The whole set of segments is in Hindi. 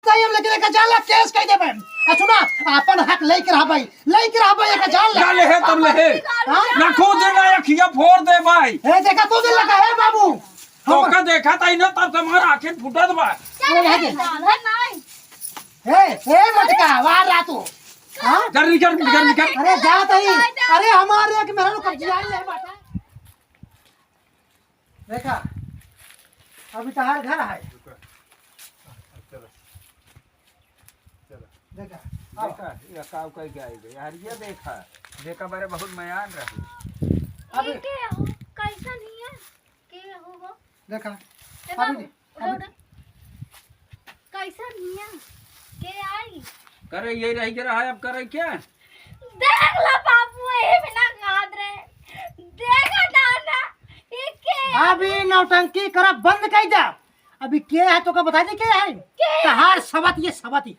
हम लेके लेके जाला केस कह देबे। सुना अपन हक लेके रह भाई एक जान ले है तुम ले है ना खुद ना अखिया फोड़ दे भाई। ए देखा तू दिन लगा है बाबू तो का देखा ताई ना तब तुम्हारा आंखें फुटत बा। हे मटका वार रा तू हां कर निकल। अरे जा तई अरे हमारे एक मेरा कब्जा ले बाटा देखा अभी तहार घर है देखा ये काव कह गई यार ये देखा बारे बहुत मयान रही। अभी के हो कैसा नहीं है के होगा देखा अभी कैसा नहीं है के आई करे यही रही के रहा है अब करे क्या देख ला बाबू ये बिना गाद रहे देखा दाना ये के अभी नौटंकी कर बंद कर दे। अभी के है तो का बता दे के है तहार सवत ये सवती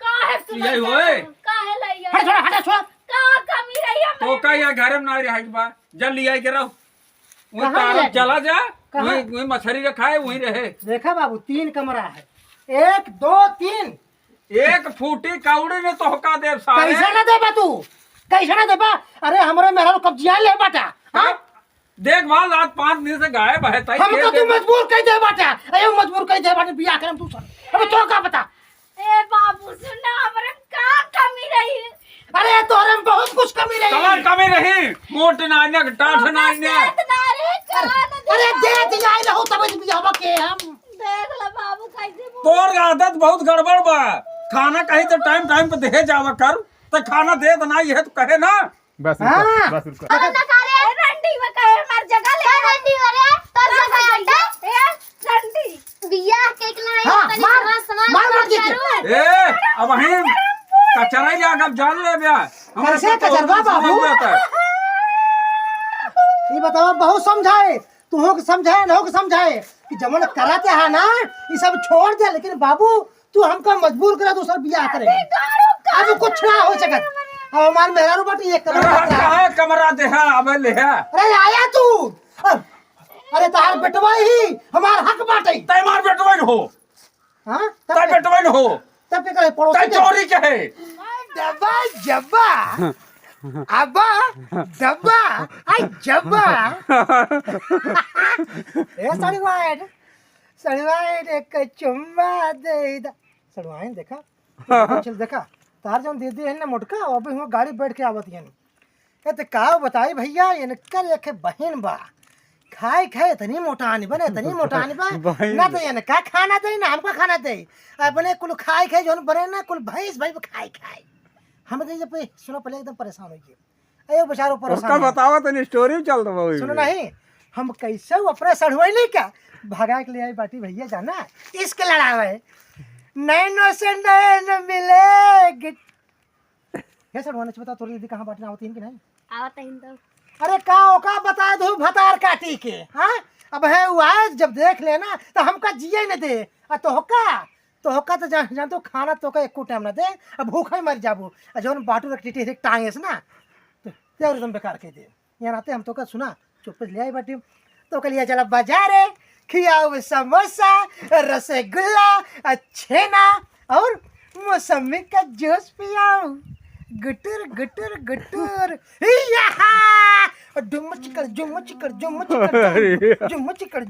काहे यही होए काहे लइया हट छोड़ का कमी रही है तो का या घर में ना रहा के बा जल लिया के रहो वो कहाँ तार लिया चला जा कहाँ? वही मछली रखा है वही रहे। देखा बाबू 3 कमरा है 1 2 3 एक फूटी काउड़ी ने तो होका दे सारे कैसे ना देबा तू कैसे ना देबा। अरे हमरे मेहरा कब्जा ले बाटा हां देख भाल आज 5 दिन से गायब है ताई हम तो तू मजबूर कर दे बाटा अरे मजबूर कर दे बाटा बियाह करम तू सर। अबे तो का बता ए बाबू सुना हमरे का कमी रही है अरे तोरे में बहुत कुछ कमी रही कमर कमी रही मोट नान्या टाठ नान्या अरे दे दिया रहो तब बियाह के हम देख ला बाबू कैसे तोर आदत बहुत गड़बड़ बा। खाना कहीं तो टाइम पे दे जावा कर तो खाना दे देना ये तो कहे ना बस हाँ। बस रुको ना करे रंडी में कहे हमार जगह ले रंडी अरे तोर जगह हटे ए रंडी बियाह केक ना हाँ, मार मत दीजिए। ए अब हम कचरा ही आगम जान ले बया कैसे कचरवा बाबू ये बताओ बहुत समझाए तू हो के समझाए ना हो के समझाए कि जमन कराते है ना ये सब छोड़ दे लेकिन बाबू तू हमको मजबूर करा दूसरा बियाह करे अब कुछ ना हो सकत अब हमार मेहरारू बाटी ये करो कहा कमरा दे है अब ले है अरे आया तू अरे तार बेटवा ही हमार हक बाटे तय मार बेटवन हो हां तय बेटवन हो तब के करे तय पड़ोसी चोरी कहे डब्बा जब्बा अब्बा डब्बा आई जब्बा ए सड़वाइट एक चुम्मा दे दा सड़वाइन देखा चल देखा तार जन दीदी है ना मोटका अबे हम गाड़ी बैठ के आवत है ए त का बताई भैया इनकर एक बहन बा खाए इतनी मोटानी बने इतनी मोटानी बा ना तो ये का खाना दे ना हमको खाना दे अपने कुल खाए जोन बने ना कुल भैंस भाई खाए हम तो जब सुनो पहले एकदम परेशान हो गए अयो बेचारो परेशान उसका बतावा तो स्टोरी चल रहा है सुनो नहीं हम कैसे अपने सड़वैली का भागा के ले आई बाटी भैया जाना इसके लड़ावे नैनो से नैन मिले ये सड़वाने से बता तोरी दीदी कहां बाटना होती है कि नहीं आवत है तो अरे का बता दो भतार काटी के हाँ अब है हुआ जब देख लेना तो हमका जिये न दे तो होका तो जान तो खाना तो का एको टाइम ना दे अब भूखा ही मर जाबू जौन बाटू रख टीटी टांगे से ना तो एकदम बेकार कह दे यहाँ आते हम तो का सुना चुप ले आई बाटी तो कह लिया चला बाजारे खियाओ समोसा रसगुल्ला छेना और मौसमी का जूस पियाओ गुटुर गुटुर गुटुर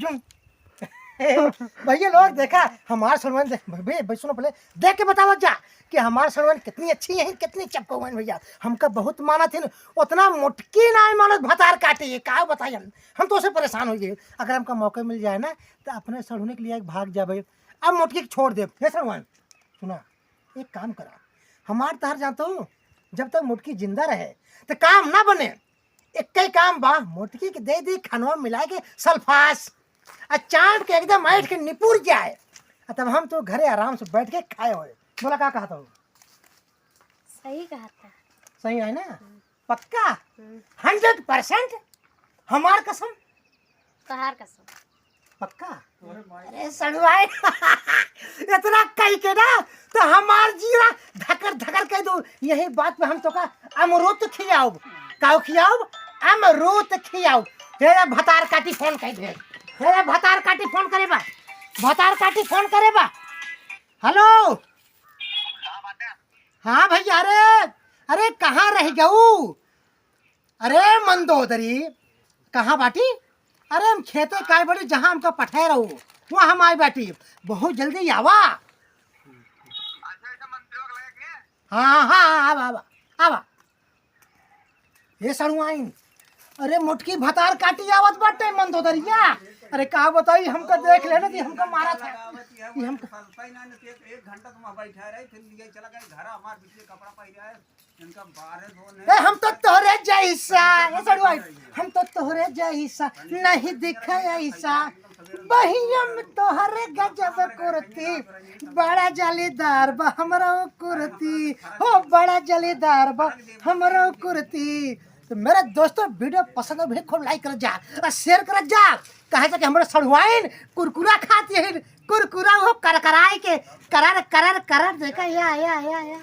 जुम भैया लोग देखा हमार सलमान भाई सुनो पहले देख के बताओ जा कि हमार सलमान कितनी अच्छी है कितनी चपकौन भैया हमका बहुत माना थी उतना मोटकी ना मानत भतार काटे ये का बताइए हम तो उसे परेशान हो गए अगर हमका मौका मिल जाए ना तो अपने सड़ने के लिए भाग जा भाई अब मोटकी छोड़ दे सलमान सुना एक काम करा हमार तार जानते हो जब तक मोटकी जिंदा रहे तो काम ना बने एक ही काम बा मोटकी के दे दी खनवा मिला के सल्फास चाट के एकदम ऐठ के निपुर जाए तब हम तो घरे आराम से बैठ के खाए हुए बोला क्या कहता हूँ सही कहा था सही है ना पक्का 100% हमार कसम कहार कसम पक्का अरे सड़वाए इतना कही के ना तो हमार जीरा धकर कह दो यही बात पे हम तो का अमरूद खियाओ काओ खियाओ अमरूद खियाओ तेरा भतार काटी फोन कह दे तेरा भतार काटी फोन करे बा हेलो। हाँ भैया, अरे कहाँ रह गऊ? अरे मंदोदरी कहाँ बाटी? अरे हम खेते काय बड़ी जहाँ हमका पठे रहू वहाँ हम आई बाटी, बहुत जल्दी आवा। हाँ हाँ आवा आवा आवा। ये सड़ुआइन अरे मुटकी भतार काटी आवत बाटे मंदोदरिया। अरे का बताई हमका देख लेना थी, हमका मारा था ये हमका। एक घंटा तुम बैठा रहे फिर लिए चला गए घर हमार बिजली कपड़ा पहन है इनका बाहर धोने। हम तो तोहरे जैसा ये सड़ुआइन, हम तो तोहरे जैसा नहीं दिखे ऐसा, बहियम तोहरे गजब कुर्ती, बड़ा जालीदार बा हमरो कुर्ती, हो बड़ा जालीदार बा हमरो कुर्ती। तो मेरे दोस्तों वीडियो पसंद है खूब लाइक कर जा और शेयर कर जा। कहे कि हमारे सड़ुआइन कुरकुरा खाती है, कुरकुरा वो करकराए के करार करार करार देखा या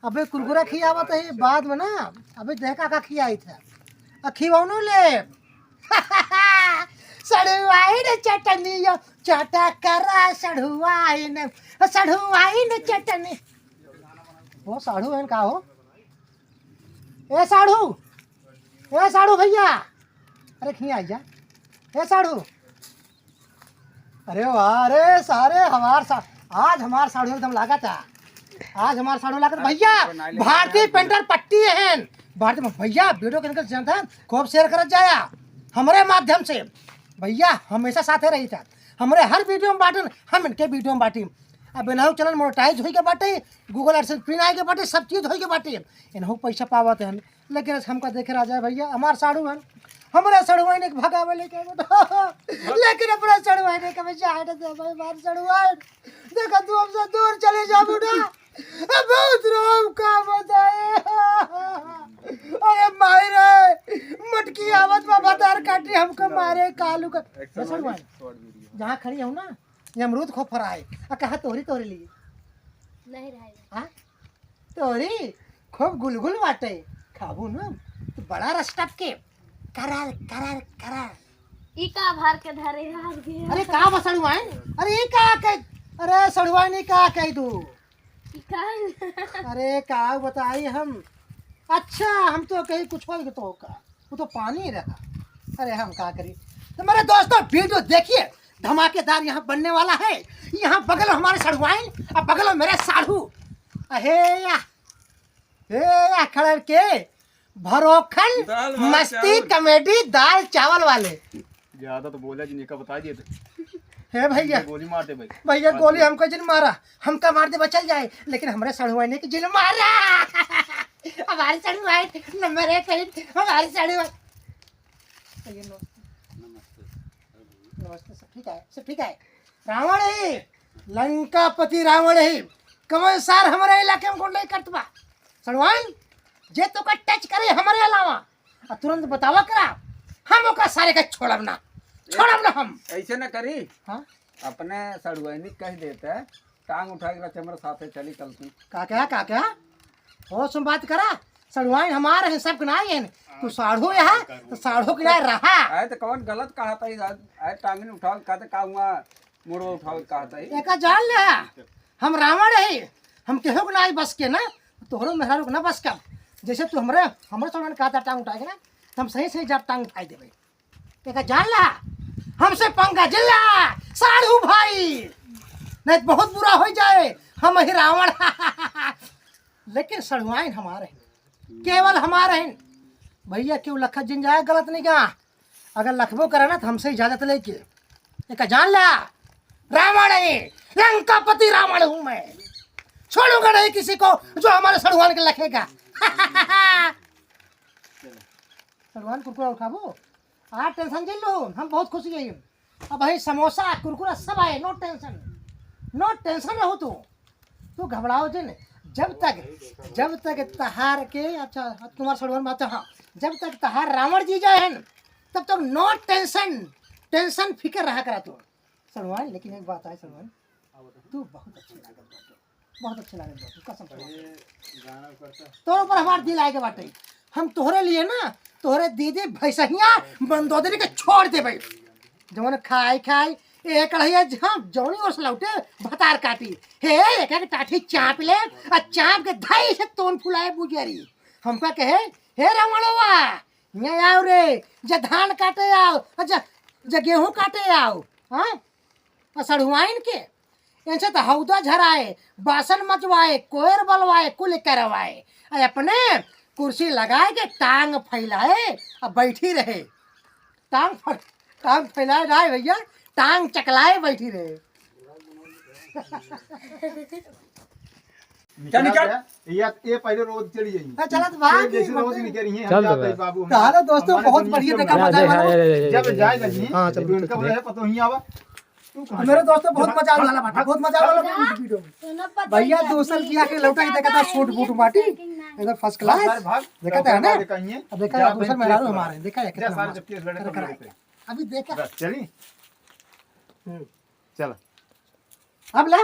अबे कुरकुरा खियावत है बाद में ना, अबे देखा का खियाई था खिवाउनो ले सड़ुआइन चटनी चटा करा सड़ुआइन चटनी। वो साढ़ू है का हो? ए साढ़ू भैया, अरे खिया जा ए साढ़ू। अरे वाह, अरे सारे आज हमार साढ़ू एकदम लागा था, आज हमार साढ़ू लागा था भैया। भारतीय पेंटर पट्टी है भारतीय भैया। वीडियो के निकल था खूब शेयर कर जाया हमारे माध्यम से भैया, हमेशा साथे रही था हमारे हर वीडियो में बांटन, हम इनके वीडियो में बांटी। अब इनहु चैनल मोनेटाइज हो के बाटे, गूगल एडसेंस पिन आए के बाटे, सब चीज़ हो के बाटे, इनहु पैसा पावत हैं। लेकिन हमका देखे रह जाए भैया, हमार साड़ू है हमारा सड़ुआइन एक भगावे लेके लेकिन अपना सड़ुआइन के मैं जाए ना दे भाई। मार सड़ुआइन देखा तू हमसे दूर चले जा बुढ़ा, बहुत रोम का बताए। अरे मारे मटकी आवत में बतार काटी हमको मारे कालू का। सड़ुआइन जहाँ खड़ी हूँ ना ये अमरूद खूब फराए और कहा तोहरी लिए नहीं रहेगा। हाँ तोहरी खूब गुलगुल बाटे खाबू ना तो बड़ा रस्टप के करार करार करार। ई का भार के धरे हार गया। अरे का बा सड़ुआइन, अरे ये का कह, अरे सड़ुआइन का कह दू? ई का अरे का बताई हम। अच्छा हम तो कहीं कुछ हो तो का वो तो पानी रहा। अरे हम का करी। तो मेरे दोस्तों वीडियो देखिए, धमाकेदार यहाँ बनने वाला है। यहाँ बगल में हमारे सड़ुआइन और बगल में मेरे साढ़ू। हे खड़र के भरोखन दाल भात मस्ती चावल। कॉमेडी दाल चावल वाले। ज्यादा तो बोला जी का बता दिए थे हे भैया, गोली मारते भाई। भैया गोली हमको जिन मारा, हमका मार दे बचल जाए, लेकिन हमारे सड़ुआइन की जिन मारा। हमारे सड़ुआइन नंबर 1 है हमारे सड़ुआइन। नमस्ते, सब ठीक है, सब ठीक है। रावण है लंकापति, रावण है कमल सार हमारे इलाके में गुंडे करतबा। सड़ुआइन जे तो का टच करे हमारे अलावा और तुरंत बतावा करा, हम ओका सारे का छोड़ब ना हम। ऐसे न करी हाँ अपने सड़ुआइनी कह देते टांग उठा के चमर साथे चली कल तू। का हो सुन बात करा। सड़ुआइन हमारे हैं, सब ना है तू साढ़ू यहाँ तो साढ़ू के रहा। आए तो कौन गलत कहा था आए टांग उठाओ कहते का हुआ मुड़ो उठाओ कहा था। एक जान ले हम रावण है, हम केहू के ना बस के ना तोहरो मेहरा रुक ना बस का। जैसे तू हमरे सड़ुआइन कहा था टांग उठाएगा ना तो हम सही जब टांग उठाई देवे। एक जान ला हमसे पंगा जिला साढ़ू भाई, नहीं तो बहुत बुरा हो जाए। हम ही रावण लेकिन सड़ुआइन हमारे हैं, केवल हमारे हैं भैया। क्यों लखा जिन जाए गलत नहीं कहा, अगर लखबो करे ना तो हमसे इजाजत लेके। एक जान ला रावण है, लंकापति रावण हूँ मैं, छोड़ूंगा नहीं किसी को जो हमारे सड़ुआइन के लखेगा। सड़ुआइन कुरकुरा उठाबो आ टेंशन जिन लो, हम बहुत खुशी है। अब भाई समोसा कुरकुरा सब आए, नो टेंशन रहो तू घबराओ जिन। जब तक तहार के अच्छा तुम्हारे सड़ुआइन बात। हाँ जब तक तहार रावण जी जाए हैं तब तक नो टेंशन फिक्र रहा करा तू सड़ुआइन। लेकिन एक बात है सड़ुआइन, तू बहुत अच्छी लागत कसम से। तोर ऊपर हमार दिल आएगा बाटे, हम तोहरे लिए ना तोहरे दीदी भैसहिया मंदोदरी के छोड़ दे भाई। जवन खाए एक कढ़ैया हाँ जौनी और लौटे भतार काटी हे एक एक टाठी चाप ले और चाप के धाई से तोन फुलाए बुजरी हमका कहे हे रमणवा ये आओ रे जे धान काटे आओ जे गेहूं काटे आओ हाँ सड़ुआइन के इनसे तो हौदा झराए बासन मचवाए कोयर बलवाए कुल करवाए और अपने कुर्सी लगाए के टांग फैलाए और बैठी रहे टांग फैलाए रहे भैया टांग चकलाए बैठी रहे क्या निकल ये पहले रोज चली जाइए चला तो भाग जैसे रोज निकल रही है चल हम दो जाते बाबू कहा दोस्तों बहुत बढ़िया देखा मजा आया जब जाएगा जी हाँ, चलो, तो उनका बोला है पता नहीं आवा तू कहां मेरे दोस्तों बहुत मजा वाला बाटा बहुत मजा वाला वीडियो में भैया दूसर किया के लौटा के देखा था सूट बूट माटी एकदम फर्स्ट क्लास भाग देखा था ना कहिए अब देखा दूसर में हारो हमारे देखा है जा कितना सारे जब केस लड़े तो अभी देखा बस चली चल अब ला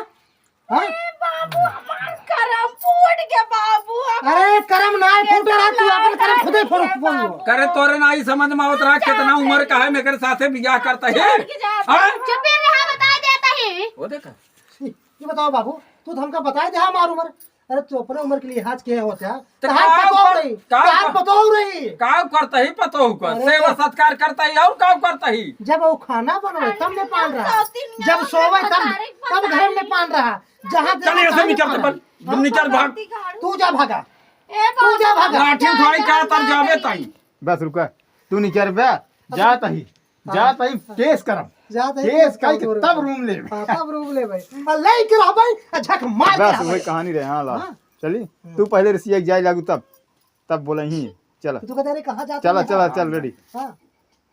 हाँ बाबू हमार करम फूट गया बाबू अरे करम ना फूटे रहा तू अपन करम खुदे फोड़ बोल करे तोरे ना ही समझ में आवत रहा कितना उम्र का है मेरे साथे बियाह करता है हाँ? चुप रहा बता देता है वो देखा ये बताओ बाबू तू तो हमका बताए दे हमार उम्र अरे तू अपने उम्र के लिए हाथ के होते हैं तो तार पतो हो रही तार पतो हो रही काव करता ही पतो होगा सेवा सत्कार करता ही और काव करता ही जब वो खाना बनवे तब में पान रहा जब सोवे तब घर में पान रहा जहाँ चल ऐसे निकल तुम निकल भाग तू जा भागा ए तू जा भागा लाठी उठाई का तर जावे ताई बस रुका तू नहीं कर बे जात ही केस करम जाते केस काई के तब रूम ले तब रूम ले भाई और ले के रह भाई झक मार बस वही कहानी रहे हां ला चली तू पहले रसिया जाए लागू तब बोला ही चल तू कहते रे कहां जाता चला चल रेडी हां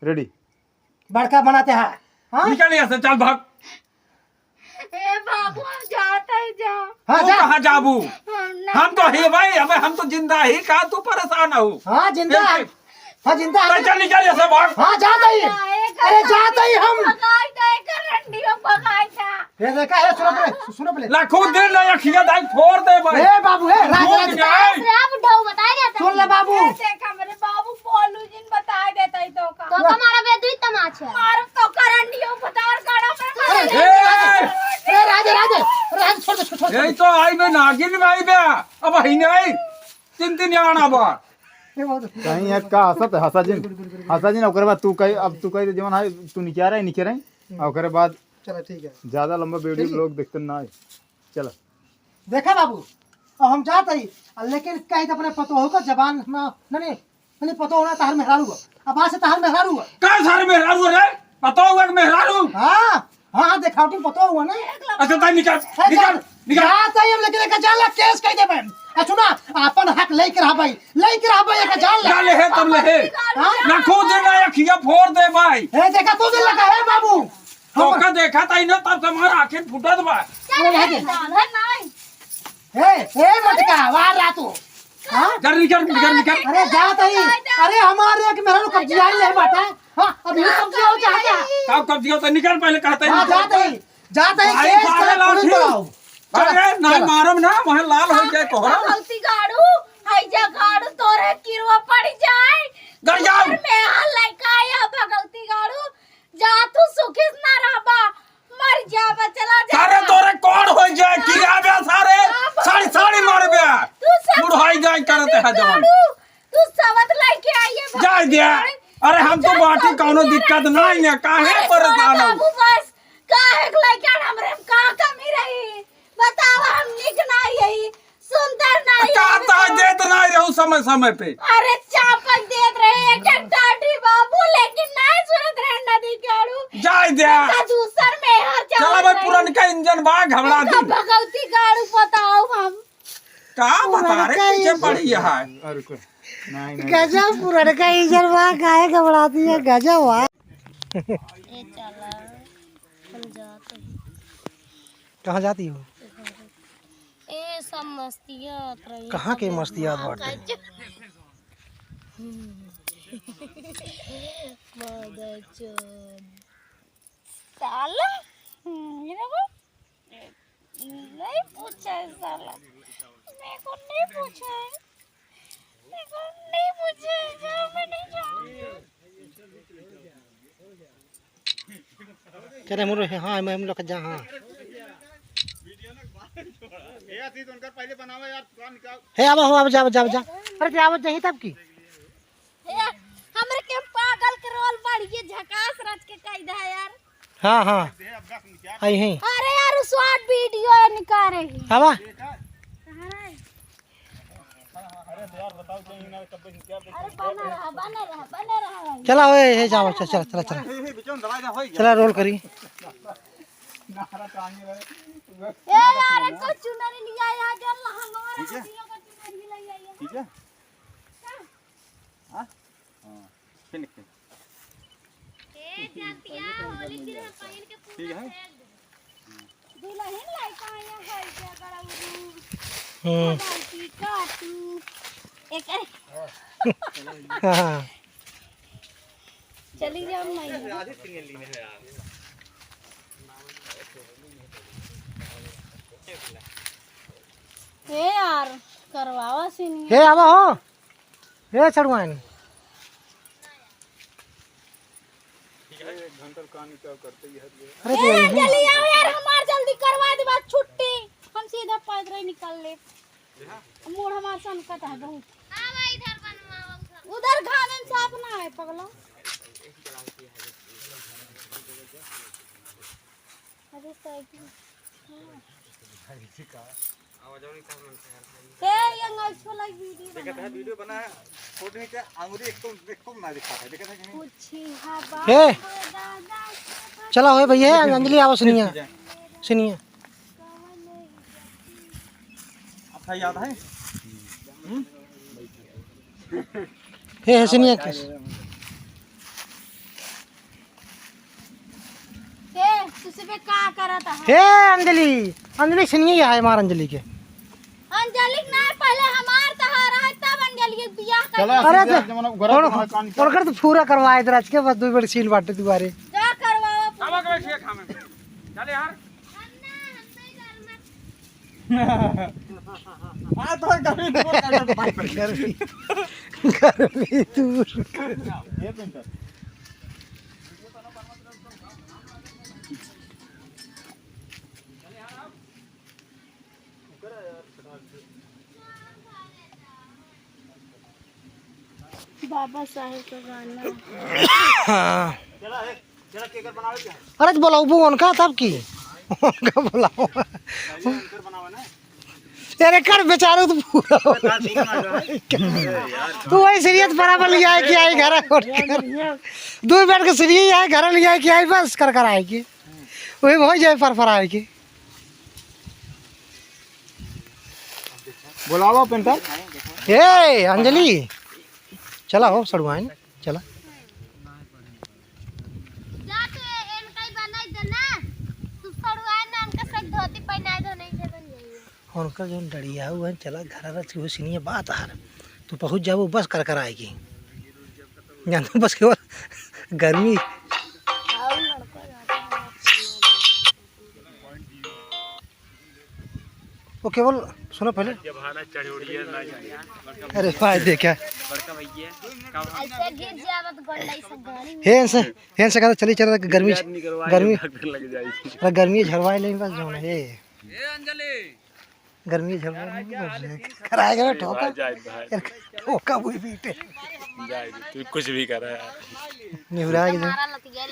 रेडी बड़का बनाते हैं हां निकल यहाँ से चल भाग ए बाबू हम जाता ही जा हां तू जा कहाँ जाबू हम तो ही भाई अबे हम तो जिंदा ही कहा तू परेशान हो हां जिंदा हां जिंदा तो चल निकल यहाँ से भाग हां जाते ही अरे जाते ही हम पकाई दे कर रंडियो पकाई था ये देखा है सुनो पहले लाखों दिन ले अखिया दाई फोड़ दे भाई ए बाबू ए राज जाए आप ढो बता देता सुन ले बाबू देखा मेरे बाबू बोलू जिन बता देता ही तो का तो हमारा बेदुई तमाचा मार तो करंडियो पतार काड़ा ए राज छोड़ दे यही तो आई बे नागिन में आई बे अब ही नहीं तीन आना बा कहीं एक का हंसा जिन ओकर बाद तू कही जवन है तू निकल रही ओकर बाद चलो ठीक है ज्यादा लंबा वीडियो लोग देखते ना है चल देखा बाबू अब हम जाते ही लेकिन कहीं तो अपने पतो होगा जबान नहीं पतो होना तार मेहरारू अब आज से तार मेहरारू का सारे मेहरारू रे पता होगा कि मेहरारू हाँ दिखावटी पतो हुआ ना अच्छा ताई निकल जाता ही हम लेकिन एक जान ला केस कह देबे सुना अपन हक लेके रह भाई एक जान ला ले है तब ले है लाखों दिन अखिया फोड़ दे भाई ए देखा तू दिन लगा है बाबू तो देखा ताई ना तब तुम्हारा आंखें फुटत बा हे मटका वार रा तू हां निकल अरे जाता ही अरे हमारे एक मेहरारू कब्जा ले बाटा हां अब ये कब्जा हो जाता कब दियो तो निकल पहले कहते हां जाता ही केस कराओ अरे नहीं मारम ना वहां लाल हो जाए कोहरा गलती गाड़ू हैजा गाड़ू तोरे किरवा पड़ जाए गड़ जाओ मैं हाल लइका या गलती गाड़ू जा तू सुखिस ना रहबा मर जाबा चला जा सारे तोरे कौन हो जाए किया बे सारे साड़ी मार बे बुढ़ाई जाए करते है जवान तू सवत लेके आइए जा दिया अरे हम तो बाटी कोनो दिक्कत नहीं है काहे परेशान हो बाबू बस काहे लइका हमरे का कमी रही बताओ हम निक नहीं यही सुंदर नहीं कहता देत नहीं रहू समय पे अरे चापक देत रहे एक टाटी बाबू लेकिन नहीं सुनत रहे नदी काड़ू जाय दिया दूसर में हर चला भाई पुरन का इंजन बा घबरा दी भगवती काड़ू बताओ हम का बता रे पीछे पड़ी है नहीं गजब पुराने का इंजन वहाँ गाय घबराती है गजब वहाँ कहाँ जाती हो ए सब मस्तियात रही कहाँ के मस्तियात बाटे साला मेरे को नहीं पूछा है साला मेरे को नहीं पूछा है मेरे को नहीं पूछा है मैं नहीं जानती चले मुर हाँ मैं हम लोग जा हाँ पहले बनावा यार हे अब जा अरे ते आवत नहीं तब की हमरे के पागल के रोल बढ़िए झकास रच के कायदा है यार। हाँ हाँ आई हैं अरे यार शॉर्ट वीडियो निकालेगी। हवा अरे बना रहा चला ओए हे जाओ चला चला रोल करी ए यार को चुनरी लिया यार जो लहंगा वाला हसिया का चुनरी ले आया। ठीक है हां फिनिश ए जातिया होली की पहिन के ठीक है दुल्हन लाइका आया है क्या करा हम्म की काटू एक हाँ चली जाओ नहीं ए यार करवावा से नहीं हे आवा हो हे चढ़वाइन अरे ए जल्दी आओ यार हमार जल्दी करवा दे बात छुट्टी हम सीधा पैदल निकल ले मूड हमार संकट है बहुत। हां भाई इधर बनवाओ उधर घावन साफ ना है पगला। अरे साइकिल ए यंगल छोला वीडियो बना है फोटो नीचे अंगूरी एक ना दिखा है देखा था कि नहीं पूछी हवा हे दादा चला ओए भैया अंजलि आओ सुनिए अच्छा याद है हे सुनिए ए तुझे का करता है हे अंजलि सुनिए है हमार अंजलि के अंजलि ना पहले हमार तहारा है तब अंजलि के बियाह कर चला अरे और कर तो पूरा करवाए इधर आज के बस दो बड़ी सील बाटे दुबारे जा करवाओ खावा के बैठिए खामे में चले यार आ तो कभी गर्मी दूर ये पेंटर बाबा साहेब का गाना चला केकर बनावे क्या अरे तो बोलाऊ वो उनका तब की उनका बोलाओ अंकर बनावा ना तेरे कर बेचारे तो पूरा हो गया। तू वही सीरियस बराबर ले आए कि आई घर दो बैठ के सीरियस आए घर ले आए कि आई बस कर आएगी वही हो जाए पर आएगी बुलावा पेंटर हे अंजलि चला हो सड़वाइन चला जा तू इनका ही बनाई दे ना तू सड़वा ना इनका सब धोती पहनाई दो नहीं दे जाइए उनका जो डरिया हुआ है चला घर रच वो सीनिए बात हार तू पहुंच जाओ बस कर आएगी जानते बस केवल गर्मी वो केवल सुनो पहले अरे भाई देखा ऐसे गिर जावत गंडाई से गाड़ी में हेन से कहता चली चल गर्मी गर्मी झरवाए लेंगे बस जो है गर्मी झरवाए कराएगा ठोका ठोका वही बीटे तू कुछ भी कर रहा है निहुरा के मारा लत गया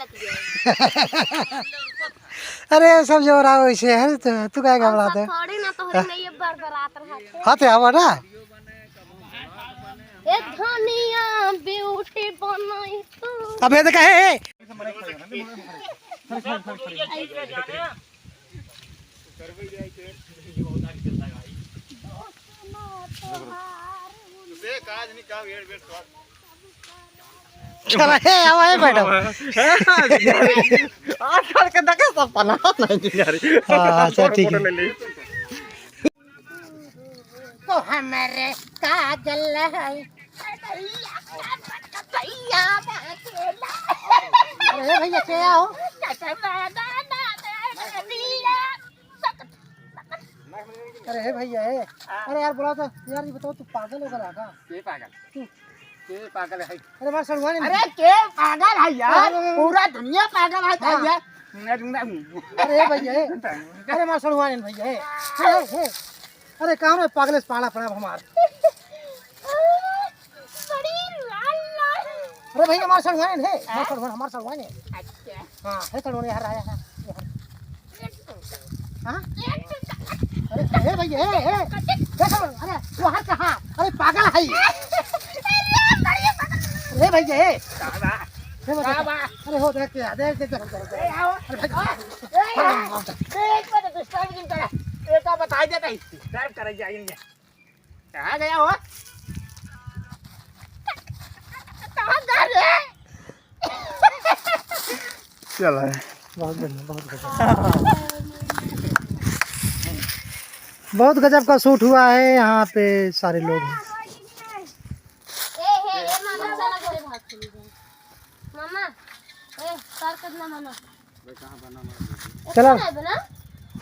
अरे सब जो रहा वैसे है तू क्या घबराता है थोड़ी ना तोहरी नहीं ये बरबरात रहा हाथे हवा ना ए धनिया ब्यूटी बनाई तू अब ये देखा है चला है आवा है मैडम आजकल के देखे सब पना नहीं यार हां अच्छा ठीक है तो हमारे काजल है अरे भैया क्या हो अरे भैया अरे यार बोला तो यार ये बताओ तू पागल हो गया का के पागल तू के पागल है अरे हमार सड़ुआइन अरे के पागल है यार पूरा दुनिया पागल है यार अरे भैया अरे हमार सड़ुआइन भैया हे अरे कहाँ में पागल से पाला पड़ा हमार बड़ी लाल लाल अरे भैया हमार सड़ुआइन है हमार सड़ुआइन है हाँ है सड़ुआइन यार आया है हाँ अरे हे भैया हे देखो अरे वो हाथ कहाँ अरे पागल है अरे भैया हे अरे हो देख देख देख एक बता देता डिस्टर्ब कर जाएंगे कहाँ गया हो कहाँ गए रे चल बहुत बढ़िया बहुत गजब का शूट हुआ है यहाँ पे सारे लोग हैं ए मामा चला घरे भाग चली जाए मामा ए तार कितना मामा चलो बना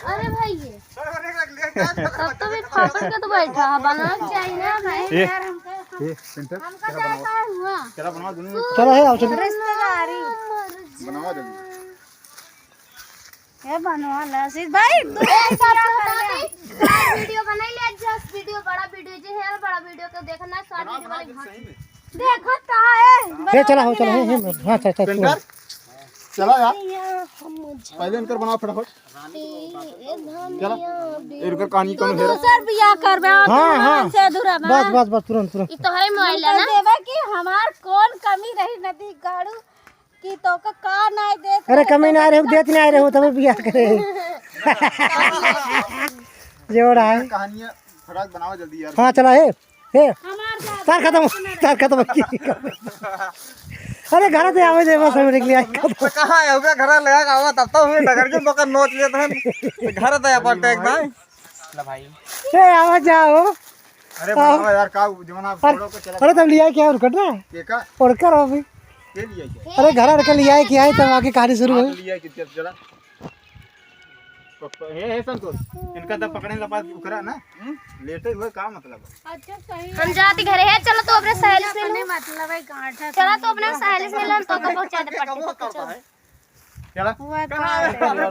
अरे भाई ये तब तो भी पापड़ का तो बैठा बनाना चाहिए ना भाई यार हमका जाता हुआ चला बनवा दूंगा चलो है आओ चलो रिश्तेदारी बनवा दूंगा ये बनवा ला सिर्फ भाई तू वीडियो बनाई ले जस्ट वीडियो बड़ा वीडियो जे है बड़ा वीडियो तो देखना शॉर्ट वीडियो वाले देखो ता है हे चला हो चलो हे हां चल चला यार पहले इनकर बनाओ फटाफट चला इनकर कहानी कौन है सर बियाह करबे हाँ, हाँ। से अधूरा बा बस तुरंत ई तोहरे मोबाइल है ना देबे कि हमार कौन कमी रही नदी गाड़ू कि तो का नहीं दे अरे कमी ना रहे हो देत नहीं आ रहे हो तब बियाह करे जोड़ा है कहानी फटाफट बनाओ जल्दी यार हाँ चला हे हमार तार खत्म अरे घर से आवे दे बस हम निकल आए कहाँ है उनका घर ले आवा तब तो हमें डगर के तो नोच लेते हैं घर दे पर टेक ना ला भाई ए आवाज जाओ अरे बनाओ यार का जमाना फोटो को चला अरे तब लिया क्या और कट रहा के का और कर अभी के लिया क्या अरे घर के लिया है क्या है तब आगे कहानी शुरू हुई लिया कितना चला हे संतोष इनका तो पकड़ने का पास उखरा ना लेटे हुए का मतलब अच्छा सही हम जाती घरे है चलो तो अपने सहेली से ले मतलब है गांठ है चलो तो अपने सहेली से ले तो पहुंचा दे पट्टी चला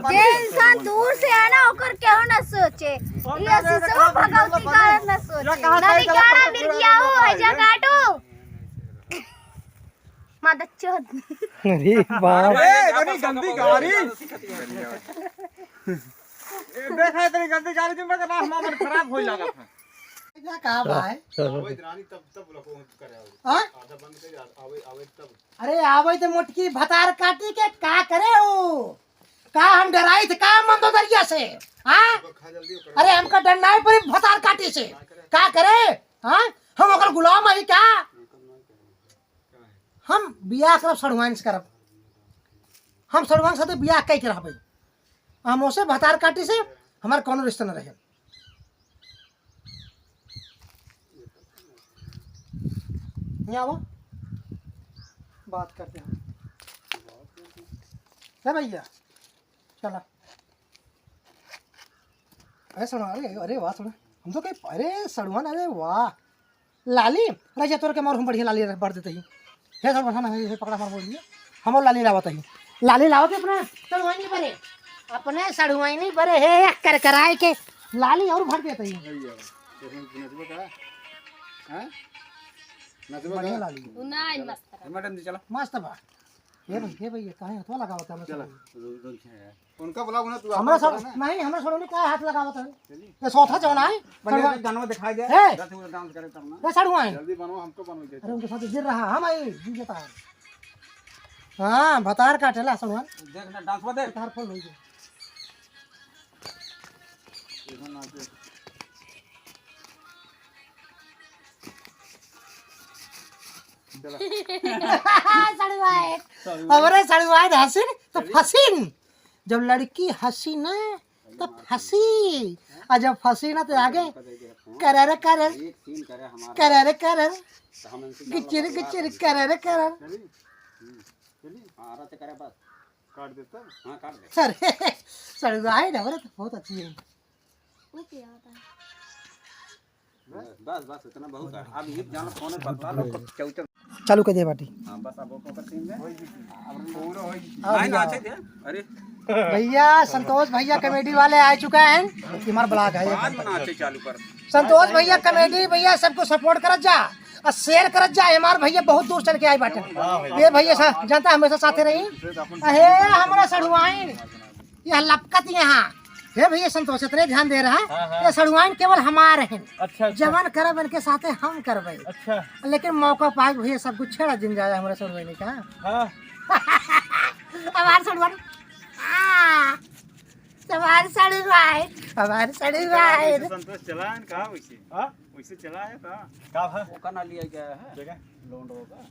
जे इंसान दूर से है ना होकर केहू ना सोचे ये सिसो भगवती का ना सोचे नदी काड़ा मिल गया हो हजा काटो मदच्चोद अरे बाप ए गंदी गाड़ी देखा तेरी गंदी गाड़ी जो मेरा नाम हमारा खराब हो लगा था क्या कहा भाई ओए रानी तब लको करे हां आधा बंद कर आवे तब अरे आवे तो मोटकी भतार काटी के का करे हो का हम डराई थे का मंदोदरिया से हां अरे हमका डर नहीं पड़ी भतार काटी से का करे हां हम ओकर गुलाम है का हम बियाह करब सड़ुआइन से करब हम सड़ुआइन साथे बियाह कई करबै हम ओसे भतार काटी से हमार कोनो रिश्ता न रहे यहाँ आओ बात करते हैं क्या भैया चला अरे सुनो अरे वाह सुनो हम तो कहीं अरे सड़ुआन अरे वाह लाली राजा तोर के मार हम बढ़िया लाली बढ़ देते ही हे सर बढ़ा हे पकड़ा मार बोलिए हम और लाली लावत ही लाली लावत अपने सड़ुआई नहीं बरे अपने सड़ुआई नहीं बरे हे कर कराए के लाली और भर देते ही हैं बढ़िया लाली नहीं मस्त मैडम जी चलो मस्त बा हे भैया काहे हथवा लगावत है चलो उनका बुलाओ ना तू हमरा सब नहीं हमरा सड़ुआई काहे हाथ लगावत है ये चौथा जौन है बढ़िया गाना दिखाई दे हे 10 मिनट डांस करे तब ना ये सड़ुआई जल्दी बनो हमको बनो दे अरे उनके साथ गिर रहा हम आई जीता है हाँ भतार काटेला सड़ुआन देखना डांस में दे भतार फल होई गए सड़ुआए हमारे सड़ुआए हसीन तो फसीन जब लड़की हंसी ना तो फंसी और जब फंसी ना तो आगे करर करर एक सीन करे हमारा करर करर हम इनसे गिचिर गिचिर करर करर हां रात करे बस काट देता हां काट दे सर सड़ुआए ना तो बहुत अच्छी है वो क्या होता है बस बस इतना बहुत है अब ये जाना फोन पर बता लो चौचर चालू कर दे बाटी हां बस अब ओकर सीन में अब पूरा होई हाँ, नहीं भैया। नाचे थे अरे भैया संतोष भैया कमेटी वाले आ चुके हैं हमारा ब्लॉग है ये। बाद में नाचे चालू कर संतोष भैया कमेटी भैया सबको सपोर्ट करत जा और शेयर करत जा। हमार भैया बहुत दूर चल के आए बाटे ये भैया जनता हमेशा साथे रही। अहे हमारा सड़ुआइन यह लपकत यहाँ हे भैया संतोष इतने ध्यान दे रहा है ये सड़ुआइन केवल हमारे हैं। अच्छा जवान करब इनके साथे हम करबे अच्छा लेकिन मौका पाए भैया सब कुछ छेड़ा दिन जाए हमारे सड़ुआइन का हाँ हमारे सड़ुआइन हमारे सड़ुआइन संतोष चला है कहा वैसे हाँ वैसे चला है कहा का है ओका ना लिया गया है जगह लोन होगा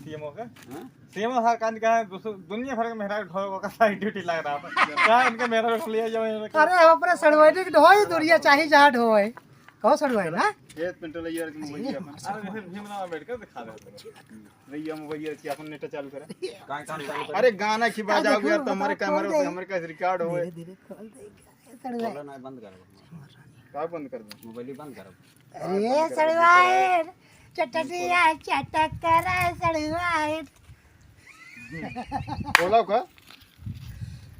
सीएमओ का हां सीएमओ सर कान का है दुनिया भर का मेहरा ढोल का साइड ड्यूटी लग रहा था क्या इनके मेहरा को लिया जाए अरे हम अपने सड़ुआइन के ढोई दूरिया चाहिए जहाँ ढोए कहो सड़ुआइन ना एक मिनट लइयर के मोबाइल अपन अरे भीमराव अम्बेडकर दिखा दे भैया मोबाइल की अपन नेट चालू करे काहे चालू कर अरे गाना की बजाओगे यार तो हमारे कैमरे पे हमारे का रिकॉर्ड होए धीरे खोल देगा सड़ुआइन बोला ना बंद कर का बंद कर दो मोबाइल ही बंद कर अरे सड़ुआइन चटनिया चटक कर सड़ुआइन बोलाओ का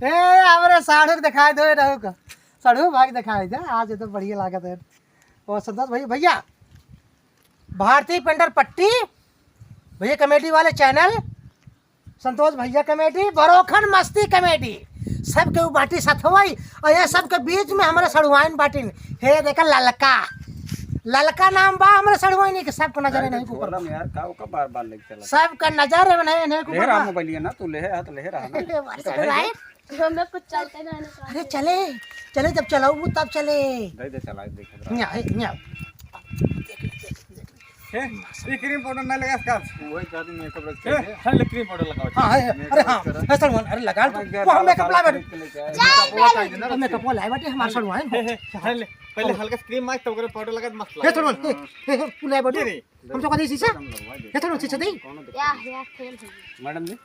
ए हमरे साढ़ू दिखाई दो रहू का साढ़ू भाग दिखाई दे आज तो बढ़िया लागत है। और संतोष भैया भैया भारतीय पेंटर पट्टी भैया कमेटी वाले चैनल संतोष भैया कमेटी बरोखन मस्ती कमेटी सबके बाटी सथवाई और ये सबके बीच में हमारे सड़ुआइन बाटिन हे देखा ललका ललका नाम बा हमारे सड़ुआइन के सबको नजर नहीं ऊपर बोला यार का ओका बार बार लेके चला सबका नजर में नहीं नहीं ले रहा मोबाइल ना तू ले है तो ले रहा ना सड़ुआइन हमें कुछ चलते नहीं ना अरे चले चले जब चलाऊ तब चले दे दे चला देख न्या न्या ये क्रीम पाउडर ना लगा इसका वही कहते मेकअप रख ए खाली क्रीम पाउडर लगाओ हाँ अरे हाँ है सलमान अरे लगा तो हम मेकअप ला बैठे मेकअप ला बैठे हमारे सलमान पहले हल्का क्रीम मार तब पाउडर लगा मस्त हे लगा सलमान तू ला बैठे हम तो कदी शीशा हे सलमान शीशा दे या फेल हो गई मैडम जी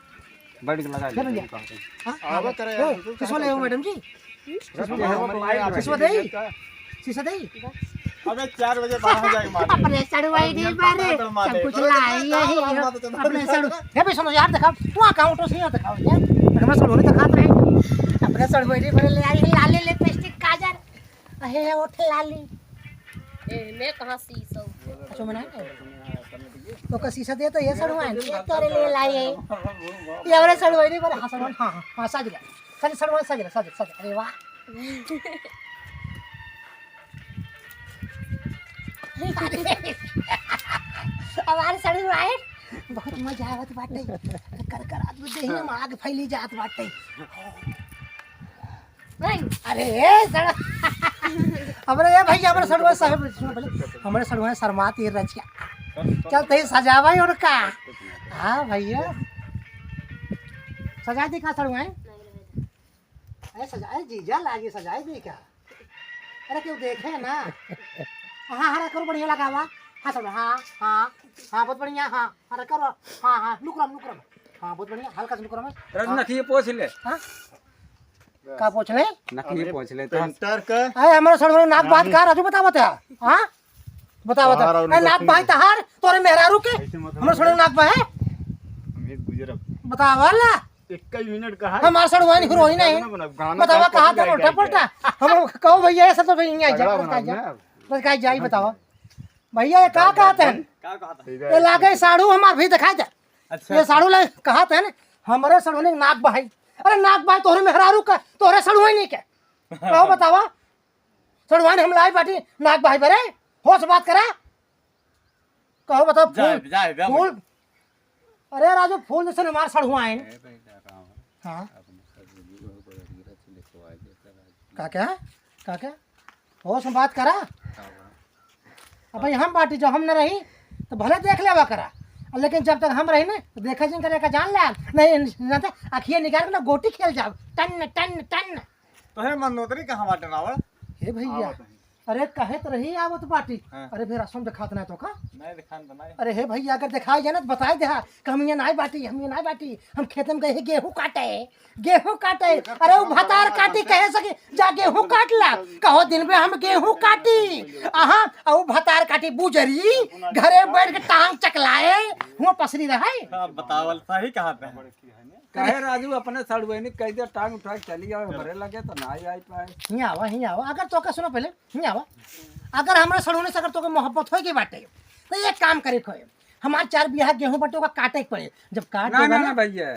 बैठ के लगा चलो ले भैया आवा करे यार शीशा ले मैडम जी शीशा दे शीशा दे अबे 4 बजे बाहर हो जाएगा मार अपने सड़वाई दे बारे सब कुछ लाई है अपने सड़ हे भाई सुनो यार दिखाओ वहां काउंटर से यार दिखाओ यार हमें सड़वाई दिखात रहे अपने सड़वाई दे बारे ले आई लाली लिपस्टिक काजल अहे ओठ लाली ए मैं कहां शीशा अच्छा मना तो का शीशा दे तो ये सड़वाई ये तेरे लिए लाई है ये हमारे सड़वाई दे बारे हां सड़वाई हां साज गया खाली सड़वाई साज अरे वाह हमारे सड़वाई बहुत मजा आवत बाटे कर कर आदमी देही में आग फैली जात बाटे नहीं अरे ए सड़ हमरे ये भैया हमरे सड़वा साहब सुनो पहले हमरे सड़वा शर्माती रचिया चल तई सजावा और का हां भैया सजा दे का सड़वा अरे सजाए जीजा लागे सजाए दे का अरे क्यों देखे ना हां हरा करो बढ़िया लगावा हां सड़वा हां हां हां बहुत बढ़िया हां हरा करो हां हां लुकरम हां बहुत बढ़िया हल्का से लुकरम रज नखिए पोछ ले हां का पूछ ले नखिए पोछ ले तो पेंटर का अरे हमारा सड़वा नाक बात का राजू बतावत है हां बतावत है ए नाक बाई तहार तोरे मेहरारू के हमारा सड़वा नाक बा है हम एक गुजर बतावला 21 मिनट का है हमारा सड़वा हीरोइन है बतावा कहां का उल्टा पलटा हम कहो भैया ऐसा तो भैया जा बस का जाई बतावा भैया ये का कहते हैं क्या कहा था ये लागे साड़ू हमार भी दिखाई दे अच्छा ये साड़ू ले कहते हैं हमारे सड़वा ने नाक बहाई अरे नाक बाई तोरे मेहरारू का तोरे सड़वा नहीं के कहो बतावा सड़वा ने हम लाई बाटी नाक बहाई बरे होश बात करा कहो बताओ जाए फूल अरे राजू फूल जैसे हमारे सड़वा हैं हाँ क्या होश में बात करा अब भाई हम बाटी जब हम न रही तो भले देख लेवा करा लेकिन जब तक हम रही ना तो देखा जिन करे का जान ले नहीं अखियाँ निकाल के ना गोटी खेल जाओ टन टन टन तो है मनोतरी कहां बाटे रावण हे भैया अरे कहे तो रही आवत बाटी। हाँ। अरे फिर असम दिखात ना तो का। नहीं दिखान तो नहीं। अरे हे भैया अगर दिखाई जाए ना तो बताए दे कि हम ये नहीं बाटी, हम ये नहीं बाटी, हम खेत में गए गेहूं काटे, गेहूं काटे। अरे वो भतार काटी कहे सके जा गेहूं काट ला, कहो दिन में हम गेहूं काटी। आहा और भतार काटी बुजरी घरे बैठ के टांग चकलाए हुआ पसरी रहे। बतावल सही कहा था। कहे राजू अपने सड़ुएनी कह दे टांग उठा के चली जाओ भरे लगे तो ना आई पाए। ही आवा अगर तो का सुनो पहले ही आवा। अगर हमारे सड़ोने से अगर तो मोहब्बत होगी बाटे तो एक काम करे खोए हमारे 4 बिहा गेहूं बटे का काटे के पड़े। जब काट ना देगा ना ना ना भैया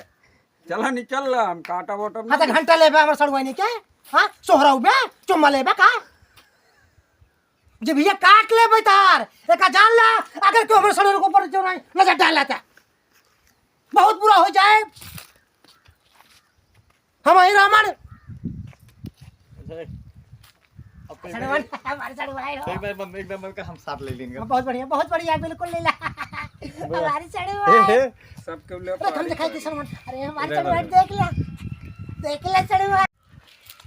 चला निकल ला हम काटा वोटा आधा घंटा लेबे हमारे सड़वानी के। हाँ सोहरा उबे चुम्मा लेबे का जब ये काट ले बेतार एक जान ला अगर क्यों हमारे सड़ोने के ऊपर जो नहीं नजर डाल लेता बहुत बुरा हो जाए। हमारे रामन हमारे सड़वाई हो एकदम हम साथ ले लेंगे। बहुत बढ़िया बिल्कुल ले ला हमारी सड़वाई सबके लिए हम दिखाई दे सलमान। अरे हमारी सड़वाई देख ले सड़वाई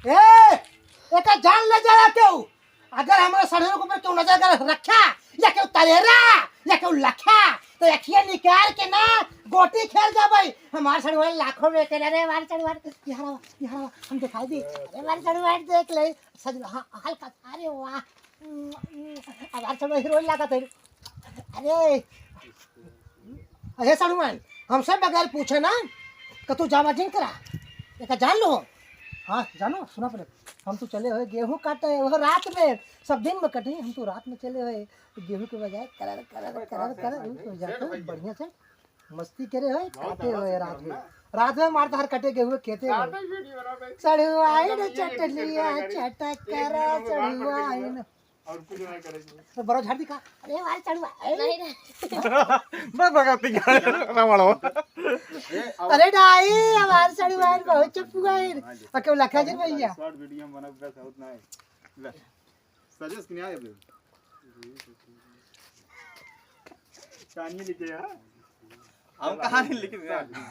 ए एक जान ले जा क्यों अगर हमारे सड़ों के ऊपर क्यों नजर कर रखा या क्यों तलेरा या क्यों लखा तो अखियां निकाल के ना गोटी खेल जा भाई। हमारे सड़वाई लाखों में के रे हमारे सड़वाई यहाँ हम दिखाई दी। अरे हमारे सड़वाई देख ले सज हल्का। अरे वाह हमारे सड़वाई हीरोइन लगा थे। अरे सड़वाई हमसे बगैर पूछे ना कि तू जावा जिन करा एक जान लो। हाँ जानो सुना पड़े हम तो चले हुए गेहूं काटे वो रात में सब दिन में कटे हम तो रात में चले हुए गेहूं के बजाय कर जाते बढ़िया से मस्ती करे हुए काटे हुए रात में मारता हर कटे गेहूं खेते चढ़वाई रे चटलिया चटक कर चढ़वाई और कुछ नहीं करेंगे तो बड़ो झाड़ दिखा। अरे वाह चढ़वाई बस भगती रावणो। अरे डाई हमारे चढ़वाई बहुत चप्पू गए अकेले लखा जी भैया शॉर्ट वीडियो बना बस बहुत नहीं ले सजेस्ट नहीं आया बे कहानी लिखे यार हम कहानी लिखे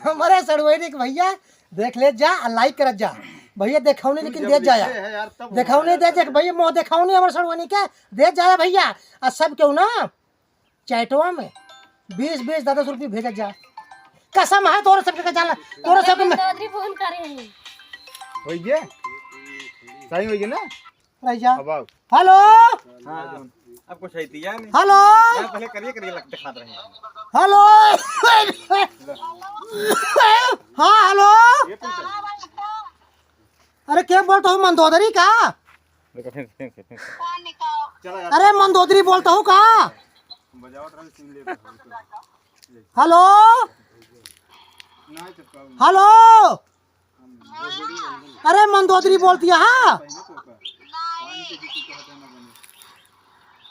हमारे सड़वैनी के भैया देख ले जा लाइक कर जा भैया देखाऊनी लेकिन दे जाया देखाऊनी दे जा भैया मोह देखाऊनी हमारे सड़वैनी के दे जाया भैया और सब क्यों ना चैटवा में 20-20 10 रुपये भेजा जा कसम है तोरे सबके जाना तोरे सबके दादी फोन करे हैं होई गे सही होई गे ना रह जा। अब आओ हेलो हां अब कुछ है दिया नहीं हेलो पहले करिए लगते खात रहे हेलो हाँ हेलो अरे क्या बोलता हूँ मंदोदरी का अरे मंदोदरी बोलता हूँ का हेलो हेलो अरे मंदोदरी बोलती है हाँ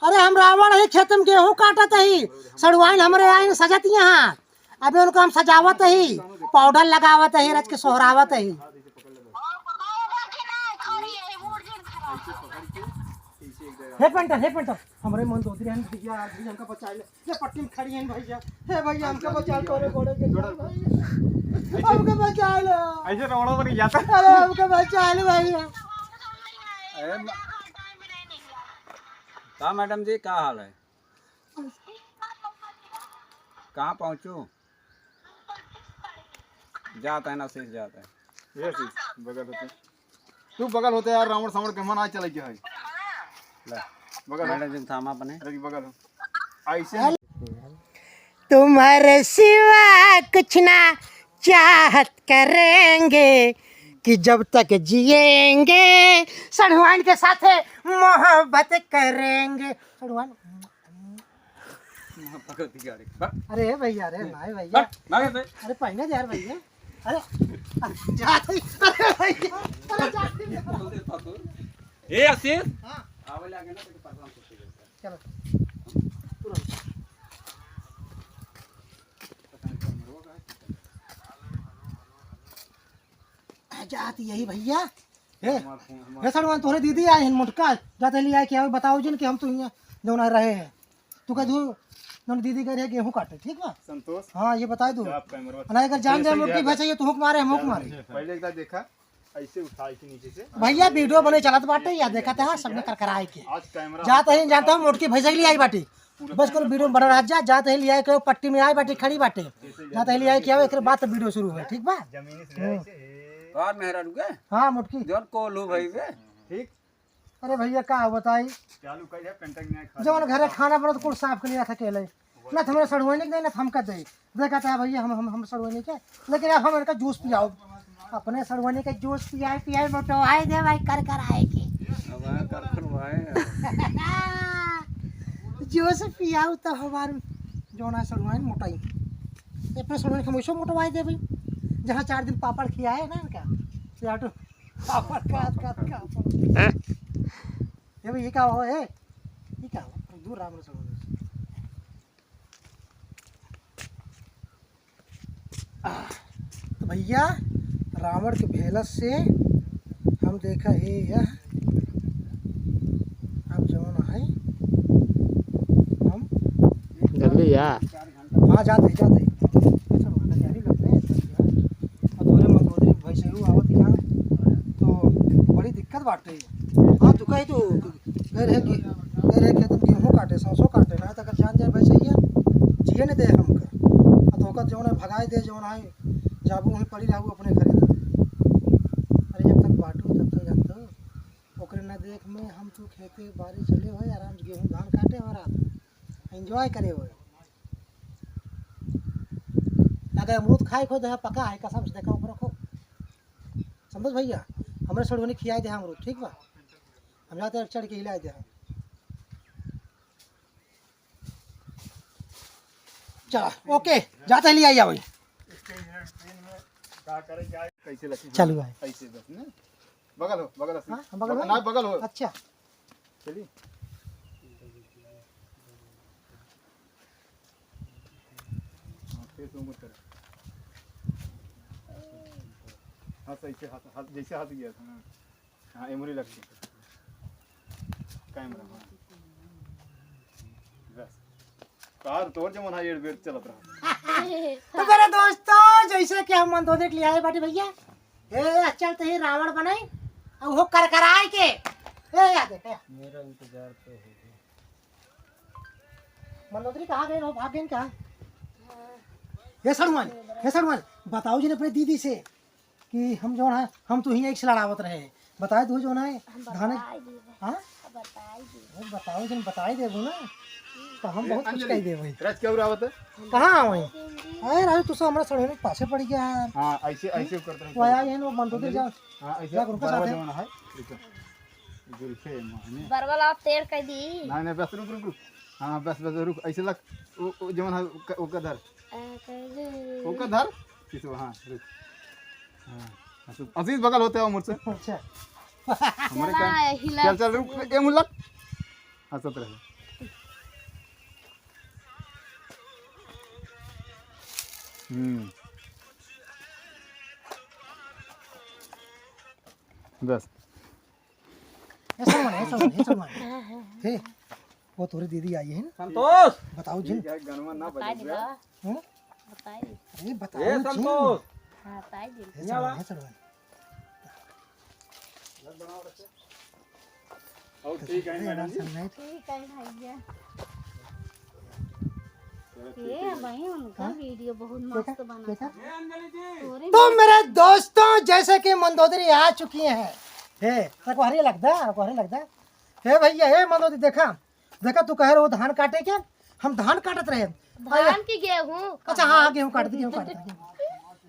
अरे हम रावण ही खेत में गेहूं काटत ही सड़वाइन हमरे आइन सजती यहाँ अभी उनको हम सजावत ही पाउडर लगावत ही रच के सोहरावत ही। हे पेंटर हमरे मन दोदरी हन भैया आज हमका बचा ले ये पट्टी में खड़ी हैं भैया हे भैया हमका बचा लो घोड़े के हमका बचा लो ऐसे रावणो बन जाता अरे हमका बचा लो भैया। हाँ मैडम जी क्या हाल है कहाँ पहुँचूँ जाता है ना शेष जाता है ये चीज बगल होते तू बगल होते यार रावण सावण के मन आज चले गया है ले बगल मैडम जी थामा बने अरे बगल हो ऐसे तुम्हारे सिवा कुछ ना चाहत करेंगे कि जब तक जिएंगे सड़वाइन के साथ मोहब्बत करेंगे सड़वाइन। अरे भैया अरे नहीं भैया अरे पहने दे यार भैया अरे जाते अरे भैया अरे जाते ए आशीष आवे आगे ना तो पता चलो जाती यही भैया हे सड़वान तोरे दीदी आए हैं मुटका जाते लिए आए क्या बताओ जिन कि हम तो यहाँ जो ना रहे हैं तू कह दू दीदी कह रहे गेहूं काटे ठीक बा संतोष हाँ ये बता दू आप कैमरा ना अगर जान जाए मुर्गी भैंस ये तो हुक मारे हम हुक मारे पहले एक बार देखा ऐसे उठाई थी नीचे से। भैया वीडियो बने चलत बाटे या देखा था सबने कर कराए के आज कैमरा जाते ही जानता हूँ मोटकी भैंसा ले आई बाटी बस कोनो वीडियो बना रहा जा जाते ही ले आए के पट्टी में आई बाटी खड़ी बाटे जाते ही ले आए के एक बाद तो वीडियो शुरू है ठीक बा जमीनी से ले ऐसे और मेहरा रुके हाँ मोटकी जोन कोलू भाई वे ठीक अरे भैया का बताई चालू कर है कंटेंट नहीं खा जवन घरे खाना बनो तो कुल साफ के लिए अकेले ना हमारे सड़वाने के ना हमका दे देखा था भैया हम सड़वाने के लेकिन अब हम इनका जूस पियाओ अपने सड़वाने के जूस पियाए पियाए मोटो आए दे भाई कर आए के अब आया कर खनवाए जूस पियाओ तो हमार जो ना सड़वाने मोटाई अपने सड़वाने हमेशा मोटवाए दे भाई जहाँ 4 दिन पापड़ खियाए ना इनका याटो पापड़ का ये भाई ये क्या हो ये क्या हो दूर राम ने सड़वाने तो भैया रावण के भेलस से हम देखा है यह अब जवन है हम जल्दी या हाँ जाते मंदोदरी वैसे ही आवत यहाँ तो बड़ी दिक्कत बाटे हाँ तू कही तो गए रहे खेत में गेहूँ काटे सरसों काटे ना तो अगर जान जाए वैसे ही जिए नहीं दे हमका तो ओकर जौन है भगाए दे जौन है जाबू वहीं पड़ी रहू अपने घरे अरे जब तक बाटू तब तक जानते ओकरे ना देख में हम तू खेते बारी चले हुए आराम से गेहूँ धान काटे और रात एंजॉय करे हुए अगर अमरूद खाए खो दे पका है कसम से देखा ऊपर रखो समझ भैया हमारे सड़वनी खियाए दे अमरूद ठीक बा हम जाते चढ़ के हिलाए दे चलो ओके जाते ही ले आइए भाई क्या करे क्या कैसे लगी चलो भाई ऐसे बस ना बगल हाँ, बगल हो? ना बगल हो अच्छा चलिए फिर तुम मत कर हाँ सही से हाथ जैसे हाथ गया था ना हाँ एमोरी लगती कैमरा हाँ बस कार तोड़ जमन हाई एड चलत रहा तो मेरे दोस्तों जैसे कि हम मंदोदरी के लिए आए बाटी भैया ए चलते ही रावण बने और वो कर आए के ए याद है मेरा इंतजार तो हो गया मंदोदरी कहाँ गए वो भाग गए कहाँ ये सड़वान बताओ जी ने अपनी दीदी से कि हम जो है हम तो ही एक से लड़ावत रहे बताए तू जो है धान हाँ बताओ जी बताई दे ना तो हम बहुत कुछ कह दे भाई रच क्या उड़ावत है कहाँ वही अरे राजू तू हमारा सड़वे में पासे पड़ गया यार हाँ ऐसे करते हैं वो आया है वो मंदोदरी जा हाँ ऐसे जा, उनका साथ है। जमन है देखो इधर से माने बरबल आप तेर कर दी नहीं बस रुक हाँ बस रुक ऐसे लग वो जमन है वो धर वो धर किसी हाँ रुक हाँ अजीज बगल होते हो मुझसे अच्छा हमारे क्या चल रुक ए मुल्ला हंसत रहे बस ऐसा मन हे वो तोरी दीदी आई है ना संतोष बताओ जी गनवा ना बता बजे दिला हम्म? बताई अरे ए बताओ जी संतोष हाँ बताई दिल ऐसा और ठीक है मैडम जी ठीक है भैया ये भाई उनका वीडियो बहुत मस्त बना था तोरे तो मेरे दोस्तों जैसे कि मंदोदरी आ चुकी हैं हे रखवारी लगता हे भैया हे मंदोदरी देखा तू कह रहे हो धान काटे के हम धान काटत रहे धान की गेहूं अच्छा हाँ गेहूँ काटते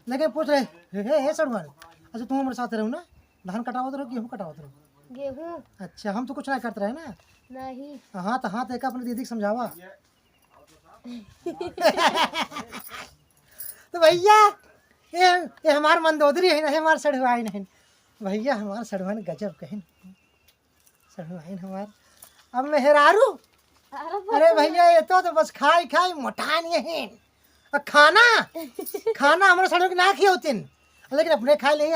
लेकिन पूछ रहे हे सड़वान अच्छा तुम हमारे साथ रहो ना धान कटावत रहो गेहूँ कटावत रहो गेहूं अच्छा हम तो कुछ नहीं करते रहे ना नहीं हाँ तो एक अपनी दीदी को समझावा तो भैया ये हमार मंदोदरी है ना हमार सड़वाइन है भैया हमार सड़वाइन गजब कहें सड़वाइन हमार अब मेहरारू अरे भैया ये तो बस खाई मोटान ये है और खाना हमारे सड़ों की ना खी होती लेकिन अपने खाए ले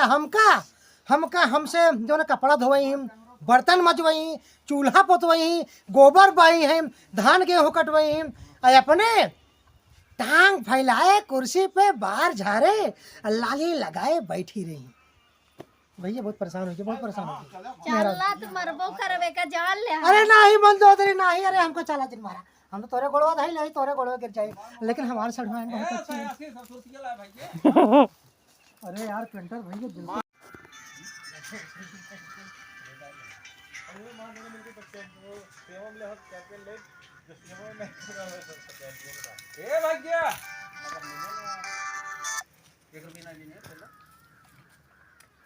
हमका हमसे जो ना कपड़ा धोवई बर्तन मजवई चूल्हा पोतवई गोबर बही है धान गेहूँ कटवई और अपने टांग फैलाए कुर्सी पे बाहर झारे लाली लगाए बैठी रही भैया बहुत परेशान हो गए, बहुत परेशान हो गए। चला तू मरबो करबे का जान ले अरे नहीं मंदोदरी नहीं, अरे हमको चला दिन मारा, हम तो तोरे गोड़वा धाई नहीं, तोरे गोड़वा गिर जाए, लेकिन हमारे सड़वाइन बहुत अच्छी है। अरे यार पेंटर भैया बिल्कुल ए भाग्य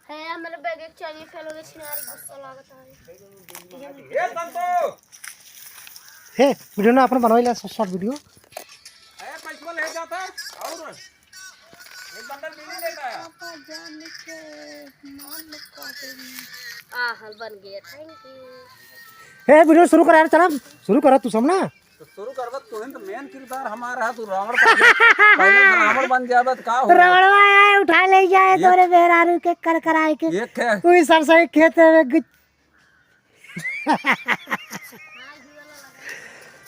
है मेरे बैग एक चाहिए फेलो के छिनारी गुस्सा लागत है। ए संतो हे वीडियो ना अपन बनवाइला शॉर्ट वीडियो। ए पैसा ले जाता और एक बंडल मिली लेता है। पापा जान के मान को हल बन गया, थैंक यू। हे वीडियो शुरू कर यार, चला शुरू कर तू सब ना। तो शुरू करबत तू तो मेन किरदार हमारा है, तू रावण पहले रावण बन जाबत का हो रवड़वा आए उठा ले जाए तोरे बेरारू के कर कराए के एक है कोई सरसई खेते में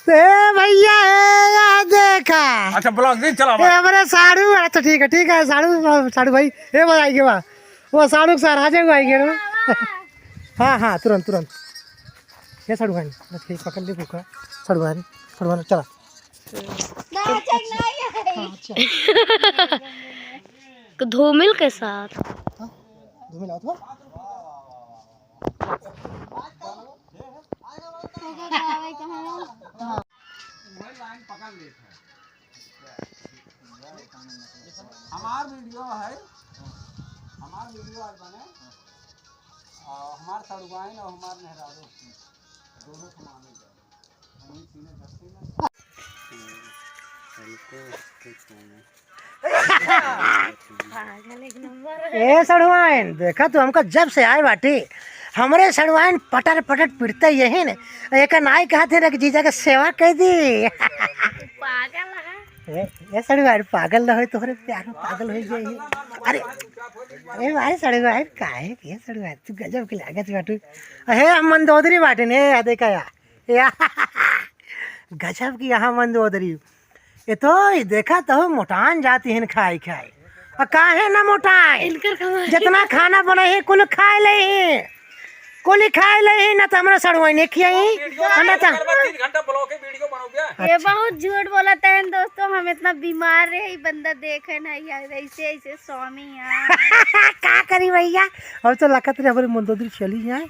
ते भैया ये देखा। अच्छा ब्लॉग दी चला ये हमारे साड़ू, अच्छा ठीक है साड़ू साड़ू भाई ये बताइए वाह वो साड़ू सर आ जाएगा आएंगे ना। हाँ तुरंत ये साड़ू भाई ठीक पकड़ ले भूखा साड़ू भाई चला ना चेक नहीं है अच्छा धूमिल के साथ धूमिल आओ तो हमार वीडियो है, हमार वीडियो आज बने और हमार सड़ुआइन और हमार मेहरारू दोनों समान हो जाए। हमें सीने धरती में ए सड़वाइन देखा तू हमका जब से आए बाटी हमरे सड़वाइन पटर पिटते यही ने एक नाई कहते रे जीजा के सेवा कर दी। पागल है ए सड़वाइन पागल न हो तोहरे प्यार में पागल हो जाई। अरे अरे भाई सड़वाइन काहे के सड़वाइन तू गजब के लागत बाटू। हे हम मंदोदरी बाटे ने देखा या गजब की यहाँ मंदोदरी ये तो देखा तो मोटान जाती है खाई और काहे ना मोटाए जितना खाना बने है कुल खाए ले ना तो हमरा सड़वाइने खियाई ना तो 3 घंटा ब्लॉग के वीडियो बनाओगे। ये बहुत झूठ बोलते हैं दोस्तों, हम इतना बीमार है, बंदा देखे ना यार ऐसे स्वामी यार का करी भैया अब तो लगत रे हमरे मंदोदरी चली जाए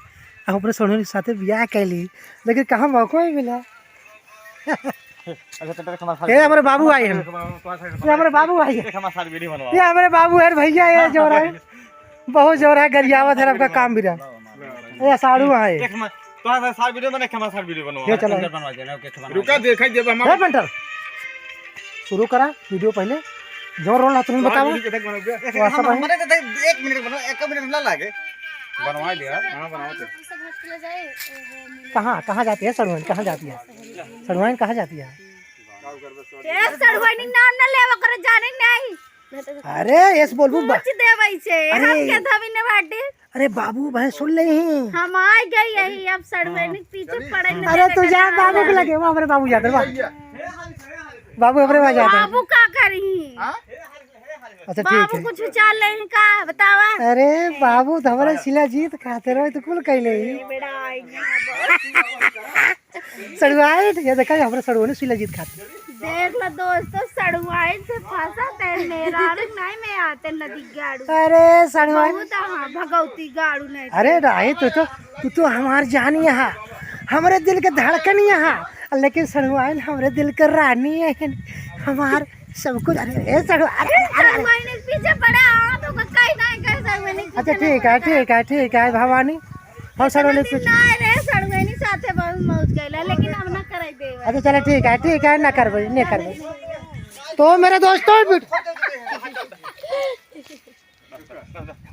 हमरे सड़वाइने साथे बियाह कैली लेकिन कहाँ मौका ही मिला। ये हमारे बाबू आए हैं, ये हमारे बाबू आए हैं, ये हमारे बाबू है भैया। ये जोर है बहुत जोर है गरियावत है आपका काम भी रहा। ये साड़ू आए ये चलो रुका देखा जब हम है पेंटर शुरू करा वीडियो पहले जोर रोल तुम बताओ। हमारे तो 1 मिनट बनो 1 मिनट ना लागे बनवा दिया। हां बनाओ कहाँ जाती है सड़वाइन, कहाँ जाती है सड़वाइन, कहाँ जाती है? ये सड़वाइनी नाम ना लेवा करे जाने नहीं। अरे यस बोलबू कुछ देवई से हम के धवी ने बाटे। अरे बाबू भाई सुन ले ही हम आ गए यही अब सड़वाइनी पीछे पड़े न। अरे तू जा बाबू के लगे वो हमारे बाबू जाते बाबू हमारे वहां जाते बाबू का करी अच्छा ठीक बाबू है। कुछ विचार ले का बतावा। अरे बाबू तो हमारे शिलाजीत खाते रहो तो कुल कहले सड़वाइन ये देखा हमारे सड़वाइन शिलाजीत खाते। देख लो दोस्तों सड़वाइन से फंसा ते मेरा नहीं में आते नदी गाड़ू। अरे सड़वाइन बहुत हां भगवती गाड़ू नहीं। अरे राही तू हमार जान यहाँ हमारे दिल के धड़कन यहाँ लेकिन सड़वाइन हमारे दिल के रानी है हमार सब कुछ। अरे सड़वाइन पीछे पड़ा तो कहीं नहीं कह सड़वाइन। अच्छा ठीक है भवानी हम सड़वाइन नहीं रे सड़वाइन साथे बहुत मौज गइला लेकिन हम ना कराई देवा। अच्छा चलो ठीक है ना करबे नहीं करबे तो मेरे दोस्तों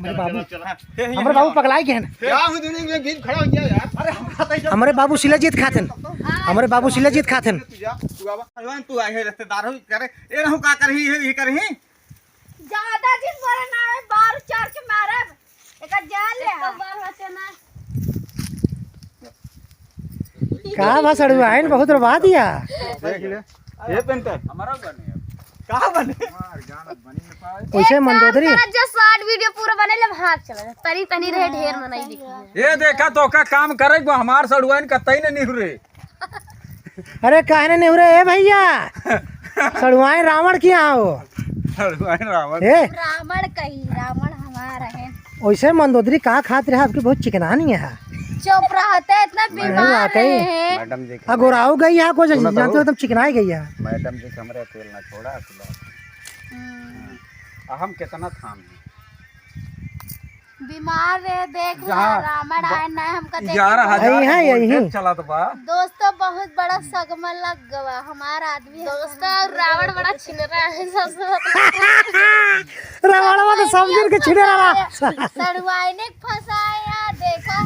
हमारे बाबू पगलाई के हैं क्या हुई दुनिया में बीच खड़ा हो गया यार। अरे हम खाता ही हमारे बाबू शिलाजीत खातन हमारे बाबू शिलाजीत खातन। तू बाबा तू आए है रिश्तेदार हो करे ए रहू का करही ये करही ज्यादा जिस बोले ना बार चार के मारब एक जान ले बार होते ना का बा सड़वाइन बहुत रवा दिया। देख ले ये पेंटर हमारा बने कहाँ बने वैसे मंदोदरी जो शॉर्ट वीडियो पूरा बने ले भाग चला जा तनी तनी रहे ढेर में नहीं दिखे ये देखा तो का काम करे वो हमार सड़ुआइन कतई ने निहुरे। अरे कहने नहीं रे ए भैया सड़ुआए रावण की यहाँ हो सड़ुआइन रावण ए रावण कही रावण हमारा है वैसे मंदोदरी कहाँ खाते रहे आपकी बहुत चिकनानी है चुप रहते इतना बीमार वाकई। है मैडम जी गोराऊ गई है कुछ जानते हो एकदम चिकनाई गई है मैडम जी कमरे तेल ना छोड़ा हम कितना थाम हैं। बीमार है देख जहाँ रावण आए ना हमका देख 11,000 यही है, यही। चला तो बा दोस्तों बहुत बड़ा सगमा लग गवा हमारा आदमी दोस्तों रावण बड़ा छिनरा है सबसे रावण तो समझ के छिड़े रहा सड़ुआई ने फंसाया देखा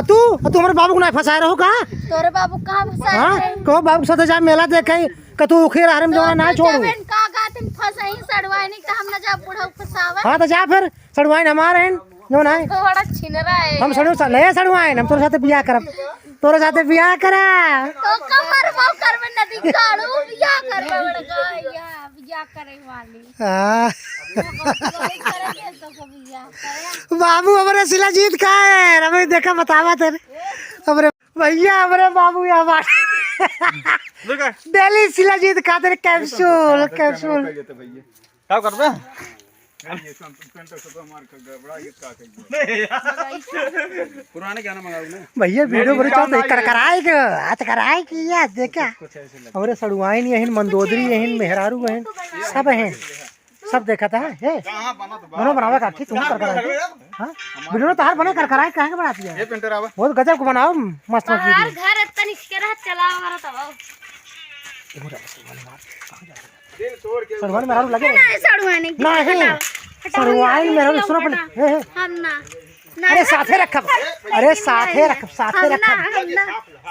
तू हमारे बाबू को नहीं फंसाए रहो का तोरे बाबू कहाँ फंसाए हाँ थे? कहो बाबू के साथ जा मेला देखे कतू उखेर आरे में जवाना ना छोड़ू जबन का गातिन फंसाई सड़ुआई ने तो हम ना जा बूढ़ा फंसावा हाँ तो जा फिर सड़ुआइन हमारे हैं जो ना तो बड़ा छिनरा है हम सड़ुआइन हम तोरे साथे बियाह करब तोरे साथे बियाह करब तो कमर वो करवे नदी काड़ू या करवे बड़का या बिया करे वाली हाँ। करेंगे तो कभी बिया करे बाबू हमारे शिलाजीत का है हमें देखा बतावा तेरे हमारे भैया हमारे बाबू यहाँ डेली शिलाजीत का तेरे कैप्सूल कैप्सूल क्या कर रहे पुराने गाना मंगाऊ ना भैया वीडियो बड़ी चलते करकराए के हाथ कराए की या देखा हमारे सड़ुआइन यही मंदोदरी यही मेहरारू यही सब हैं सब देखा था हे बनो बनावे का तुम करकराए हां वीडियो तो हर बने करकराए काहे के बनाती है ये पेंटर आवा बहुत गजब को बनाओ मस्त मस्त वीडियो घर तनी के रह चलावा करा तब सड़ुआइन मेहरारू लगे सड़ुआई ने नहीं सड़ुआइन मेहरारू सुनो पहले हे हे हम ना अरे साथे रखब अरे साथे रखब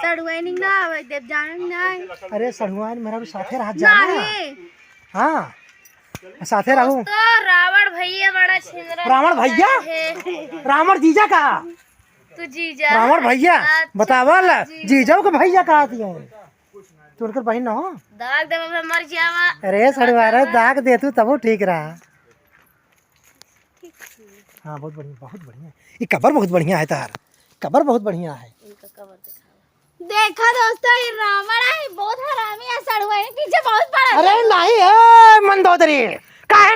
सड़ुआई ने ना आवे देव जान नहीं अरे सड़ुआइन मेहरारू साथे रह जाना हाँ साथे रहूं तो रावण भैया बड़ा छिनरा रावण भैया रावण जीजा कहा तू जीजा रावण भैया बतावल जीजाओ के भैया कहा दिया तू उनकर बहन न हो दाग दे में मर जावा अरे सड़ुआरे दाग दे तू तब ठीक रहा हाँ बहुत बढ़िया ये कबर बहुत बढ़िया है तार कबर बहुत बढ़िया है देखा दोस्तों ये रावण है बहुत हरामी है सड़ुआई ने पीछे बहुत बड़ा अरे नहीं है मंदोदरी काहे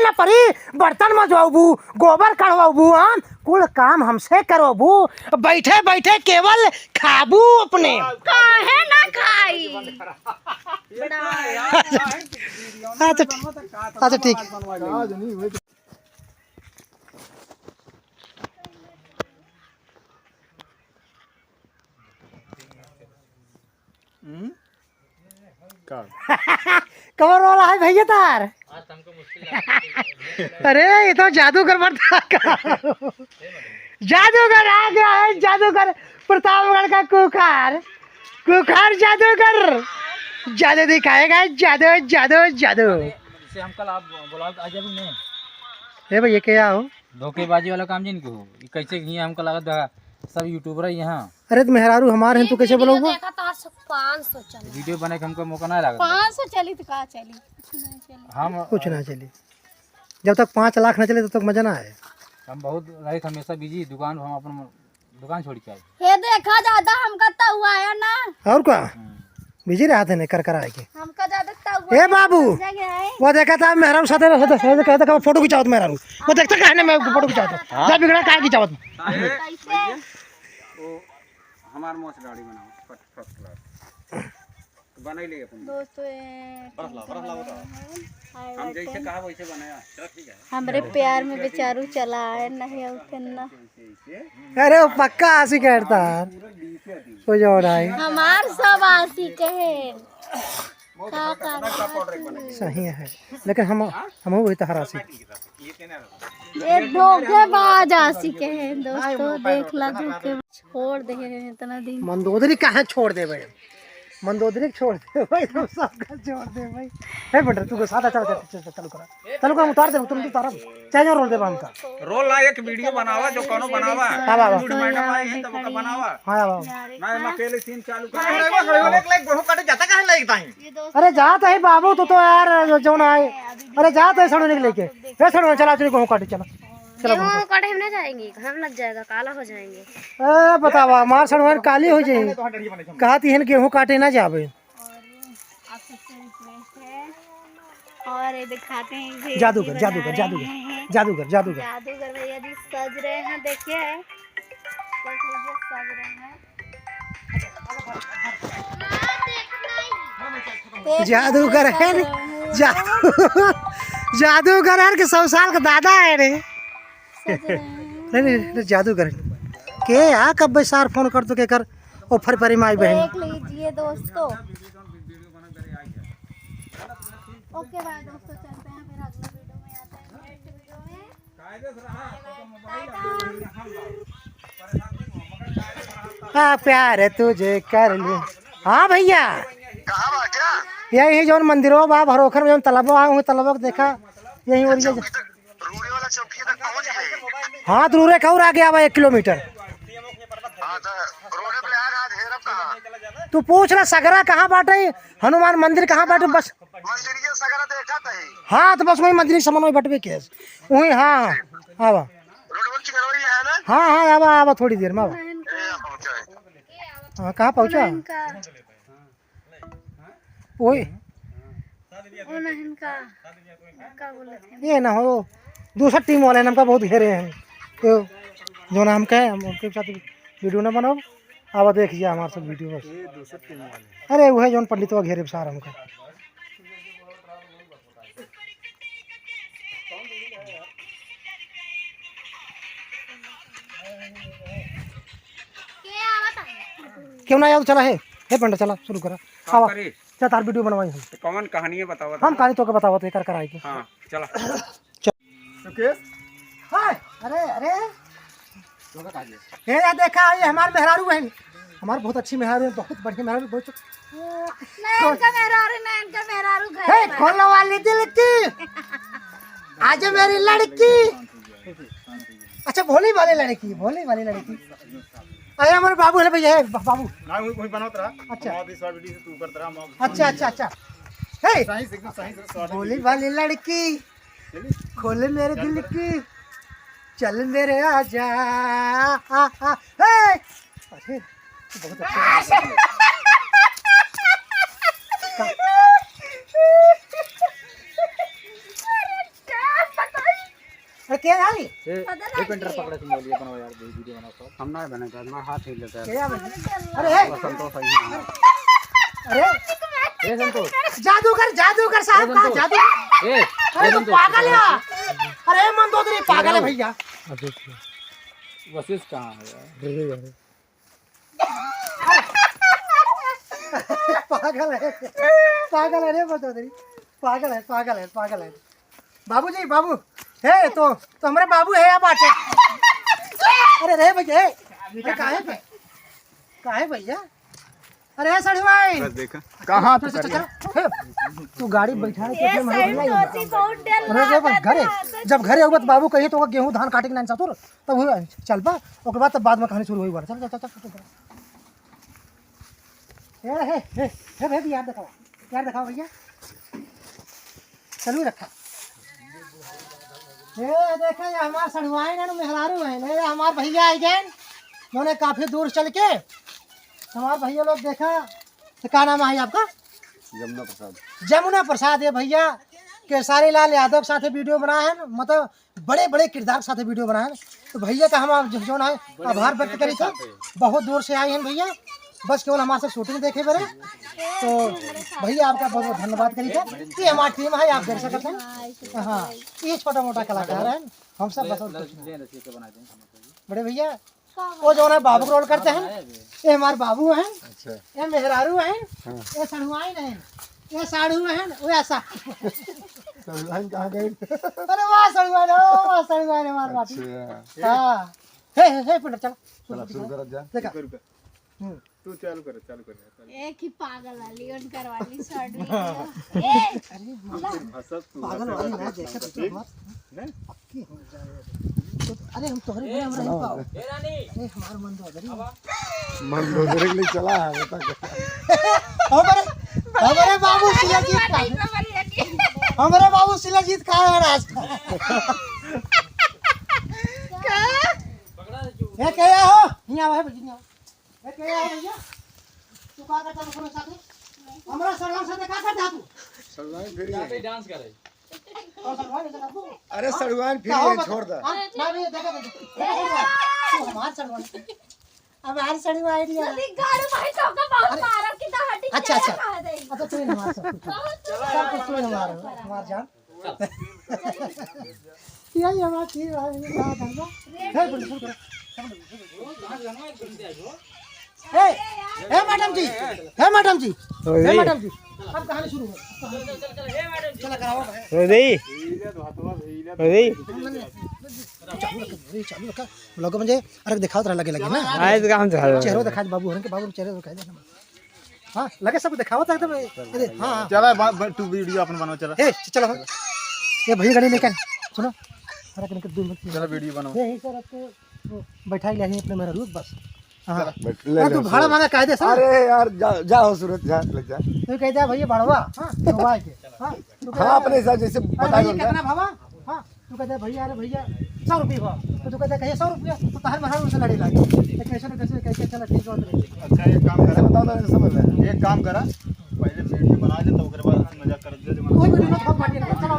न परी बर्तन मजवाबू गोबर कढ़वाबू हम कुल काम हमसे करवाबू बैठे बैठे केवल खाबू अपने काहे ना खाई अच्छा ठीक कवर वाला है भैया तार अरे ये तो जादूगर बनता जादूगर आ गया है जादूगर प्रतापगढ़ का कुखार जादूगर जादू दिखाएगा जादू जादू जादू हम कल आप बुलाओ आज अभी नहीं हे भैया क्या हो धोखेबाजी वाला काम जिन हो ये कैसे हियां हमको लागत बा सब यूट्यूबर है यहाँ अरे तो मेहरारू हमारे हैं तू कैसे बोलोगे देखा तो 500 चली वीडियो बने के हमको मौका नहीं लागत 500 चली तो का चली कुछ नहीं चली हम कुछ ना चली जब तक 5 लाख न चले तब तक मजा ना आए हम बहुत रहे हमेशा बिजी दुकान हम अपन दुकान छोड़ के आए ये देखा ज्यादा हमका तो हुआ है ना और क्या बिजी रहा थे कर कर आए के हमका ज्यादा तो हुआ ए बाबू वो देखा था मेहरारू साथे कहता था फोटो खिंचाओ मेहरारू वो देखता कहने में फोटो खिंचाओ जा बिगड़ा काहे खिंचाओ हमार मोच गाड़ी बनाओ फर्स्ट क्लास बना ले अपन दोस्तों हम जैसे कहा वैसे बनाया चलो ठीक है हमरे प्यार में बेचारू चला है नहीं उतना अरे वो पक्का आसी कहता हो जाओ भाई हमार सब आसी कहे का सही है लेकिन हम वही तो हरासी ये धोखेबाज आसी कहे दोस्तों देख ला धोखे छोड़ दे इतना दिन मंदोदरी कहाँ छोड़ दे भाई मंदोदरी को छोड़ दे भाई, तुम सबका छोड़ दे भाई। हे बेटा तू सादा चल चालू करा उतार दे, तुम उतार चाहे जो रोल दे हम का रोल ला एक वीडियो बनावा जो कोनो बनावा हां बाबा गुड मैडम आई है तब का बनावा हां बाबा मैं अकेले सीन चालू कर ये दोस्त अरे जात है बाबू तू तो यार जो ना आए, अरे जात है सड़ने के लेके ए सड़ने चला चल गेहूं काटे चलो चलो गेहूं काटे हम नहीं जाएंगे, घाम लग जाएगा, काला हो जाएंगे। ए बतावा मार सड़वार काली हो जाए, कहती है गेहूं काटे ना जावे। आप सबसे रिक्वेस्ट है और ये दिखाते हैं कि जादूगर जादूगर जादूगर जादूगर जादूगर जादूगर भैया जी सज रहे हैं, देखिए देख लीजिए सज रहे हैं। जादूगर है रे, जादूगर है के 100 साल का दादा है रे। नहीं जादूगर के आ कब सार फोन कर तो के कर ऑफर पर माई बहन। देख लीजिए दोस्तों। ओके बाय दोस्तों, चलते हैं फिर अगले वीडियो में, आते हैं नेक्स्ट वीडियो में। हाँ प्यार तुझे कर लूं। हाँ भैया यही जो मंदिरों बा भरोखर में जो तलाबो है तलाबो देखा यही और ये हाँ दूर कौर आ गया बा 1 किलोमीटर। तू पूछ ला सगरा कहाँ बाटे, हनुमान मंदिर कहाँ बाटे, बस हाँ तो बस वही मंदिर के समन्वय बटवे के वही। हाँ आवा हाँ हाँ आवा आवा थोड़ी देर में आवा। हाँ कहाँ पहुँचा वही ये ना हो दूसरा टीम वाले हमका बहुत घेरे हैं तो जो नाम का है हम उनके साथ वीडियो ना बनाओ। अब देखिए हमारे सब वीडियो बस अरे वो है जो पंडित वो घेरे सार हमका। क्यों ना याद चला है पंडित चला शुरू करा आवा क्या तार वीडियो बनवाई हम कौन कहानी बतावा हम कहानी तो के बताओ तो कर कराई के। हां चला ओके हाय अरे अरे ये देखा ये हमारे मेहरारू बहन, हमारे बहुत अच्छी मेहरारू है, बहुत बढ़िया मेहरारू, बहुत नैन का मेहरारू घर हे खोलने वाली दिल की आज मेरी लड़की। अच्छा भोली वाली लड़की, भोली वाली लड़की। अरे हमारे बाबू है भैया है बाबू ना वही बनावत रहा। अच्छा और इस वीडियो से तू करत रहा हम अच्छा अच्छा अच्छा हे सही एकदम सही से भोली वाली लड़की खोले मेरे दिल की चल मेरे आजा। हे अरे बहुत अच्छा अरे क्या आई एक पेंटर पकड़ा तुम बोलिए बनाओ यार वीडियो बनाओ सब। हम ना बने कर मैं हाथ हिल लेता है क्या भाई अरे हे संतोष सही है। अरे ए संतोष जादूगर साहब का जादू ए अरे तुम पागल है। अरे मंदोदरी पागल है भैया। वशिष्ठ कहाँ है यार? पागल है रे मंदोदरी, पागल है बाबूजी बाबू है तो हमारे बाबू है आप आटे। अरे रे भैया बेटा काहे भैया अरे साड़ी भाई बस देखा कहां तू तू गाड़ी बैठा ये सही सोची बहुत डर लगा घरे जब घरे होगा तो बाबू कहिए तो गेहूं धान काटे के ना चातुर तब हुआ चल बा ओके बाद तब बाद में कहानी शुरू हुई। चल चल चल हे भैया यार दिखाओ भैया चलू रखा। ये देखा ये हमार सड़वाई ना मेहरारू है ये हमार भैया आई गए उन्होंने काफी दूर चल के हमारे भैया लोग देखा तो क्या नाम है आपका? जमुना प्रसाद ये भैया केसारी लाल यादव के साथ वीडियो बनाए हैं, मतलब बड़े बड़े किरदार के साथ वीडियो बनाए हैं। तो भैया का हम जो है आभार व्यक्त करी थे, बहुत दूर से आए हैं भैया, बस केवल हमारे से शूटिंग देखे मेरे। तो भैया आपका बहुत बहुत धन्यवाद करी थे। ये हमारी टीम है, आप देख सकते हैं। हाँ ये छोटा मोटा कलाकार है, हम सब बस बड़े भैया वो जो है बाबू रोल करते हैं। ये हमारे बाबू हैं, ये मेहरारू हैं, ये सड़ुआइन हैं, ये साड़ू हैं, वो ऐसा अरे वाह सड़ुआइन हमारे बाटी। हाँ हे पंडित चलो देखा तू चालू कर एक ही पागल वाली उन करवाली शॉर्ट ए पागल वाली ना देखा तो मत पक्की हो जाए तो अरे हम तोहरे बिना हम रह पाओ अरे हमारा मन तो अदरी के लिए चला है बता हमारे बाबू शिलाजीत हमारे बाबू शिलाजीत कहाँ है रास्ता ये क्या हो यहाँ है भैया ये क्या है भैया तू का करता है साथे हमरा सरवा साथे का करता तू सड़वान फिर यहाँ पे डांस करे और सरवा नहीं करता अरे सड़वान फिर छोड़ दे ना भी देखा तू हमार सरवा अब हमार सरवा आइडिया जल्दी गाड़ी भाई तो का बहुत मारा की तो हटी अच्छा अच्छा तू ही हमार सब कुछ तू हमार हमार जान यही हमारा चीज है ना धंधा है बोल शुरू करो हे मैडम जी हे मैडम जी हे मैडम जी अब कहानी शुरू हो चला कराओ चालू रखा लोग म्हणजे अरे दिखावत रहा लगे ना आज काम झालं चेहरा दिखा बाबू हरन के बाबू चेहरा दिखा दे हां लगे सब दिखावत एकदम अरे हां चला तू वीडियो अपन बनाओ चला ए चलो ये भैया गाड़ी लेकर सुनो अरे कने के 2 मिनट चला वीडियो बनाओ यही सर आपको बैठा ले अपने मेरा रूप बस हां तू भाड़ा मांगा कायदे से अरे यार जाओ सूरत जा लग जा तू कह दे भैया बढ़वा हां मोबाइल के हां हां अपने हिसाब जैसे बता दो कितना भावा हां तू कहते भैया अरे भैया 100 रुपये हुआ तो तू कहते कहिए 100 रुपया तो तार महाराज से लड़ी लागे कैसे चला ठीक हो अच्छा एक काम करा बताओ ना समझ ले एक काम करा पहले वीडियो बना दे तो ओकरे बाद मजाक कर दे कोई वीडियो मत खूब पार्टी ना चलो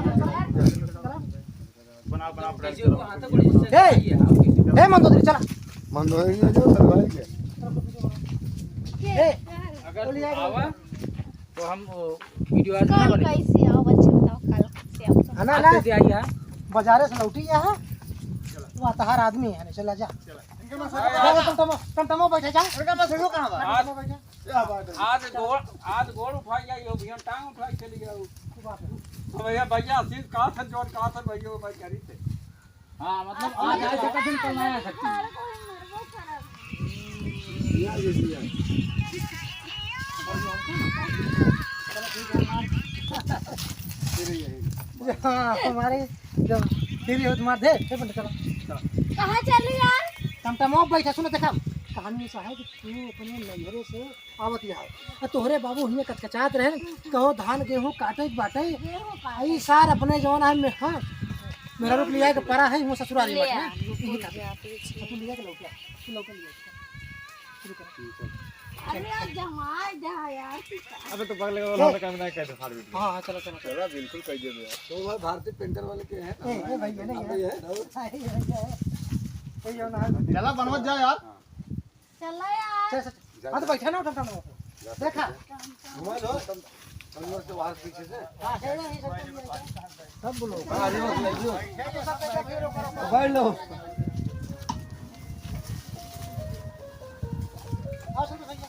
बना ए मंदोदरी चला मंदोदरी जो सलवार के ए अगर आवा तो हम वीडियो आज कल कैसे आओ बच्चे बताओ कल कैसे आओ सब? ना ना से आई है बाजारे से लौटी है तू तहार आदमी है नहीं चला जा टमटमो बैठे जा उनका पास रुक कहां बा आज गोड़ उठाई जाई हो भैया टांग उठाई चली जाओ भैया भैया सीध कहां से जोड़ कहां से भैया भाई करी थे हां मतलब आज आए से कठिन कल नहीं आ सकती सारा कोई मरबो खराब हमारे जब फिर हो तुम्हारे दे बंद करो कहां चली यार टमटमो बैठे सुनो देखा कहानी ऐसा है कि तू अपने नैहरे से आवत यहाँ तोहरे बाबू हिमें कचकचात रहे कहो धान गेहूँ काटे बाटे आई सार अपने जवान है में हाँ मेरा रूप लिया के परा है वो ससुराली बाटे ना यही का तू लिया के लौटा तू लौटा लिया शुरू कर अरे यार जमाई जा यार अबे तो पगले वाला काम नहीं कहते फाड़ वीडियो हाँ चलो चलो चला बिल्कुल कह दे यार तो भाई भारतीय पेंटर वाले के हैं ए भाई ये नहीं है चला बनवत जा यार चला यार हाँ तो बैठा ना टमटमो देखा घुमा लो तंदूर से बाहर पीछे से हाँ सब बोलो बैठ लो आओ सुनो भैया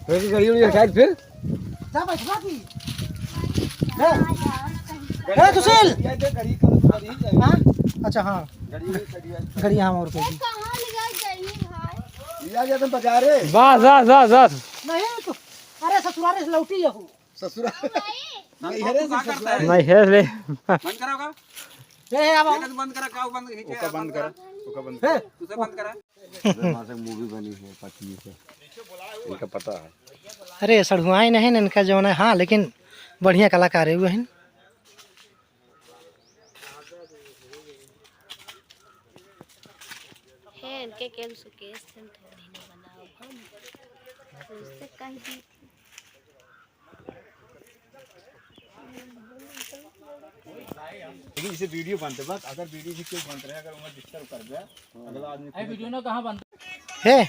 फिर गाड़ी उड़ी हटाई फिर जा बैठवा की ए सुशील हाँ अच्छा हाँ गाड़ी यहाँ और कोई कहां ले गई भाई लिया गया तुम बजा रे बस बस बस बस नहीं तो अरे ससुराले से लौटी है ससुरा नहीं हरे से ससुराल नहीं है ले बंद कराओगा ए अब ये बंद करा का बंद खींचे ओका बंद करा ओका बंद ए तुझे बंद करा वहां से मूवी बनी है पत्नी से इनका पता है अरे सड़ुआई नहीं ना इनका जो है हाँ लेकिन बढ़िया कलाकार है हुए हैं है इनके केम सुकेश थे थोड़ी ना बनाओ हम उससे कह दी लेकिन इसे वीडियो बनते बस अगर वीडियो भी क्यों बन रहे हैं अगर उन्हें डिस्टर्ब कर दिया अगला आदमी ए वीडियो ना कहां बंद है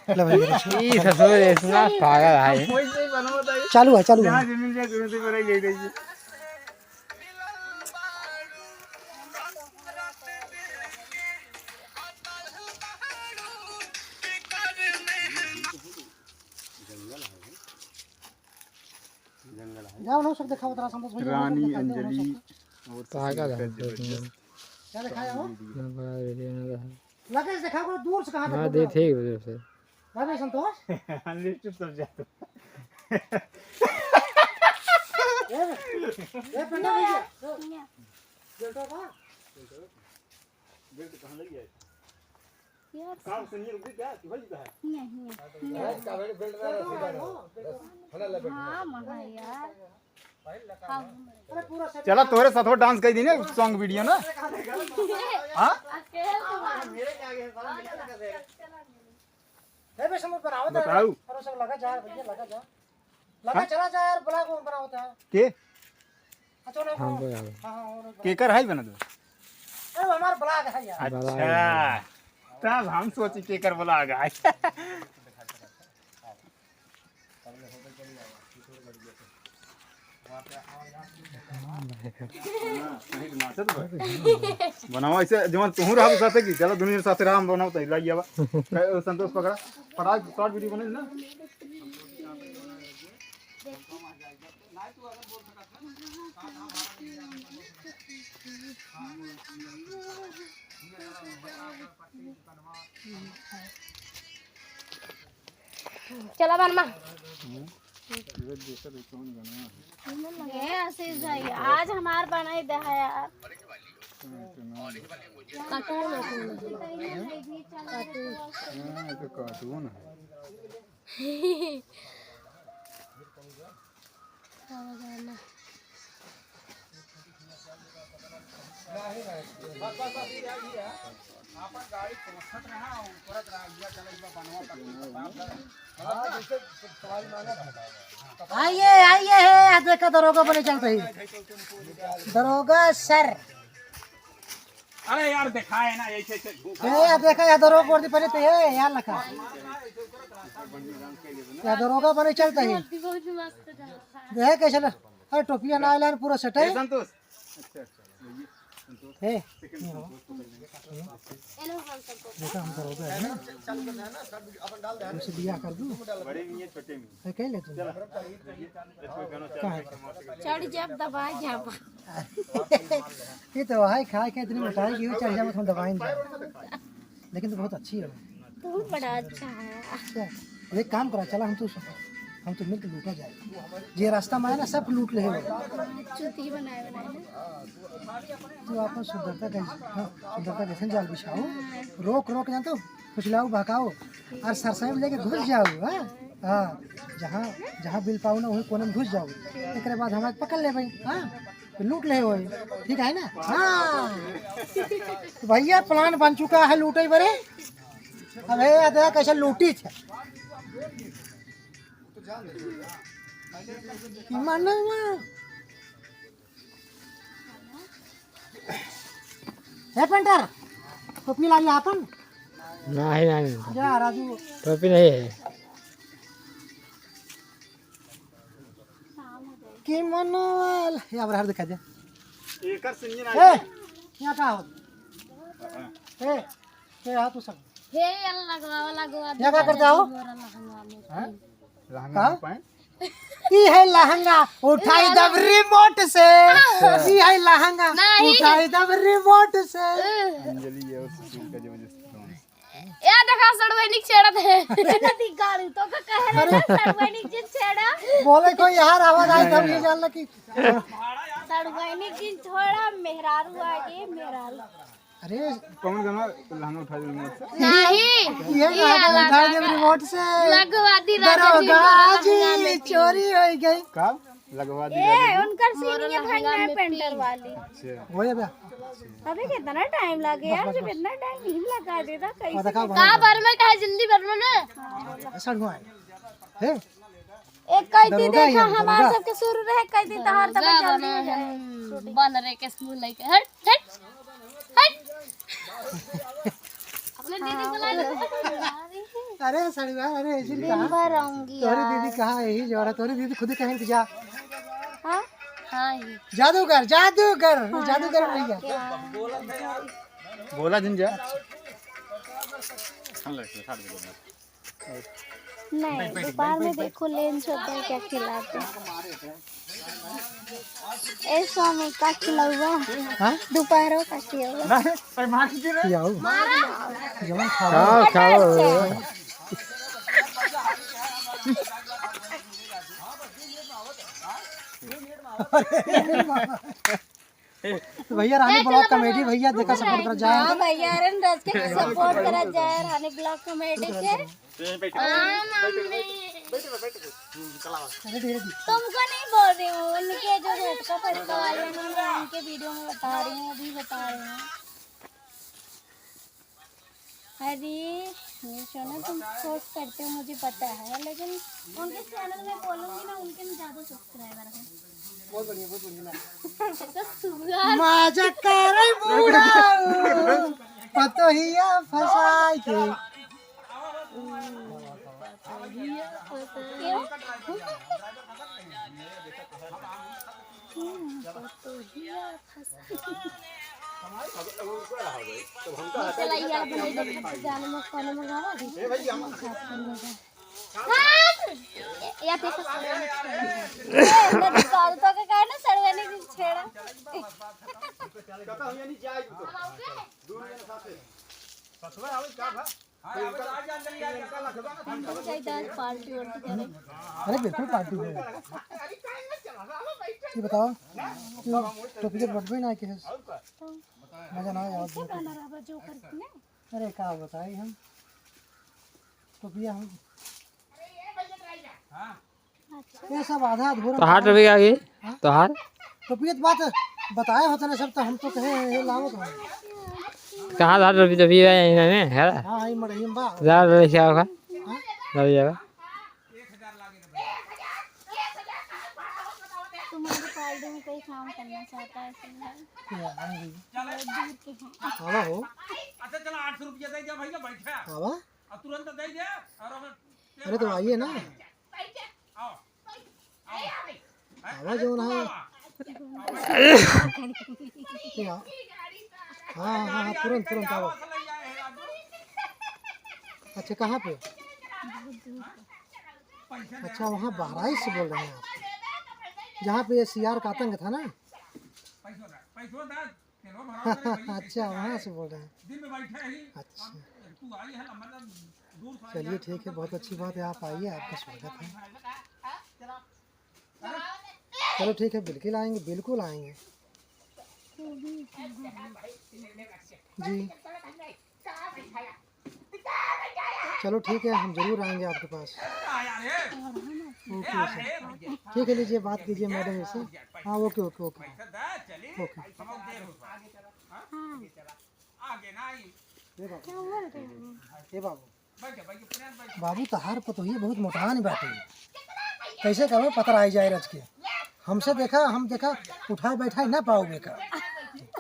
ले भाई ई ससुर इतना पागल है कोई नहीं बनवा है चालू है चालू है यहां जमीन से गुरु से करे ले रही जाओ ना सब दिखाओ तेरा संतोष भैया रानी अंजलि और पागल है क्या दिखाया हो लगे से दिखाओ दूर से कहां हां तक दे ठीक है से भाई संतोष अनलिमिटेड सब जाता ये पंडा भैया बेल्टो का बेल्ट कहां लग गया यार काम से नहीं रुक क्या तू भाई का है नहीं का बेल्ट ना हाँ महा यार हाँ अरे पूरा सेट चला तोरे साथ डांस कर दी ना सॉन्ग वीडियो ना हां मेरे क्या आगे सारा मिलकर कर देगा है बे समझ बनाओ तो बताओ और सब लगा जा भैया लगा चला जा यार ब्लॉग में बनाओ तो के अच्छा ना हम तो हां और केकर है बना दो अरे हमारा ब्लॉग है यार अच्छा तब हम सोची केकर बोला आ गया बनाओ ऐसे जवन तुहू रहब साथे की चलो दुनिया साथे राम बनाओ त लागिया बा संतोष पकड़ा पड़ा शॉर्ट वीडियो बने ना चला बनमा ये आशीष भाई आज हमार बनाई दे है यार कार्टून हां तो कार्टून आइए आइए देखा दरोगा बने चलते ही दरोगा सर अरे यार दिखाए ना ऐसे ऐसे ये देखा या दरोगा वर्दी पहले तो है यार लखा या दरोगा बने चलते ही बहुत मस्त था देख कैसे ना अरे टोपिया ना लाइन पूरा सेट है संतोष अच्छा है एनो हम सबको देखा हम दरोगा है ना उसे दिया कर दूं बड़े में ये छोटे में है कह ले तू कहाँ है चढ़ जब दबा जा ये तो है खाए के इतनी मिठाई की हुई चल जाए हम दवाएंगे लेकिन तो बहुत अच्छी है बहुत बड़ा अच्छा है अच्छा एक काम करा चला हम तो मिलकर लूटा जाए ये रास्ता में है ना सब लूट ले चुती बनाए तो आप सुंदरता कैसे जाल बिछाओ रोक रोक जानते हो फुसलाओ भगाओ और सरसों में लेके घुस जाओ हाँ हाँ जहाँ जहाँ बिल पाओ ना वहीं कोने में घुस जाओ एक बाद हमारे पकड़ ले भाई हाँ तो लूट ले वही ठीक है ना हाँ तो भैया प्लान बन चुका है लूटे बड़े अब है कैसे लूटी थे हे पेंटर टोपी लाई आपण नहीं नहीं जा राजू टोपी नहीं है की मनोल या बाहर दिखा दे एकर सिंजन ए यहाँ का हो ए आ तू सब हे लगवा यहाँ का करते हो लहंगा पाए की है लहंगा उठाई दब रिमोट से की है लहंगा उठाई दब रिमोट से अंजलि ये उस चीज का जबरदस्त या देखा सड़वैनिक छेड़त है नदी गाड़ी तो का कह रहा है सड़वैनिक जिन छेड़ा बोले कोई यार आवाज आई तब ये जानला कि सड़वैनिक जिन छोड़ा मेहरारू आगे मेहरारू अरे कौन गाना लहंगा उठा दे रिमोट से नहीं ये लहंगा उठाई दब रिमोट से लगवा दी दरोगा जी चोरी हो गई कब लगवा दी ए उनकर सीनियर भाई है पेंटर वाली अच्छा वो ये बे अबे कितना टाइम लगे यार जब इतना टाइम नहीं लगा देता कैसे पता का का बार में कहे जल्दी बार में ना सड़वा है एक कई दिन दरोगा ही देखा है, हमार दरोगा। सबके शुरू रहे कई दिन तहार तक जल्दी हो जाए बन रे के स्कूल लेके हट हट हट अपने दीदी को ला ले अरे सड़वा अरे ऐसी कहा बार आऊंगी तोरी दीदी कहा यही जोरा तोरी दीदी खुद कहीं जा हां हां ये जादूगर जादूगर भैया बोला जिन जा नहीं दोपहर में देखो लेंस होता है क्या खिलाते ए स्वामी का खिलाऊगा हां दोपहर का खिलाऊगा जाओ जवन खाओ खाओ तो भैया रानी ब्लॉग कॉमेडी भैया देखा सपोर्ट कर जाए हाँ भैया रन रज के सपोर्ट करा जाए रानी ब्लॉग कॉमेडी के। तुमको नहीं बोल रही हूँ, उनके जो झटका फटका वाले हैं मैं उनके वीडियो में बता रही हूँ, अभी बता रही हूँ। अरे सोना तुम पोस्ट करते हो मुझे पता है, लेकिन उनके चैनल में बोलूंगी ना उनके में ज्यादा सब्सक्राइबर हैं। बहुत बढ़िया बहुत बढ़िया तो सुगर मजा करे बुढ़ा पतोहिया फसाई के क्यों? चला यार भाई देखो जाने में खाने में गावा दी या देखो मैं निकाल तो के कहना सरवानी की छेड़ा पार्टी और करे। अरे बिल्कुल पार्टी है ये बताओ टोपी के बटवे ना के मजा ना आया कैसे गाना रहा जो करते ना। अरे का बताई हम टोपिया हम ये सब आधा अधूरा तो हाथ रवि आ गई तो हाथ टोपिया तो बात बताए होते ना सब तो हम तो कहे ये लाओ तो कहाँ हाथ रवि तभी इन्होंने है हाँ आई मरहिम बा ज़्यादा रवि क्या होगा रवि जाएगा। तुम्हारी पार्टी में कोई काम करना चाहता है आवा हो अच्छा चलो 800 रुपया दे दिया भैया बैठे आवा अब तुरंत दे दे और अब अरे तो आइए ना आओ आवा जो ना क्या हाँ हाँ हाँ तुरंत तुरंत आओ। अच्छा कहाँ पे अच्छा वहाँ बहराइच से बोल रहे हैं आप जहाँ पे सीआर का आतंक था ना पैसों दे तेरो भरा अच्छा वहाँ से बोल रहे हैं दिन में बैठे ही अच्छा तू आई है मतलब दूर से चलिए ठीक है बहुत अच्छी बात है आप आइए आपका स्वागत है। चलो ठीक है बिल्कुल आएंगे बिल्कुल आएंगे जी चलो ठीक है हम जरूर आएंगे आपके पास। ओके सर ठीक है लीजिए बात कीजिए मैडम से। हाँ ओके ओके ओके ओके आगे ना आई ये बाबू बाबू तहार पर तो ये बहुत मोटान बात है कैसे करो पता आई जाए रच के हमसे देखा हम देखा उठाए बैठाए ना पाओगे का।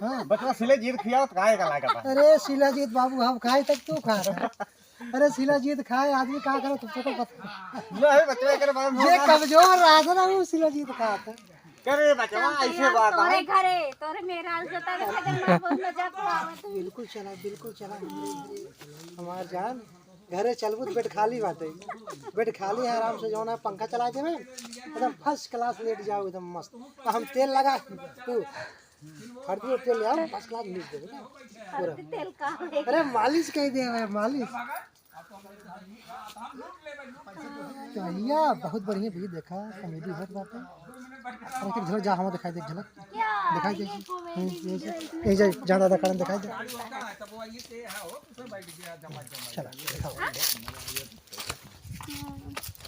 हाँ बकरा सिले जीत खिया तो काहे का लागत है अरे शिलाजीत बाबू हम खाए तक तू खा अरे शिलाजीत खाए आदमी कहा करो तुमको तो पता नहीं बचवे करे बाबू ये कमजोर रहा था ना वो शिलाजीत खा था करे बचवा ऐसे बात तोरे घरे तोरे मेरा हाल जता के लगन बहुत मजा को आवत। बिल्कुल चला हमार जान घरे चलबू तो बेड खाली बाटे बेड खाली है आराम से जो ना पंखा चला देवे एकदम फर्स्ट क्लास लेट जाओ एकदम मस्त तो हम तेल लगा तू हल्दी और तेल यार फर्स्ट क्लास मिल देवे ना पूरा तेल का अरे मालिश कह दे मालिश तो भैया बहुत बढ़िया भी देखा कॉमेडी बहुत बात है अरे झलक जा हम दिखाई दे झलक दिखाई दे ये ज्यादा कारण दिखाई दे चला दिखाओ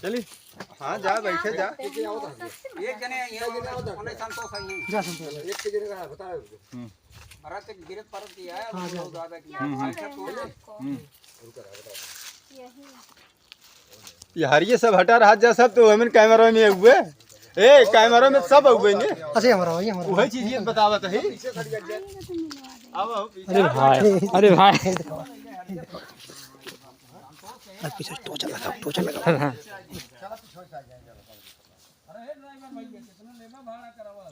चली हां जा बैठे जा एक जने यहाँ उन्हें संतोष आई है जा सुन एक के जने का बता भरत एक गिरत परत किया है हाँ, जा। बहुत ज्यादा किया ये हरिये सब हटा रहा जा सब तो हमें कैमरा में हुए ए कैमरा में सब हुए ने अच्छा हमारा वही चीज ये बतावत है आओ अरे भाई पीछे टोचा लगा अरे ड्राइवर भैया कितना लेना भाड़ा करावा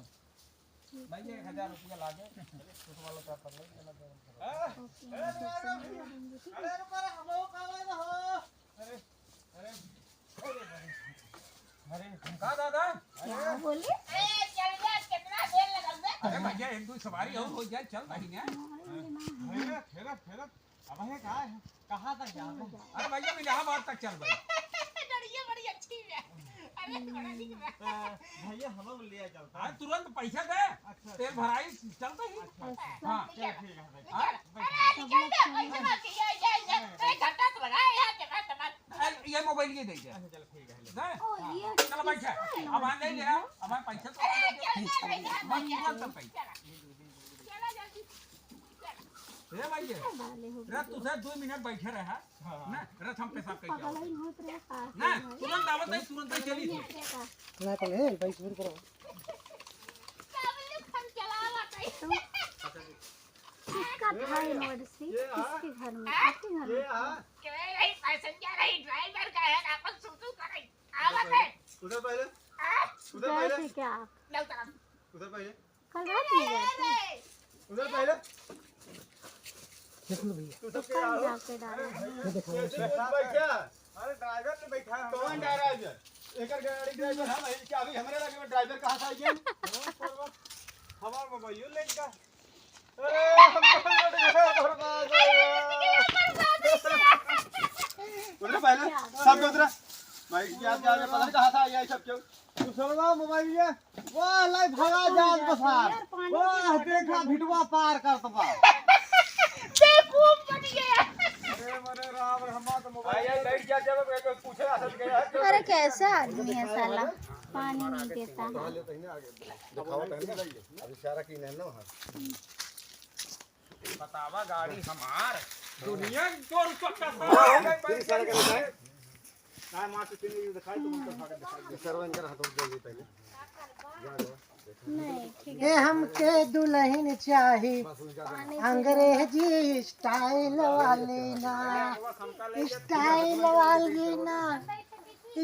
भैया 1000 रुपया लागे उस वाला का कर ले अरे रुको हम लोग काले हो अरे का दादा क्या बोले अरे भैया एक दो सवारी और हो जाए चल भाई ने फेरत अब है कहां तक जा अरे भैया मैं इलाहाबाद तक चल भाई डरिए बड़ी अच्छी भैया हम लोग ले चलता हाँ तुरंत पैसा दे तेल भराई चलते ही हाँ ये मोबाइल ये दे दे चलो बैठा अब आ नहीं ले अब पैसा तो बस तुरंत पैसा रे भाई रत तुझे 2 मिनट बैठे रहा ना रत हम पेशाब कर जाओ ना तुरंत आवत है तुरंत चली ना कले भाई शुरू करो किसका था इमरजेंसी किसके घर में किसके घर में उधर पहले गए थे क्या आप उधर पहले कल रात में गए थे उधर पहले देख लो भैया तो कल जाके डाले ये देखो बैठा अरे ड्राइवर ने बैठा कौन ड्राइवर एकर गाड़ी ड्राइवर हम क्या अभी हमारे लगे में ड्राइवर कहां से आ गया हमार मोबाइल लेके अरे हम तो लौट गए बर्बाद उधर पहले सब उधर भाई क्या क्या पता नहीं कहां से आ गया सब क्यों तू सुनवा मोबाइल ये वाह लाई भगा जान बसार वाह देखा भिटवा पार कर तो पार अरे मरे राम रहमा तो मोबाइल लाइट क्या जब पूछे असर गया है अरे कैसा आदमी है साला पानी नहीं देता है अब इशारा की नहीं ना बतावा गाड़ी हमार दुनिया जोर चक्का इशारा कर रहा है ना मां से तीन दिखाई तो उनको भाग दिखाई सरवन कर हाथों दे दे पहले नहीं ठीक ये हमके दुल्हन चाही अंग्रेजी स्टाइल वाली ना स्टाइल वाली ना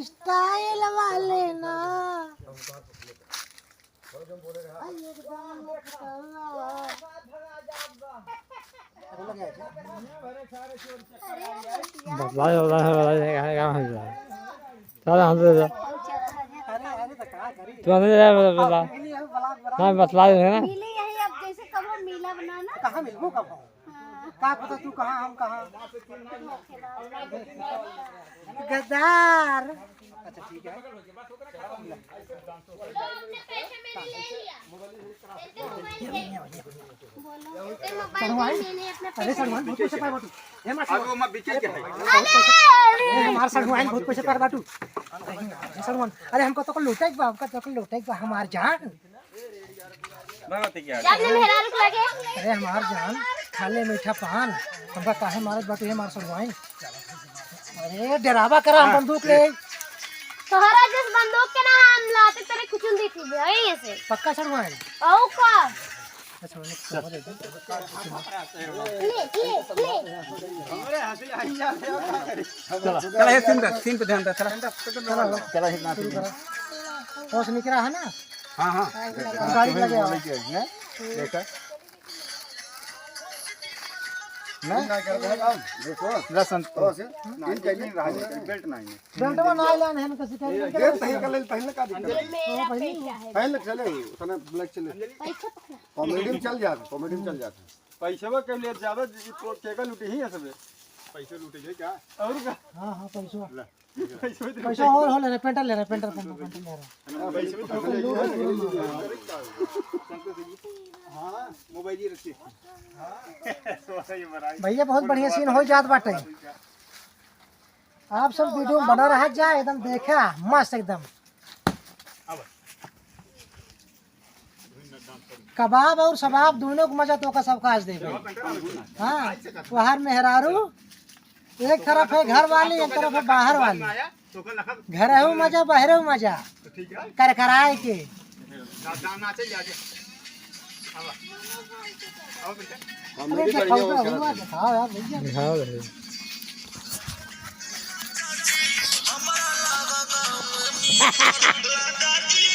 स्टाइल वाले ना बतला चलो हम तो तू अंदर जा बतला हाँ बतला दे ना मिली यही अब जैसे कब हम मिला बनाना कहाँ मिलबो कब हो का पता तू कहाँ हम कहाँ गद्दार अच्छा ठीक है अरे सलमान बहुत पैसा पाए बाटू ये मार आगो में बिके के है हमार सलमान बहुत पैसा पाए बाटू सलमान अरे हमको तो लूटाई बा हमको तो लूटाई बा हमार जान अरे हमार जान खाले मीठा पान हमका काहे मारत बाटू हे मार सलमान अरे डरावा करा हम बंदूक ले तोहरा जिस बंदूक के ना हम लाते तेरे खुचुन दी थी भाई ऐसे पक्का सलमान औ का अच्छा मैंने दे दे ले हमरे हंसी आई जा चला ये सीन पे ध्यान दे चला चला हितना शुरू करा होश निकला है ना हां हां गाड़ी लगे आओ देखा नहीं कर रहा काम देखो लसन तो इन कहीं रहा बेल्ट नहीं बेल्टवा ना लान है कैसे करें गेट सही कर ले पहले का दिक्कत पहले चले उतना ब्लैक चले कॉमेडी में चल जाता पैसा के लिए ज्यादा केका लूटी ही है सब पैसे लूटे है क्या और का हां हां पैसा और हो ले रहे पेंटर ले रहे पेंटर ले रहे पैसे भी तो हां मोबाइल ही रखिए भैया बहुत बढ़िया सीन हो जात बाटे आप सब वीडियो बना रहा जाए एकदम देखा मस्त एकदम कबाब और सबाब दोनों को मजा तो का सबका आज देवे हाँ बाहर मेहरारू एक तरफ है घर वाली एक तरफ है बाहर वाली घर है मजा बाहर है मजा कर कराए के अरे दिखाओ यार भैया दिखाओ दे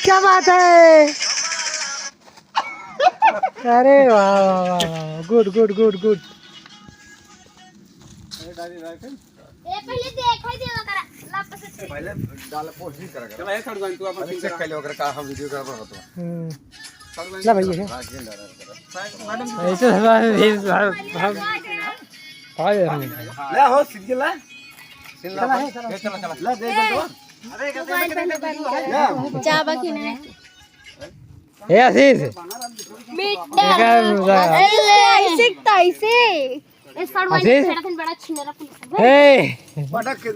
क्या बात है अरे वाह वाह वाह गुड गुड गुड गुड ए पहले देखा ही देवा करा वापस से पहले डाल पोस्ट नहीं करा चला ये छोड़ तू अपन अभी चेक कर लो अगर का हम वीडियो कर रहा तो ला भैया ऐसे हम पाए हम ले हो सीधे ला चला है चला ला दे दो चाबा की नहीं ए आशीष ऐसे ऐसे इस सड़वा ने छेड़ा थन बड़ा छिनरा पुलिस ए पटक के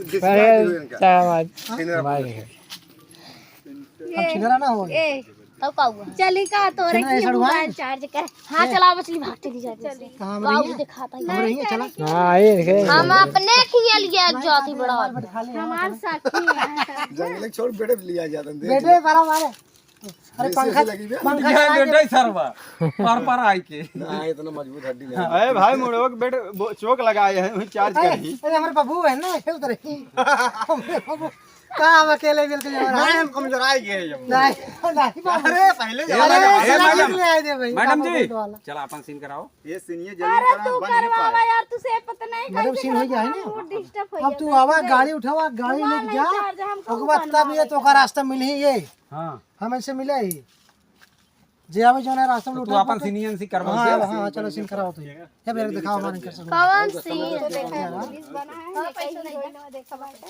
अब छिनरा ना हो ए तब का हुआ चली का तो रे की मोबाइल चार्ज कर हां चला मछली भाग चली जाती कहां बाबू में दिखाता हम रही है चला हां ये देखे हम अपने खियल गया जाती बड़ा हमार साथी है जंगल छोड़ बेटे लिया जाता बेटे बड़ा मारे अरे पंखा पंखा ये चला के बेटे सरवा पर आई के ना इतना मजबूत हड्डी नहीं अरे भाई मुड़ो के बेटे चौक लगाए हैं वही चार्ज करी अरे हमारे बाबू है ना ये उधर ही हमारे बाबू कहाँ हम अकेले मिल के जा रहा है हम कमजोर आ गए जब नहीं नहीं बाबू। अरे पहले अरे मैडम, चला के ले आए थे भाई मैडम जी बाबू वाला। चला अपन सीन कराओ ये सीनियर अरे जल्दी तू बन नहीं करवावा पाए यार तुझे पता नहीं मैडम सीन हो गया है ना डिस्टर्ब हो अब तू आवा गाड़ी उठावा गाड़ी लेके जा उसके बाद तब ये तो का रास्ता मिली ये हां हम ऐसे मिले ही जे आवे जो ना रास्ता में तू उठा अपन सीनियन सी करवा हाँ हाँ चलो सीन कराओ तो ये मेरे दिखाओ मान कर सकूं कौन सी पुलिस बना है कैसे नहीं देखा बाटे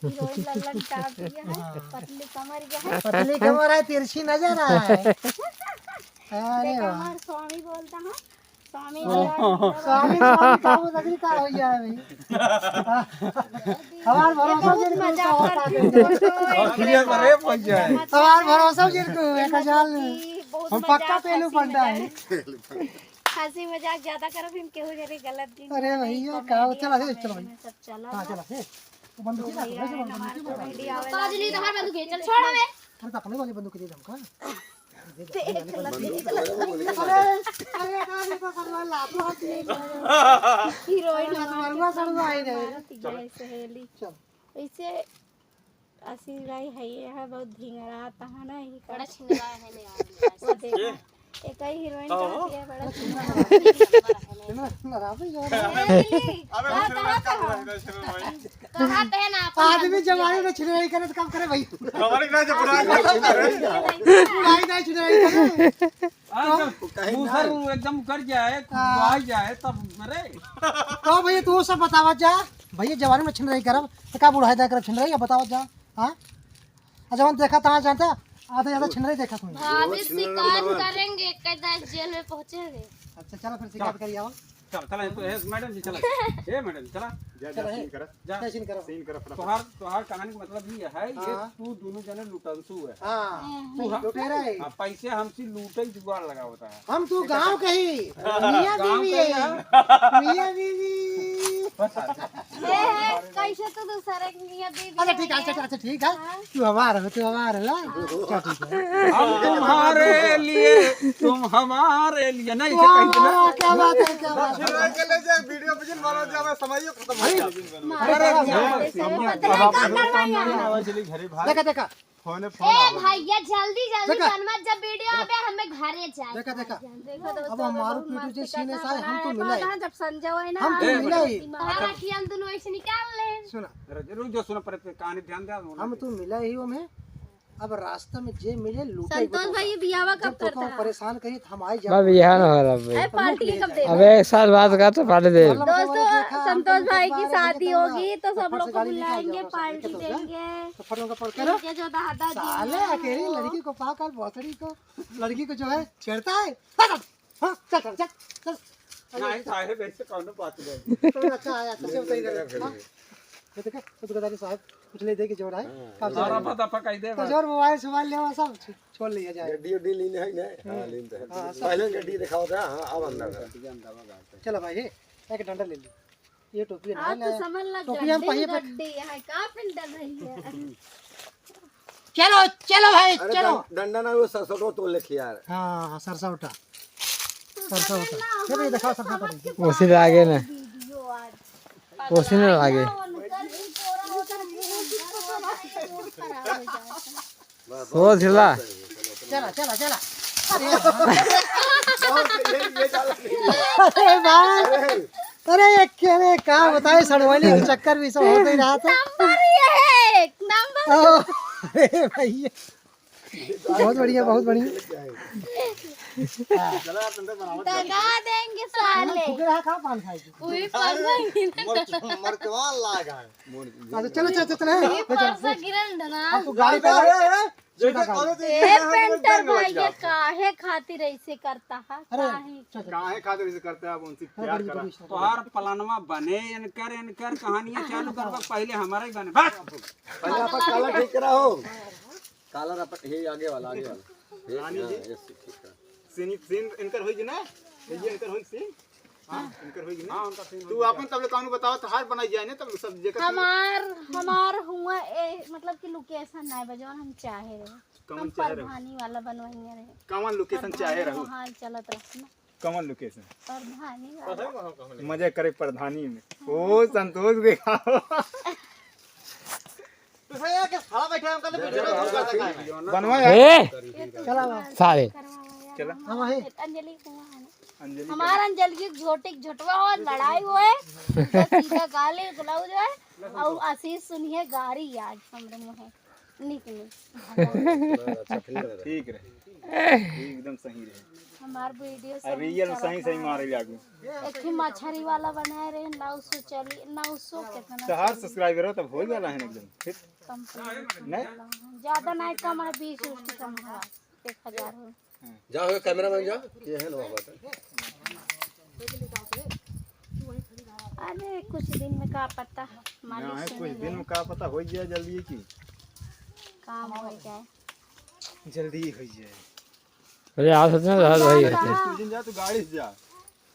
हीरोइन लल्लन टाप दिया है पतली कमर क्या है पतली कमर है तिरछी नजर है अरे वाह कमर स्वामी बोलता हूं स्वामी स्वामी स्वामी का वो नजरी का हो गया है भाई हमार भरोसा जिन को मजाक करती और क्लियर करे पहुंच जाए हमार भरोसा जिन को है कजाल हम पक्का पेलू पंडा है हंसी मजाक ज्यादा करो फिर केहू जरी गलत दिन अरे भैया का चला है चलो भाई सब चला हां चला है तो बंदूक की बात है वीडियो आवे काजली तो हर बंदूक चल छोड़ हमें अरे अपने वाली बंदूक दे दम का देख ला अरे का भी तो करवा ला तो हीरोइन मरवा सड़वा आई रे जय सहेली चल ऐसे ऐसी रही है ये है बहुत ढिंगरा है ना ये बड़ा छिंगरा है ले यार एक ही हीरोइन का है बड़ा छिंगरा लगा भी जो कहां पे है ना आदमी जवानी में छिड़ाई करे तो काम करे भाई हमारे ना जब बुरा बुराई नहीं छिड़ाई करे मुसर एकदम कर जाए आ जाए तब मरे तो भैया तू सब बतावा जा भैया जवानी में छिड़ाई करब तो का बुढ़ाई दा करब छिड़ाई बतावा जा हां अच्छा हम देखा ता जानता आधा ज्यादा छिड़ाई देखा तुमने भाभी शिकायत करेंगे कैदा जेल में पहुंचेंगे अच्छा चलो फिर शिकायत करिए आओ चल चला मैडम जी चला ए मैडम चला चलो है जा सीन करो सीन कर तोहार कहानी का मतलब ये है ये तू दोनों जने लुटंसू है हां लुटेरा है पैसे हमसे लूटे जुगाड़ लगा होता है हम तू गांव के ही मियां बीवी है मियां बीवी कैसे तो दूसरे की मियां बीवी अच्छा ठीक है अच्छा ठीक है तू हमारा है अच्छा ठीक है हम तुम्हारे लिए तुम हमारे लिए नहीं से कहीं ना क्या बात है क्या बात है के ले जाए वीडियो बिजन वाला जावे समझिए खत्म हो गया देखा देखा फोन ए भैया जल्दी जल्दी बनवा जब वीडियो आवे हमें घरे जाए देखा देखा देखो दोस्तों अब हमारो पीटू जे सीने सारे हम तो मिले जब संजय है ना हम तो मिले ही हमारा की हम दोनों ऐसे निकाल ले सुना रुक जो सुनो पर कहानी ध्यान दे हम तो मिले ही हमें अब रास्ते में जे मिले लूटे संतोष भाई बियावा कब करता है परेशान करी तो हम आई बाबा जाओ यह ना हो रहा भाई ए पार्टी कब दे अब एक साल बाद का तो पार्टी दे दोस्तों संतोष भाई की शादी होगी तो सब लोग को बुलाएंगे पार्टी देंगे तो फटों का पड़ करो ये जो दादा जी साले अकेली लड़की को पाकर भोसड़ी को लड़की को जो है छेड़ता है हाँ चल चल चल चल नहीं साहब ऐसे कौन बात है तो अच्छा आया सबसे सही करे हाँ ये देखा तो दुकानदारी साहब कुछ ले दे के जोड़ा है कब सारा पता पकाई दे तो जोर मोबाइल ले सब छोड़ लिया जाए गड्डी उड्डी लीने है ना हां लीन है पहले गड्डी दिखाओ था हां अब अंदर चलो भाई एक डंडा ले ली ये टोपी ना आप तो समझ लग टोपी हम पहिए पे गड्डी है का पिन डल रही है चलो चलो भाई अरे चलो डंडा ना वो सरसों को तोड़ ले यार हाँ सरसा उठा ये भी दिखाओ सरसा उठा उसी लागे ना वीडियो आज उसी ने लागे वो झिला चला चला चला अरे भाई अरे ये क्या का बताए सड़वाली के चक्कर भी सब होते ही रहा था नंबर ये है नंबर अरे भैया बहुत बढ़िया बहुत बढ़िया। दगा देंगे साले। कहाँ पान खाएगी? वही परसा मरकवा लागा चलो चलो चलो वही परसा गिरल ना। गाड़ी पे ए पेंटर भैया काहे खातिर ऐसे करता है? काहे खातिर ऐसे करते हैं? आप उनसे प्यार करा। तोहार प्लानवा बने इनकर कहानियां चालू करबा पहले हमारा ही बने बस। पहले आप काला ठीक करा हो। काला रपट हे आगे वाला रानी जी सीन इनकर होई कि ना? ये इनकर होई सीन। हां इनकर होई कि ना? उनका सीन। तू अपन तब कानू बताओ तो हार बनाई जाए ना तब सब जगह हमार हुआ मतलब कि लोकेशन नहीं बजवा हम चाहे रहे। हम प्रधानी वाला बनवाएंगे रहे। कौन लोकेशन चाहे रहो? हाल चलत रखना। कौन लोकेशन? प्रधानी वाला। मजे करे प्रधानी में। ओ संतोष देखा बनवाया सारे चला अंजलि हुआ है ना। हमारा अंजलि की झोटवा हो लड़ाई हुए तो सीधा गाली गुलाऊ जो है और आशीष सुनिए गाड़ी आज हमरे मुँह निकली। ठीक रहे एकदम सही रहे। हमार वीडियो रियल सही सही मारे लागू। एक ही मछली वाला बनाए रहे 900 चली 900 कितना तो हर सब्सक्राइबर हो तब हो गया है एकदम फिर नहीं ज्यादा नहीं कम है 20 कम है 1000 हो। जाओ कैमरा मैन जाओ ये है ना बात। अरे कुछ दिन में का पता मालिक कुछ दिन में का पता हो जाए जल्दी की काम हो जाए जल्दी हो जाए। अरे आज सोचना भाई तू दिन जा तू गाड़ी से जा।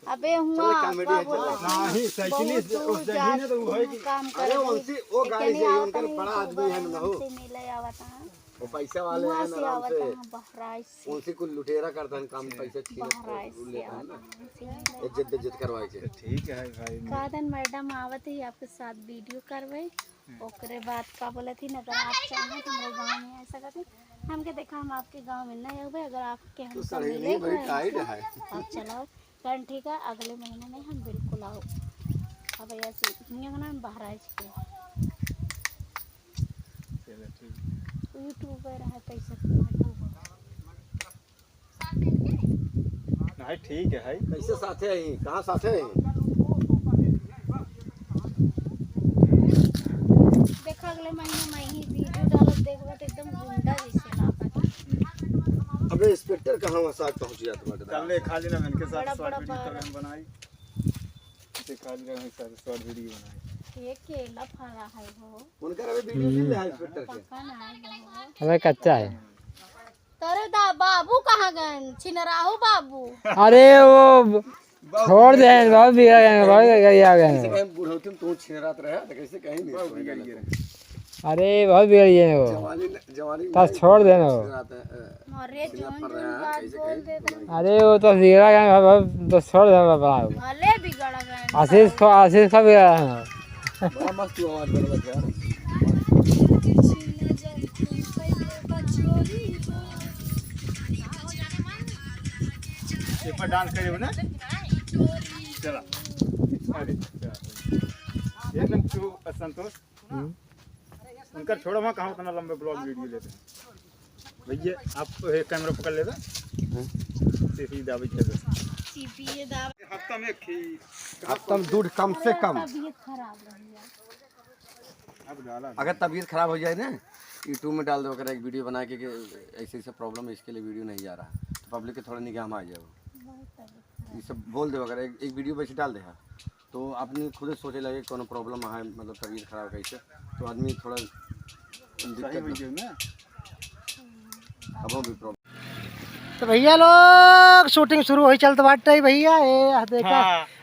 अबे हुआ नहीं साइकिलिस्ट उस जगह ने तो वो है कि अरे उनसे वो गाड़ी से उनका बड़ा आदमी है ना हो मिले आवता है वो पैसा वाले हैं ना उनसे बहराइच उनसे कुछ लुटेरा करता है काम पैसा छीन लेता है ना इज्जत करवाए के। ठीक है भाई कादन मैडम आवत ही आपके साथ वीडियो करवे ओकरे बाद का बोले थी अगर आप चाहें तो मेरे गांव में ऐसा करते हमके देखा हम आपके गांव में नहीं हुए अगर आपके हमसे मिले आप चलाओ कल ठीक है अगले महीने में हम बिल्कुल आओ। अब ऐसे ना बहराइच के यूट्यूबर है पैसा नहीं ठीक है भाई कैसे साथे हैं कहाँ साथे हैं? देखा अगले महीने में ही वीडियो डालत देखबा तो एकदम गुंडा जैसे लागत। अबे इंस्पेक्टर कहाँ वहाँ पहुँच गया तुम्हारे चल ले खाली ना इनके साथ शॉर्ट वीडियो बनाई ते खाली ना साथ शॉर्ट वीडियो बनाई ये केला फरा है वो उनका अबे वीडियो मिल रहा है इंस्पेक्टर के पका ना है वो हमें कच्चा है। तेरे दा बाबू कहाँ गए छिनराहू बाबू? अरे वो छोड़ दे बहुत बिगड़ गए बहुत आ गए कहीं बुढ़ौती में तू छिनरात रहा तो कैसे कहीं नहीं। अरे बहुत बिगड़ गए वो जवानी बस छोड़ देना वो। अरे जोन बात बोल दे अरे वो तो बिगड़ा गया तो छोड़ देना बाबा। भले बिगड़ गए आशीष का बिगड़ा है। बड़ा मस्त आवाज बन यार। एक बार डांस करे ना चला एकदम तू संतोष उनका छोड़ो वहाँ कहाँ उतना लंबे ब्लॉग वीडियो लेते हैं भैया आप एक कैमरा पकड़ लेगा सीधा बैठे हफ्ता में हफ्ता में दूध कम से कम तबीयत खराब रही अगर तबीयत खराब हो जाए ना यूट्यूब में डाल दो अगर एक वीडियो बना के ऐसे ऐसे प्रॉब्लम है इसके लिए वीडियो नहीं जा रहा तो पब्लिक के थोड़ा निगाह में आ जाए ये सब बोल दो अगर एक वीडियो वैसे डाल देगा तो आदमी खुद सोचे लगे कोनो प्रॉब्लम है मतलब तबीयत खराब कैसे तो आदमी थोड़ा भी प्रॉब्लम। तो भैया लोग शूटिंग शुरू हो चलते बाटे भैया ये देखा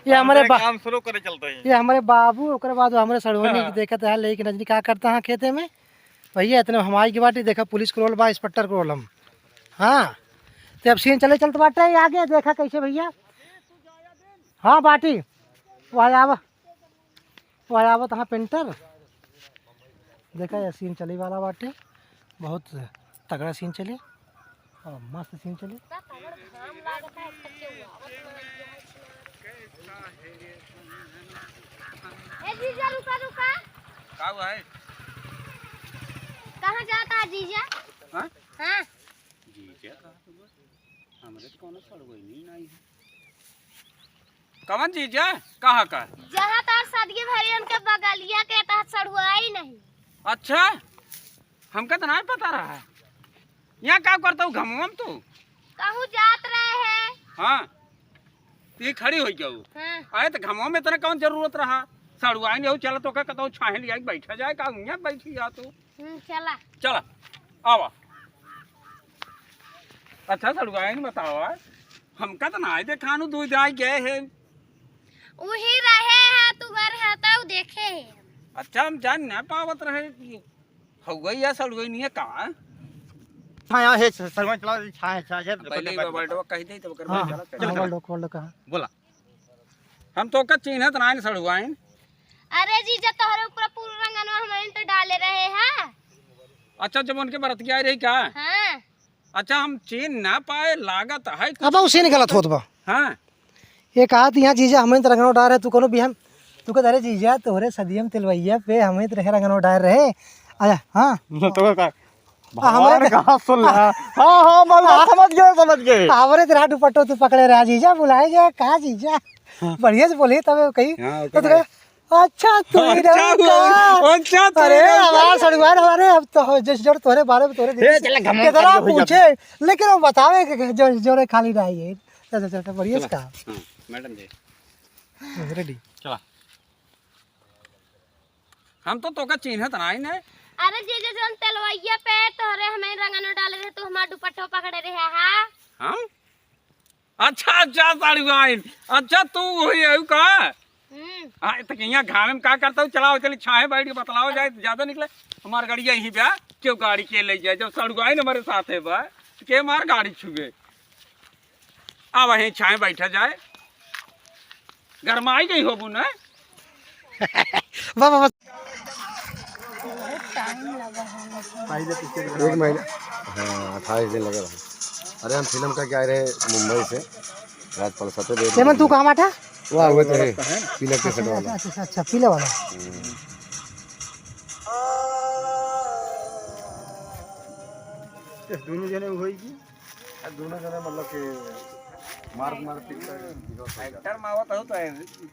ये हमारे काम शुरू करे चलते हैं ये हमारे बाबू ओकरे बाद हमारे सड़वनी की देखत है लेकिन रजनी क्या करता है खेते में भैया इतने हमारी की बाटी देखा पुलिस को रोल बा इंस्पेक्टर को रोल हम हाँ तो अब सीन चले चलते बाटे आगे देखा कैसे भैया हाँ बाटी वहाँ आवा तहाँ पेंटर देखा ये सीन चली वाला बाटे बहुत तगड़ा सीन चले और मस्त सीन चले। जीजा रुका रुका का हुआ है कहाँ जाता है जीजा? हाँ? हाँ जीजा कहा तो हमरे तो कोनो सड़गोई नहीं आई कवन जीजा कहाँ का जहाँ तार सदगी भरी उनके बगलिया के तहत सड़ुआ ही नहीं। अच्छा हमका तो नहीं पता रहा है यहाँ क्या करता हूँ घमुआ में तू कहूँ जात रहे हैं। हाँ ये खड़ी हो क्यों हाँ। आए तो घमुआ में तेरा कौन जरूरत रहा सड़ुआ नहीं हो चला तो क्या कहता हूँ छाहे लिया बैठा जाए का यहाँ बैठी जा तू चला चला आवा अच्छा सड़ुआ नहीं बताओ हमका तो ना देखा दूध आई गए है वही रहे हैं तू घर है तो देखे है। अच्छा हम जान ना पावत रहे हो गई या सड़ गई नहीं है कहाँ छाया है सरवन चला छाया छाया पहले वर्ल्ड कह दे तो हाँ चला वर्ल्ड कहाँ बोला हम तो का चिन्हत ना सड़ुआइन अरे जीजा तोहरे ऊपर पूरा रंगनवा हमारे तो डाले रहे हैं। अच्छा जब उनके बरत के आ रही क्या हाँ। अच्छा हम चिन्ह ना पाए लागत है अब उसे नहीं गलत होत बा हाँ ये कहा यहाँ जीजा हमें तो रंगनो डाल रहे तू कोनो भी हम तू कह अरे जीजा तोहरे सदियम तिलवैया पे हमें तो रंगनो डाल रहे आजा हाँ तो का हमारे कहाँ सुन रहा हाँ हाँ मैं समझ गए हमारे तेरा दुपट्टो तू पकड़े रहा जीजा बुलाए गया कहा जीजा बढ़िया से बोली तब कही तो कहे अच्छा तू ही रहा अच्छा अरे हमारा सड़ुआर हमारे अब तो जिस जोड़ तोरे बारे में तोरे कितना पूछे लेकिन वो बतावे कि जो जोड़े खाली रही है चल बढ़िया से कहा मैडम जी रेडी चला हम तो का चिन्हत ना ने अरे जीजा जन तेलवैया पे तोहरे हमें रंगनो डाले रहे तू हमारा दुपट्टो पकड़े रहे हाँ। हम अच्छा अच्छा सड़ुआइन अच्छा तू वही है का हाँ तो यहाँ घामे में क्या करता हूँ चलाओ चलिए छाए बैठ के बतलाओ जाए ज्यादा निकले हमार गाड़ी यहीं बा क्यों गाड़ी के ले जाए जब सड़ुआइन हमारे साथ है बा के हमार गाड़ी छुए अब वहीं छाए बैठा जाए गरमाई गई होबू ना वाह वाह एक महीना हाँ 28 दिन लगे रहा अरे हम फिल्म का क्या रहे मुंबई से राजपाल सत्य हेमंत तू कहाँ बैठा वहाँ हुए तो है पीला के सेट वाला अच्छा पीले वाला दोनों जने हुई की दोनों जने मतलब कि मार एक्टर मावत हो तो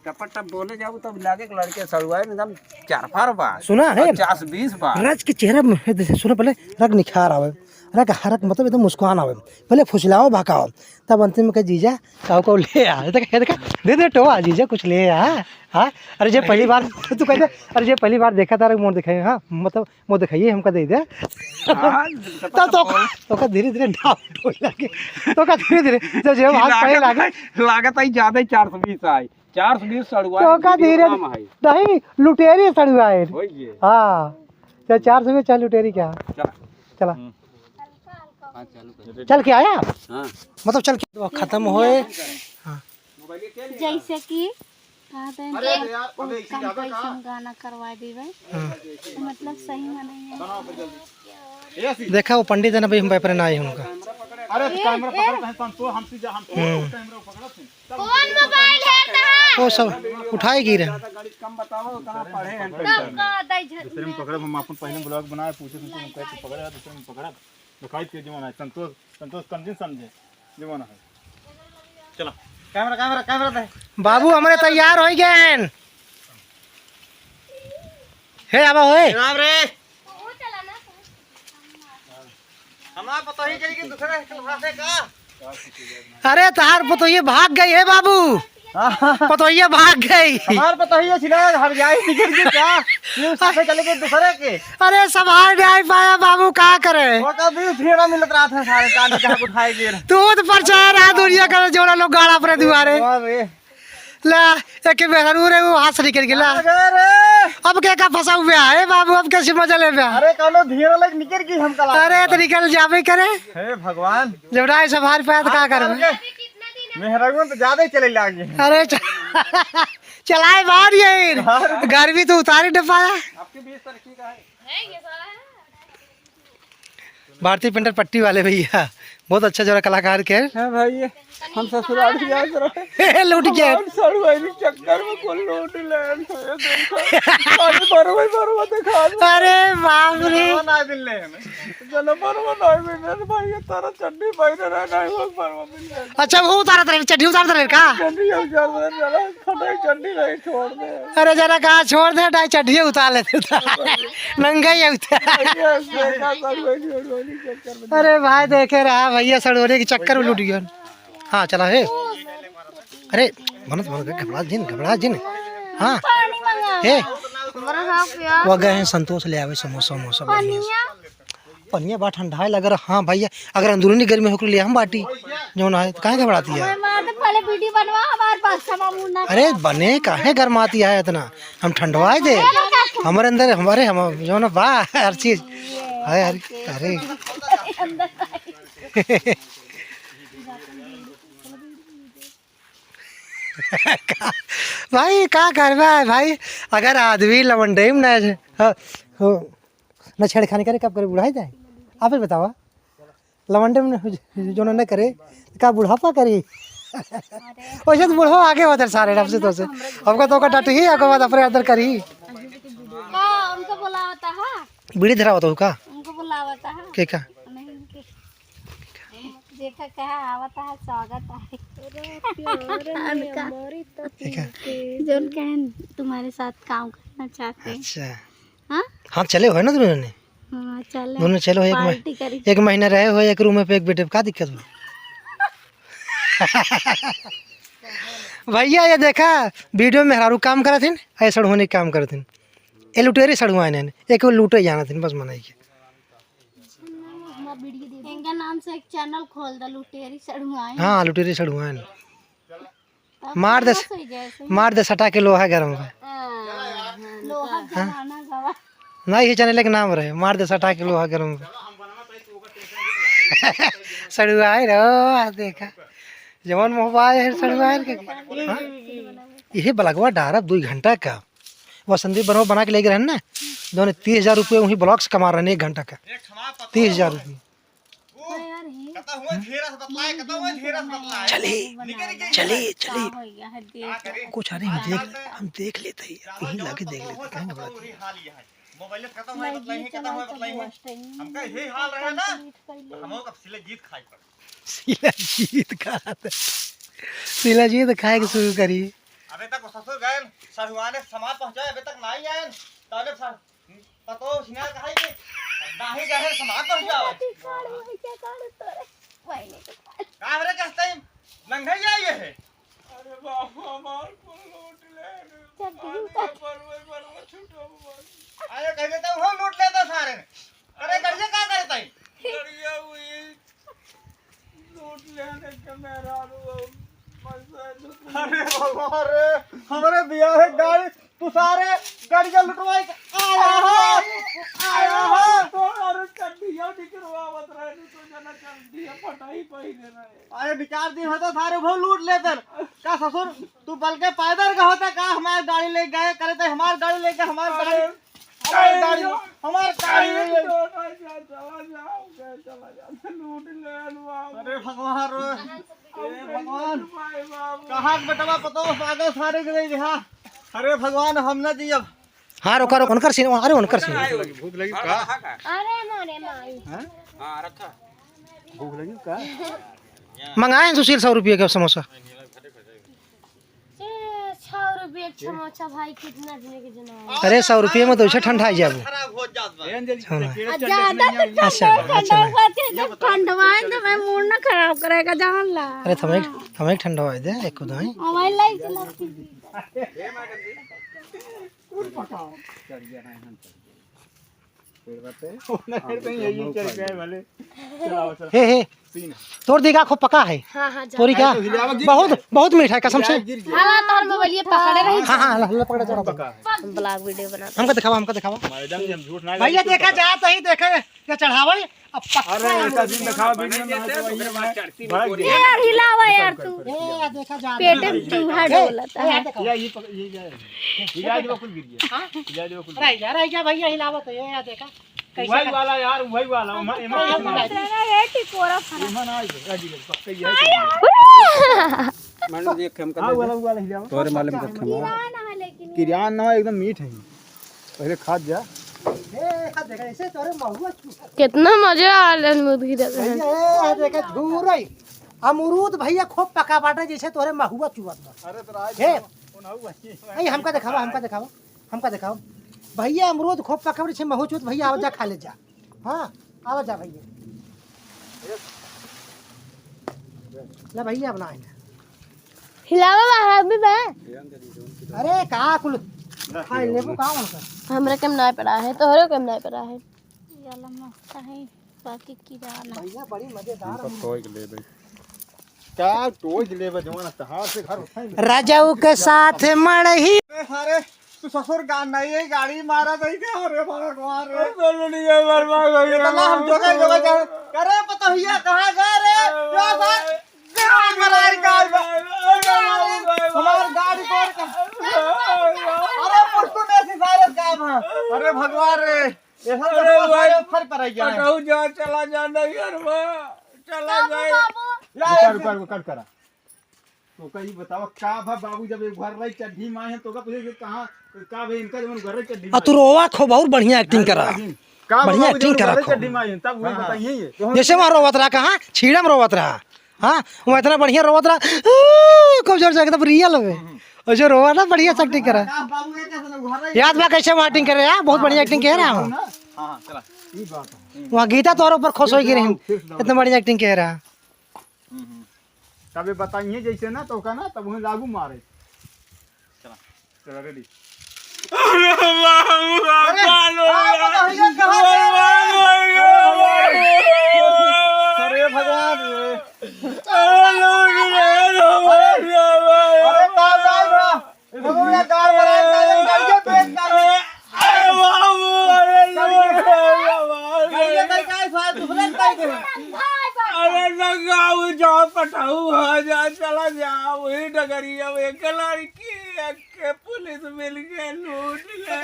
टपट टप बोले जाओ तब लागे कि लड़के सड़ुआए एकदम चार फार बा सुना है 50-20 बा रज के चेहरा में सुनो पहले रग निखार आवे रग हरक मतलब एकदम मुस्कान आवे पहले फुसलाओ भकाओ तब अंतिम में कह जीजा काऊ को ले आ देखा दे टोआ जीजा कुछ ले आ हाँ अरे जे पहली बार तू कहते अरे जे पहली बार देखा तारा मोड़ दिखाई हाँ मतलब मोड़ दिखाइए हमका दे दे तो धीरे धीरे डाउट हो लगे तो का धीरे धीरे जब जब हाथ पाए लागे लागत आई ज्यादा 420 आई 420 सड़ुआ तो का धीरे नहीं लुटेरी सड़ुआए होइए हाँ तो 400 में चल लुटेरी क्या चला चल के आया हाँ मतलब चल के खत्म होए जैसे कि गाना करवा दीवे मतलब सही में नहीं है। देखा वो पंडित है ना भाई हम पेपर ना आए उनका अरे कैमरा पकड़ के संतो हमसे जा हम कैमरा पकड़ा कौन मोबाइल है तहां वो सब उठाए गिरे गाड़ी कम बताओ कहां पढ़े हैं तब का दई दूसरे में पकड़ा हम अपन पहले ब्लॉग बनाए पूछे तुमको हम कैसे पकड़ा दूसरे में पकड़ा दिखाई के जमाना है संतोष समझे समझे जमाना है चलो कैमरा कैमरा कैमरा दे बाबू हमारे तैयार हो गए हे आबा होए राम रे वो चला ना हमारा पता ही चली कि दूसरे से का अरे तार पतोहिए भाग गई है बाबू पतोहिए भाग गई हमार पता ही है छिना हर जाए टिकट के क्या ये साथे चले गए दूसरे के अरे संभाल नहीं पाया बाबू क्या करे वो कभी फेरा मिलत रहा था सारे कान के हाथ उठाए गिर तू तो प्रचार आ दुनिया कर जोड़ा लोग गाड़ा पर दुआरे अरे ला एक बेहरू रे वो हाथ से निकल गया अब क्या का फंसा हुआ है बाबू अब कैसे मजा ले बे अरे कौनो धीरे लग निकल की हम कला अरे तो निकल जावे करे हे भगवान जब राय संभाल पाया तो क्या करबे मेहरागुन तो ज्यादा ही चले लागे अरे चलाए बाहर ये गर्मी तो उतारी न पाया आपके 20 तारीख का है ये साला है भारतीय पेंटर पट्टी वाले भैया बहुत अच्छा जरा कलाकार के है भाई हम ससुराल जा रहे लूट गया सड़वाई चक्कर में कोई लूट ले बरोबर दिखा अरे बाप रे ना दिन ले चलो बरोबर नहीं भाई तारा चड्डी पहने रहा नहीं हो बरोबर अच्छा वो उतारत रहे चड्डी उतारत रहे का चड्डी चड्डी नहीं छोड़ दे अरे जरा कहा छोड़ दे डाई चड्डी उतार लेते नंगा ही अरे भाई देखे रहा भैया सड़ोरे के चक्कर में लूट गया हाँ चला है अरे घबरा जिन हाँ हे वो गए हैं संतोष ले आवे समोसा वमोसा पनिया बा ठंडा है लग रहा हाँ भैया अगर अंदरूनी गर्मी होकर ले हम बाटी जो ना है तो कहाँ घबराती है पहले वीडियो बनवा हमारे पास अरे बने काहे गरमाती है इतना हम ठंडवाए दे हमारे अंदर हमारे हम जो ना वाह हर चीज अरे भाई क्या करवा है भाई अगर आदमी लवंडे में न छेड़खानी करे कब करे बुढ़ाई जाए आप ही बतावा लवंडे में जो न करे का बुढ़ापा करी वैसे तो बुढ़वा आगे होते सारे रब से तो से हमको तो का डट ही आगे बाद अपने अंदर करी उनको बुलावता है बीड़ी धरा होता का उनको बुलावता है के का देखा कहा आवता है स्वागत है जो कहन तुम्हारे साथ काम करना चाहते हैं अच्छा हाँ हाँ चले हो ना दोनों ने हाँ चले दोनों चलो एक महीना रहे हो एक रूम में पे एक बेटे का दिक्कत हो भैया ये देखा वीडियो में हरारू काम करे थे ऐसा सड़होने काम करे थे ये लुटेरी सड़ुआ ने एक लूटे जाना थे बस मनाई के इनका नाम से एक चैनल खोल दे लुटेरी सड़ुआए हाँ लुटेरी सड़ुआ ने मार दे सटा के लोहा गरम है लोहा जमाना गवा नहीं ये चैनल के नाम रहे मार दे सटा के लोहा गरम है सड़ुआ रो देखा जवन मोबाइल है सड़ुआ के ये बलगवा डारब 2 घंटा का वो संदीप बना के लेके रहे ना दोनों 30,000 रुपये वही ब्लॉक्स कमा रहे हैं 1 घंटा का 30,000 रुपये चलिए कुछ अरे हम देख लेते ही यही लाके देख लेते कहीं घबराती मोबाइल खत्म होए बतलाई है खत्म होए बतलाई है हमका यही हाल रहे ना हमो कब सिले जीत खाई पर सिला जीत खाए के शुरू करी अबे तक ससुर गए सहुआने सामान पहुंचाए अबे तक नहीं आए ताले पतो सिंगार कहाई के नाही गए सामान पहुंचाओ का रे कहते हैं लंघई आए है अरे बाप हमार को लूट ले पर छूटो आए कहते तो हम लूट लेता सारे अरे गड़िया का करता है गड़िया हुई लूट लेने के मेरा अरे भगवान रे हमारे बिया है गाड़ी तू सारे गाड़ियां लुटवाई आया हो तो अरे चड्डियां निकलवावत रहे तो जना चड्डियां फटाई पहने रहे अरे विचार दिन होता सारे वो लूट लेते का ससुर तू बल्कि पैदल का होता का हमारी गाड़ी ले गए करे थे हमारी गाड़ी लेके हमारी गाड़ी हमारी गाड़ी लूट ले अरे भगवान रे भगवान कहाँ बेटवा पतो आगे सारे गए हाँ अरे भगवान हम ना जी अब हाँ रोका रोक उनकर सीन अरे उनकर सीन भूख लगी का अरे मोरे माई हां रखा भूख लगी का मंगाए सुशील 100 रुपये का समोसा 6 रुपये समोसा भाई कितना देने के जना अरे 100 रुपये में तो इसे ठंडा जाए खराब हो जात ज्यादा ठंडवाए तो मैं मूड ना खराब करेगा जान ला अरे हमें ठंडा दे एक दो मोबाइल लाइट चलाती हे तोड़ देगा खूब पका है तोरी क्या बहुत मीठा है कसम से हां तोर मोबाइल पकड़े रही हाँ पकड़ा जरा ब्लॉग वीडियो बना हमको दिखावा भैया देखा जा तो ही देखे क्या चढ़ावे अब अरे ऐसा दिन दिखाओ वीडियो में यार हिलावा यार तू ए देखा जा पेट में चूहा डोलता है ये जाए देखो कुल गिर गया अरे यार क्या भैया हिलावत है ये देखा वही वाला यार वही वाला ये टिकोरा खाना मैंने देख हम हां वाला वाला हिलावा तोरे मालूम कर किराना है लेकिन किरियान ना एकदम मीठ है पहले खा जा देखा ऐसे तोरे महुआ कितना मजा आ रहा है मुर्गी देखे भैया देखा झूरई अमरूद भैया खूब पका बाटे जैसे तोरे महुआ चुवत बा अरे तो आज हे वही ए हमका दिखावा भैया अमरूद खूब पका बाटे महू चुवत भैया आवा जा खा ले जा हां आवा जा भैया ले भैया अपना हिलावा बाहर भी बे अरे का कुल खाई लेबू का मन हमरा केम ना पड़ा है तोहरो केम ना पड़ा है याला मस्त है बाकी किराना भैया बड़ी मजेदार टोय ले भाई क्या टोज ले जवाना हाथ से घर उठाई राजाऊ के साथ मड़ही अरे तू ससुर गान नहीं है गाड़ी मारा नहीं क्या अरे भगवान रे बोलो नहीं है बर्बाद हो गया हम जगह करे पता भैया कहां गए रे क्या बात हमारी गाड़ी को अरे पुष्टू ने सिफारिश काम है अरे भगवान रे ऐसा तो फर पर आ गया हटाओ जा चला जा नहीं यार चला जाए कट करा तो कहीं बताओ का भा बाबू जब एक घर रही चड्ढी माए हैं तो का पूछे कहां का भाई इनका जब घर रही चड्ढी तू रोवा खूब और बढ़िया एक्टिंग करा बढ़िया एक्टिंग करा चड्ढी माए तब वही बताइए ये जैसे वहाँ रोवत रहा कहाँ छीड़ा में रोवत रहा हाँ वो इतना बढ़िया रोवत रहा खूब जोर से एकदम रियल में और जो रोवा ना बढ़िया से एक्टिंग करा बाबू ये कैसे घर रही याद बा कैसे वहाँ एक्टिंग करे यार बहुत बढ़िया एक्टिंग कह रहा हूँ हां चला ये बात है वहाँ गीता तो ऊपर खुश हो गई इतना बढ़िया एक्टिंग कह रहा तब बताइए जैसे ना तो का ना तब वहीं लागू मारे चला चला रेडी अरे भगवान अरे लगाओ जाओ पटाऊ हो जा चला जाओ वही डगरिया में एक लड़की के पुलिस मिल के लूट ले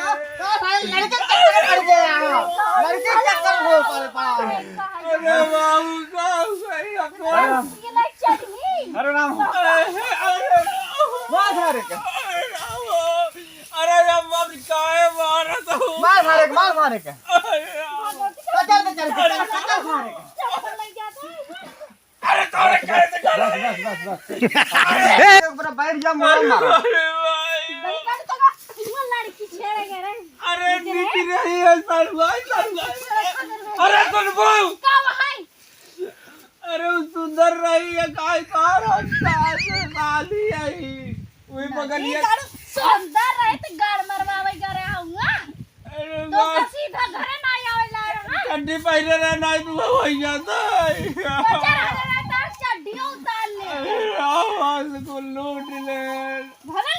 अरे बाबू का सही अरे राम अरे जब बाबू काहे मारा तो मारे के अरे तोरे कैसे बैठ जा मारो अरे नीति नहीं है अरे सुन बहू अरे वो सुंदर रही है काय कार साली आई वही बगलिया सुंदर रहे तो गाड़ मरवावे करे आऊंगा अरे तो सीधा घरे ना आवे ला ना चड्डी पहले रहे ना तू वही जाता चड्डी उतार ले आवाज को लूट ले भले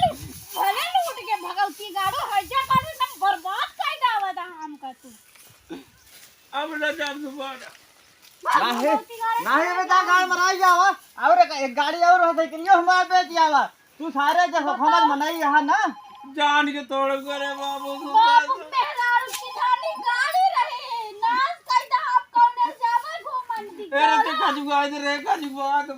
लूट के भगवती गाड़ो हजा कर ना बर्बाद कर दावत हम का तू अब ना जब दोबारा नहीं बेटा गाड़ी मराई जावा और एक गाड़ी और रहते कि हमारे बेच जावा तू सारे जैसा समझ मनाई यहाँ ना जान के तोड़ करे बाबू बाबू तेरा की थानी गाड़ी रहे नाच कर दा आप कौन जावे घूमन दी अरे तो खजुआ रे खजुआ तो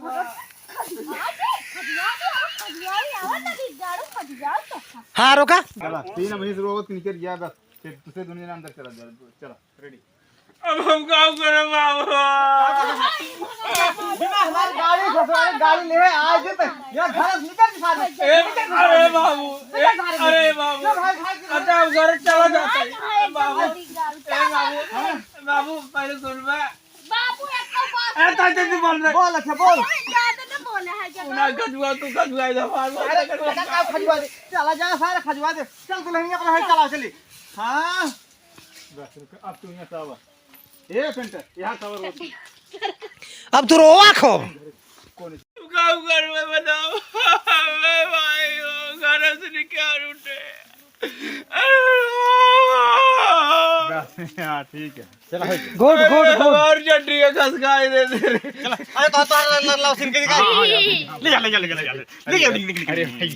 हाँ रोका चला 3 महीने से रोज निकल गया बस फिर दूसरे दुनिया में अंदर चला जा चला रेडी अब हम काम करे बाबू बिना हमारी गाड़ी ससुराल गाड़ी ले आज तक यहां घर निकल सारे अरे बाबू अरे बाबू अच्छा घर चला जाता है बाबू बाबू पहले सुन बे बाबू एक बात ए ताते बोल रहे बोल अच्छा बोल ज्यादा न बोले है जगह ना खजुआ तू खजुआ जा अरे का खजवा दे चला जा सारे खजवा दे चल तू नहीं अपना चला चली हां बस अब तू यहां सावा ए सेंटर यहां सावा अब तू रोवा खूब काम कर में बताओ मैं भाई घर से निकाल उठे हां ठीक है चला गुड गुड गुड और चड्डी का खसकाई दे दे चला अरे तो लाओ सिन के दिखा ले जा निकल अरे भाई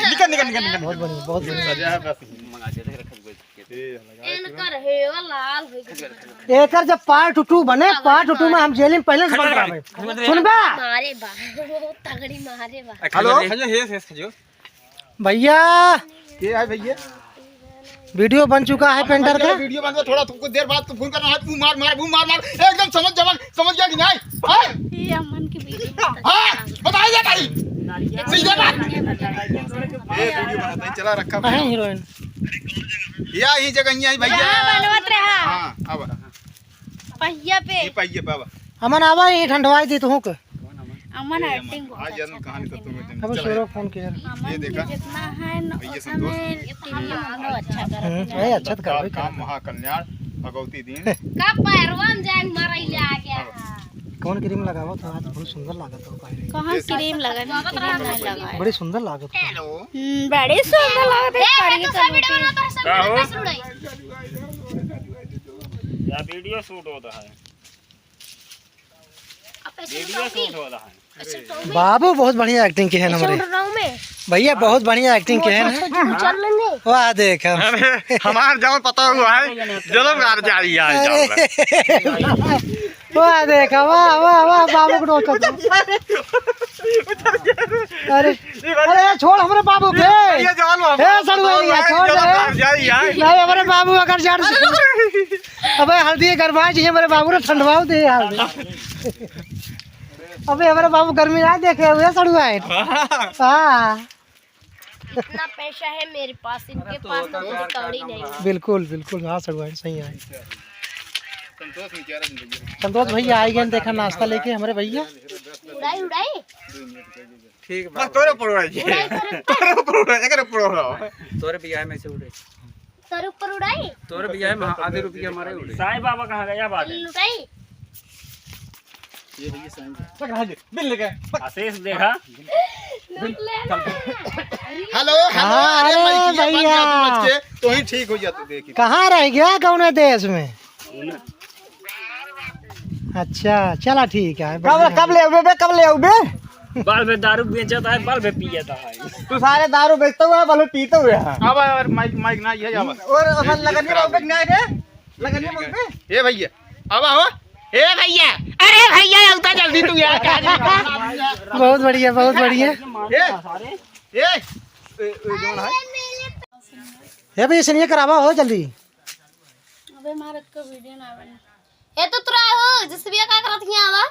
निकल बहुत बढ़िया सजा बस मंगा दे खजवा इनकर हेवा लाल हो गया एकर जब पार्ट 2 बने, पार्ट 2 में हम जेल में पहले से बन पावे। सुनबा मारे बा तगड़ी मारे बा। हेलो भैया, के है भैया? वीडियो बन चुका है पेंटर का। वीडियो बंद कर, थोड़ा तुमको देर बाद तू फोन करना है। तू मार मार बू मार मार एकदम समझ गया कि नहीं? हां ये अमन की वीडियो हां बताइए भाई सीधे बात। ये वीडियो बनाता है, चला रखा है हीरोइन या यही जगह यही भैया। बनवत रहा हां अब पहिया पे ये पाइए बाबा। अमन आवा ये ठंडवाई दी तू के। अमन एक्टिंग आज जन्म कहानी तो तुम्हें अब सूरज फोन किया। ये देखा जितना है भैया संतोष अच्छा कर ए अच्छा कर काम महाकल्याण भगवती दिन का पैरवन जान मरैले आ गया। कौन क्रीम लगावत हो? आज बहुत सुंदर लागत हो। कहां क्रीम लगा नहीं लगा बड़ी सुंदर लागत हो। हेलो बड़ी सुंदर लागत है कड़ी तो वीडियो बनाता है सब उड़ाई। या वीडियो शूट होता है, वीडियो शूट हो रहा है। बाबू बहुत बढ़िया एक्टिंग की है हमारे भैया, बहुत बढ़िया एक्टिंग की है ना। चल लेंगे वाह देख हमार जाओ पता हुआ है जलमगार जा रही है। वाह देख वाह वाह वाह बाबू को नोचा। अरे अरे छोड़ हमारे बाबू के। ए सड़ुआ छोड़ दे। नहीं हमारे बाबू अगर जड़ अबे हल्दी गरबा चाहिए हमारे बाबू ने ठंडवाओ दे यार। अबे हमारे बाबू गर्मी ना देखे हुए सड़ुआ है। हां इतना पैसा है मेरे पास, इनके पास तो कोई कौड़ी नहीं है। बिल्कुल बिल्कुल हाँ सड़ुआ सही है। संतोष में क्या रहा संतोष भैया आई गए देखा नाश्ता लेके हमारे भैया। उड़ाई उड़ाई ठीक बस तोरे पड़ोड़ा जी तोरे पड़ोड़ा एकरे पड़ोड़ा तोरे बियाह में से उड़े, सर ऊपर उड़ाई तोरे बियाह में आधे रुपया हमारे उड़े। साईं बाबा कहाँ गया बात है? लुटाई बिल लेके आशीष देखा लूट लेना। हेलो हाँ, अरे अरे भैया। तो ही ठीक हो जाते देखी। कहाँ रह गया कौन देश में? अच्छा चला ठीक है। कब ले बे कब ले बे? बाल में दारू बेचता है, बाल में पियता है। तू सारे दारू बेचता हुआ बालू पीते हुए है। अब और माइक माइक ना ये अब और अपन लगने बोल पे ना रे लगने बोल पे। ए भैया अब आओ। ए भैया अरे भैया उठा जल्दी तू यार क्या। बहुत बढ़िया बहुत बढ़िया। ए जोन है ये भी इसलिए करावा हो जल्दी। अबे मारत का वीडियो ना बने। ये तो तुरा हो जिस भी का करत हिया आवा।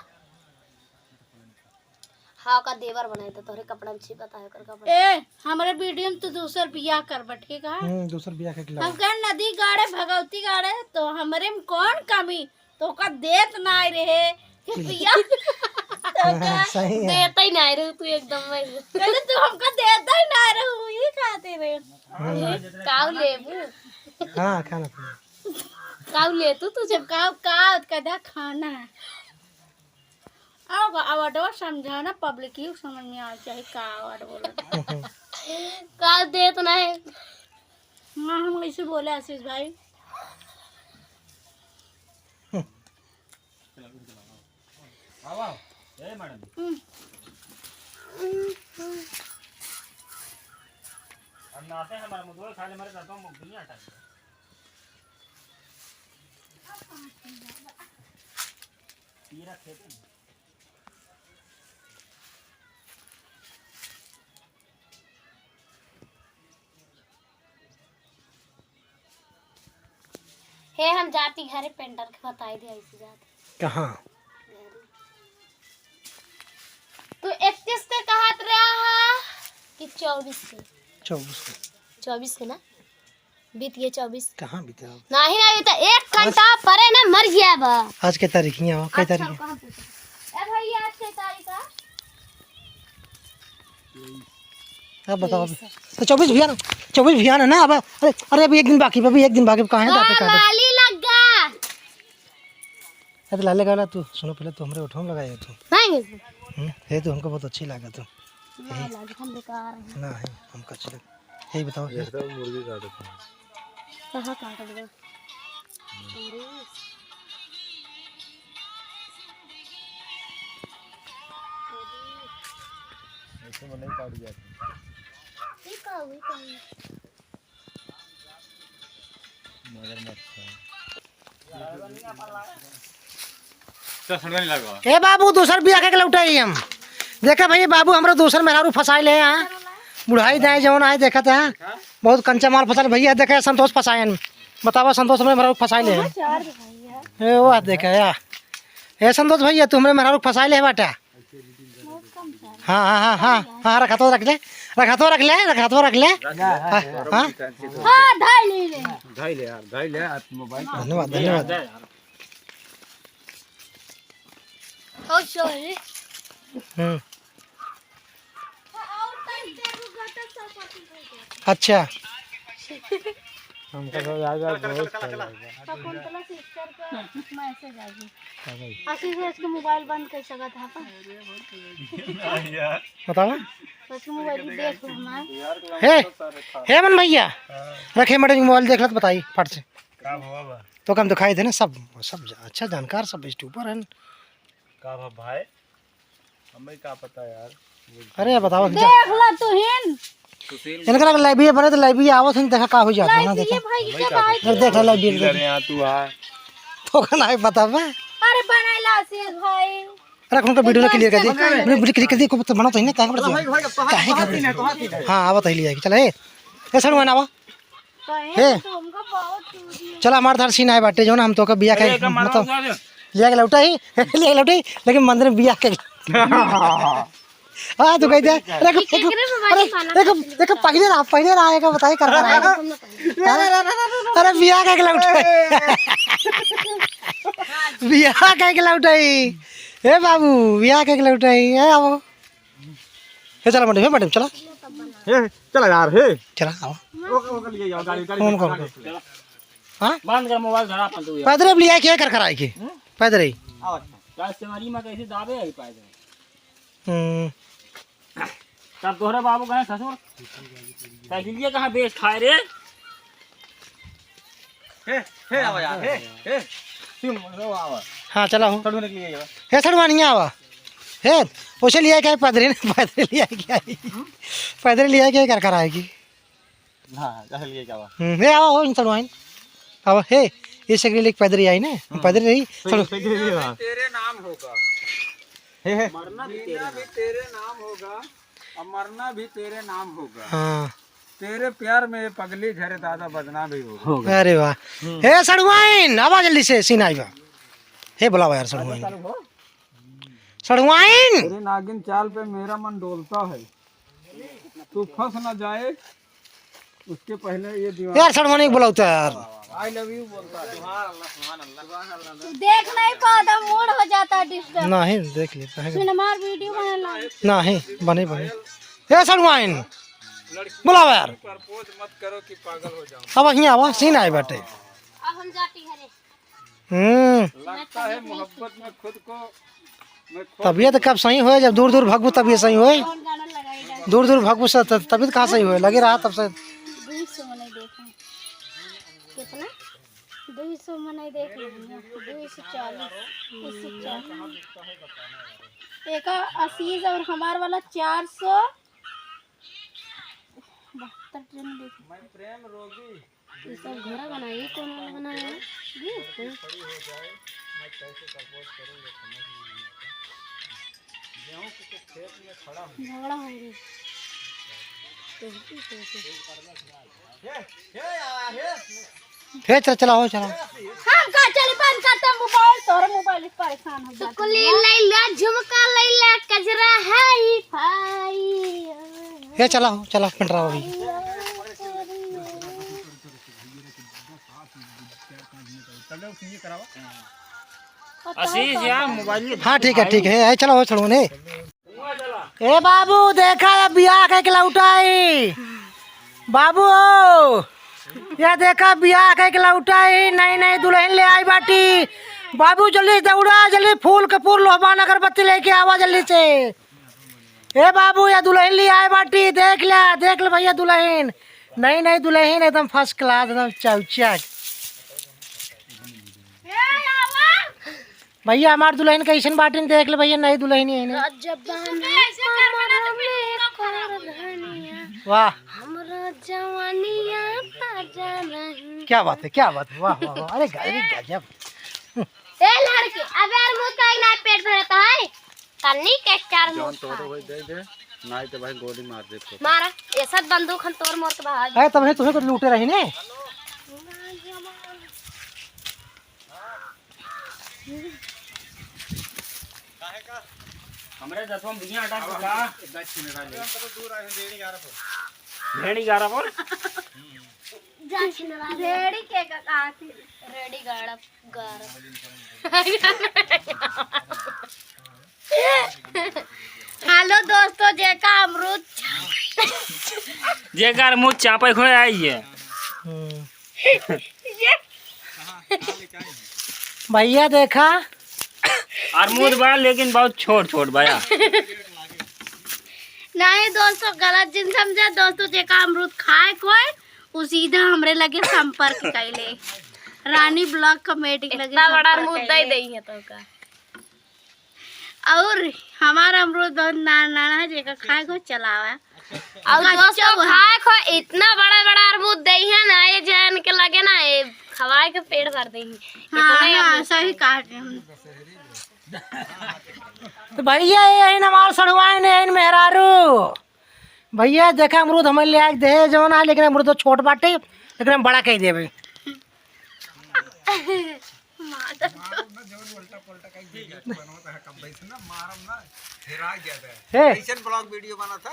हां का देवर बनाए तो तोरे कपड़ा में छिपता है कर कपड़ा। ए हमारे वीडियो में तो दूसर बियाह कर बैठे का। दूसर बियाह के खिलाफ हम कर नदी गाड़े भगवती गाड़े तो हमारे में कौन कमी तो का देत ना रहे कि बियाह सही है। देता ही नहीं रहे तू एकदम में। कहले तू हमका देता ही ना रहे ये खाते रहे। काऊ लेबू हाँ खाना पीना काऊ ले तू तुझे का कदा खाना है। अब अवार्डवा समझाना पब्लिक ही समझ में आ चाहिए का अवार्ड बोला। काऊ देत नहीं। हाँ हम ऐसे बोले आशीष भाई। ए मैडम अब नाते हैं हमारे मुद्दे खाली हमारे दांतों में दुनिया हटा दिया। तीरा खेती हे हम जाती घरे पेंटर के बताई दे ऐसे जाती। कहाँ? तू 31 से कहत रहा कि 24 से 24 के ना बीत गए 24 कहाँ बीते? नहीं नहीं तो 1 घंटा परे ना मर गया बा। आज के तारीख ही आओ कई तारीख है? ए भैया आज के तारीख है अब बताओ तो 24 भैया ना 24 भैया ना अब अरे अभी एक दिन बाकी अभी एक दिन बाकी कहाँ है दाते काटे लाली लगा। अरे लाले गाला तू सुनो पहले तो हमरे उठाम लगाया तू नहीं ये तो हमको बहुत अच्छी लगा तू लाली हम बेकार है ना है हमको अच्छी लगी यही बताओ ये तो मुर्गी काटे थे कहां काट दे ऐसे में नहीं काट जाती। ठीक है तो समझ नहीं लगा ए बाबू दूसर बिया के लौटाई हम देखा भैया बाबू हमरा दूसर मेहरारू फसाई ले यहाँ बुढ़ाई दाए जवन आए देखा था बहुत कंचा माल फसल भैया देखा संतोष फसायन बतावा संतोष हमने मेहरारू फसाई ले ए वो देखा या ए संतोष भैया तू हमने मेहरारू फसाई ले बेटा हाँ हाँ हाँ हाँ हाँ रखा तो रख ले रखा तो रख ले रखा तो रख ले हाँ धाई ले यार मोबाइल धन्यवाद धन्यवाद अच्छा हमको तो याद है बहुत शकुंतला सिस्टर का मैसेज आ गई आशीष इसका मोबाइल बंद कर सका था बताओ उसका मोबाइल देख लो हमारा हे मन भैया रखे मैडम मोबाइल देख लो तो बताइए फट से काम हुआ बा तो कम दिखाई दे ना सब सब अच्छा जानकार सब यूट्यूबर हैं का भाई हमें क्या पता यार अरे बताओ देख लो तू हिन इनका लग लाइब्रेरी बने तो लाइब्रेरी आवत है देखा का हो जाता है ना देखा भाई की क्या बात देख लो लाइब्रेरी अरे यहाँ तू आ तो का नहीं पता बा अरे बनाइला आशीष भाई रख उनका वीडियो क्लियर कर दे मैंने वीडियो क्लियर कर दी को तो बना तो है ना काहे पड़ता हां आवत है लिया चल ए सर मैं आवा हे तुमको बहुत चल हमार धर सीन आए बाटे जो ना हम तो का बिया के मतलब लिया के लौटा ही लिया के लौटा ही लेकिन मंदिर में बिया के हाँ तो कह दे देखो पहले रहा आएगा बताइए कर अरे बिया का लौटा बिया का लौटाई हे बाबू बिया का लौटाई है आओ हे चला मैडम चला चला यार हे चला आओ लिए जाओ गाड़ी फोन करो हाँ बंद कर मोबाइल धरा अपन तू पैदल लिया क्या कर कराए के पैदल ही गाड़ी सवारी में कैसे दाबे है पैदल तब तोहरे बाबू कहे ससुर साइकिल कहाँ बेच खाए रे हे आवा यार हे सुन रो आवा हाँ चला हूँ चढ़ने के लिए हे सड़वानिया आवा हे उसे लिया क्या पैदल लिया क्या पैदल लिया क्या कर कराएगी हां जैसे लिए क्या हे आवा हो इन सड़वाइन आवा हे ये सगरी लेके पैदल आई ना पैदल रही चलो तेरे नाम होगा मरना भी तेरे नाम होगा और मरना भी तेरे नाम होगा। हाँ तेरे प्यार में पगली झरे दादा बदनाम भी होगा। अरे वाह हे सड़वाइन आवाज जल्दी से सीन आई बा हे बुलावा यार सड़वाइन सड़वाइन तेरे नागिन चाल पे मेरा मन डोलता है, तू फंस न जाए उसके पहले ये दीवार यार सड़वाइन बुलाता यार आई लव यू बोलता है। सुभान अल्लाह देख नहीं पाता मूड हो जाता डिस्टर्ब नहीं देख लेता है हमार वीडियो बना नहीं बने बने हे सड़वाइन बुलावा यार प्रपोज मत करो कि पागल हो जाऊं। अब यहाँ आवा सीन आए बाटे अब हम जाती हरे लगता है मोहब्बत में खुद को मैं तबीयत कब सही हो जब दूर दूर भगबू तबीयत सही हो कौन गाना लगाई दूर दूर भगबू से तबीयत कहाँ सही हो लगे रहा तब से 200 में नहीं देखा कितना 200 में नहीं देख 240 एक 80 और हमार वाला 400 72 ट्रेन देख मैं प्रेम रोगी ये सब घोड़ा बनाइए कौन वाला बनाया है ये खड़ी हो जाए मैं कैसे प्रपोज करूंगा समझ नहीं आता। गेहूं के खेत में खड़ा हूं झगड़ा होंगे हे चल चला हो चला हम का चली बंद करते मोबाइल तोर मोबाइल परेशान हो जाता कुली लैला झुमका लैला कजरा हाई फाई हे चला हो चला पिंडरा अभी आशीष यार मोबाइल हाँ ठीक है चलो हो चलो ने ए बाबू देखा बियाह के लौटाई बाबू ये देखा बियाह के लौटाई नई नई दुल्हन ले आई बाटी बाबू जल्दी दौड़ा जल्दी फूल के फूल लोहबान अगरबत्ती लेके आवा जल्दी से ए बाबू ये दुल्हन ले आई बाटी देख ले भैया दुल्हन नई नई दुल्हन एकदम फर्स्ट क्लास एकदम चौचक भैया हमार दुल्हन कैसन बाटिन देख ले भैया नई दुल्हन है ने वाह वाह हमरा जवानिया ताजा नहीं क्या बात है, क्या बात है, वाह वाह वाह, अरे गजब। ए लड़के अबे यार मुंह का ना पेट भरता है कन्नी के चार जौन तोरे होई दे दे नहीं तो भाई गोली मार दे तो मारा ऐसा बंदूक हम तोड़ मोर के भाग अरे तब तुम्हें तो लूटे रही ने। हमरे 10वां बिया हटा के का दक्षिण वाले तो दूर आए देनी 11 पर भेड़ी 11 पर रेडी के का थी रेडी गाड़ा गाड़ा हेलो दोस्तों जेका अमरूद जेकर मुंह चापे खोए आई है भैया देखा अमरूद बड़ा लेकिन बहुत छोट छोट भैया। नहीं दोस्तों गलत जिन समझा दोस्तों जेका अमरूद खाए कोई उ सीधा हमरे लगे संपर्क कैले रानी ब्लॉक कमेटी लगे इतना बड़ा मुद्दा ही नहीं है तो का और हमारा अमरूद बहुत नाना है जेका खाए को चलावा और दोस्तों खाए को इतना बड़ा बड़ा अमरूद दे है ना ये जान के लगे ना ये खवाए के पेट भर दे हाँ, सही कहा तो भैया ये हमार सड़वाए ने इन मेहरारू भैया देखा अमरूद हमें ले आके दे जो ना लेकिन अमरूद तो छोट बाटे लेकिन हम बड़ा कह देबे। ब्लॉग वीडियो बना था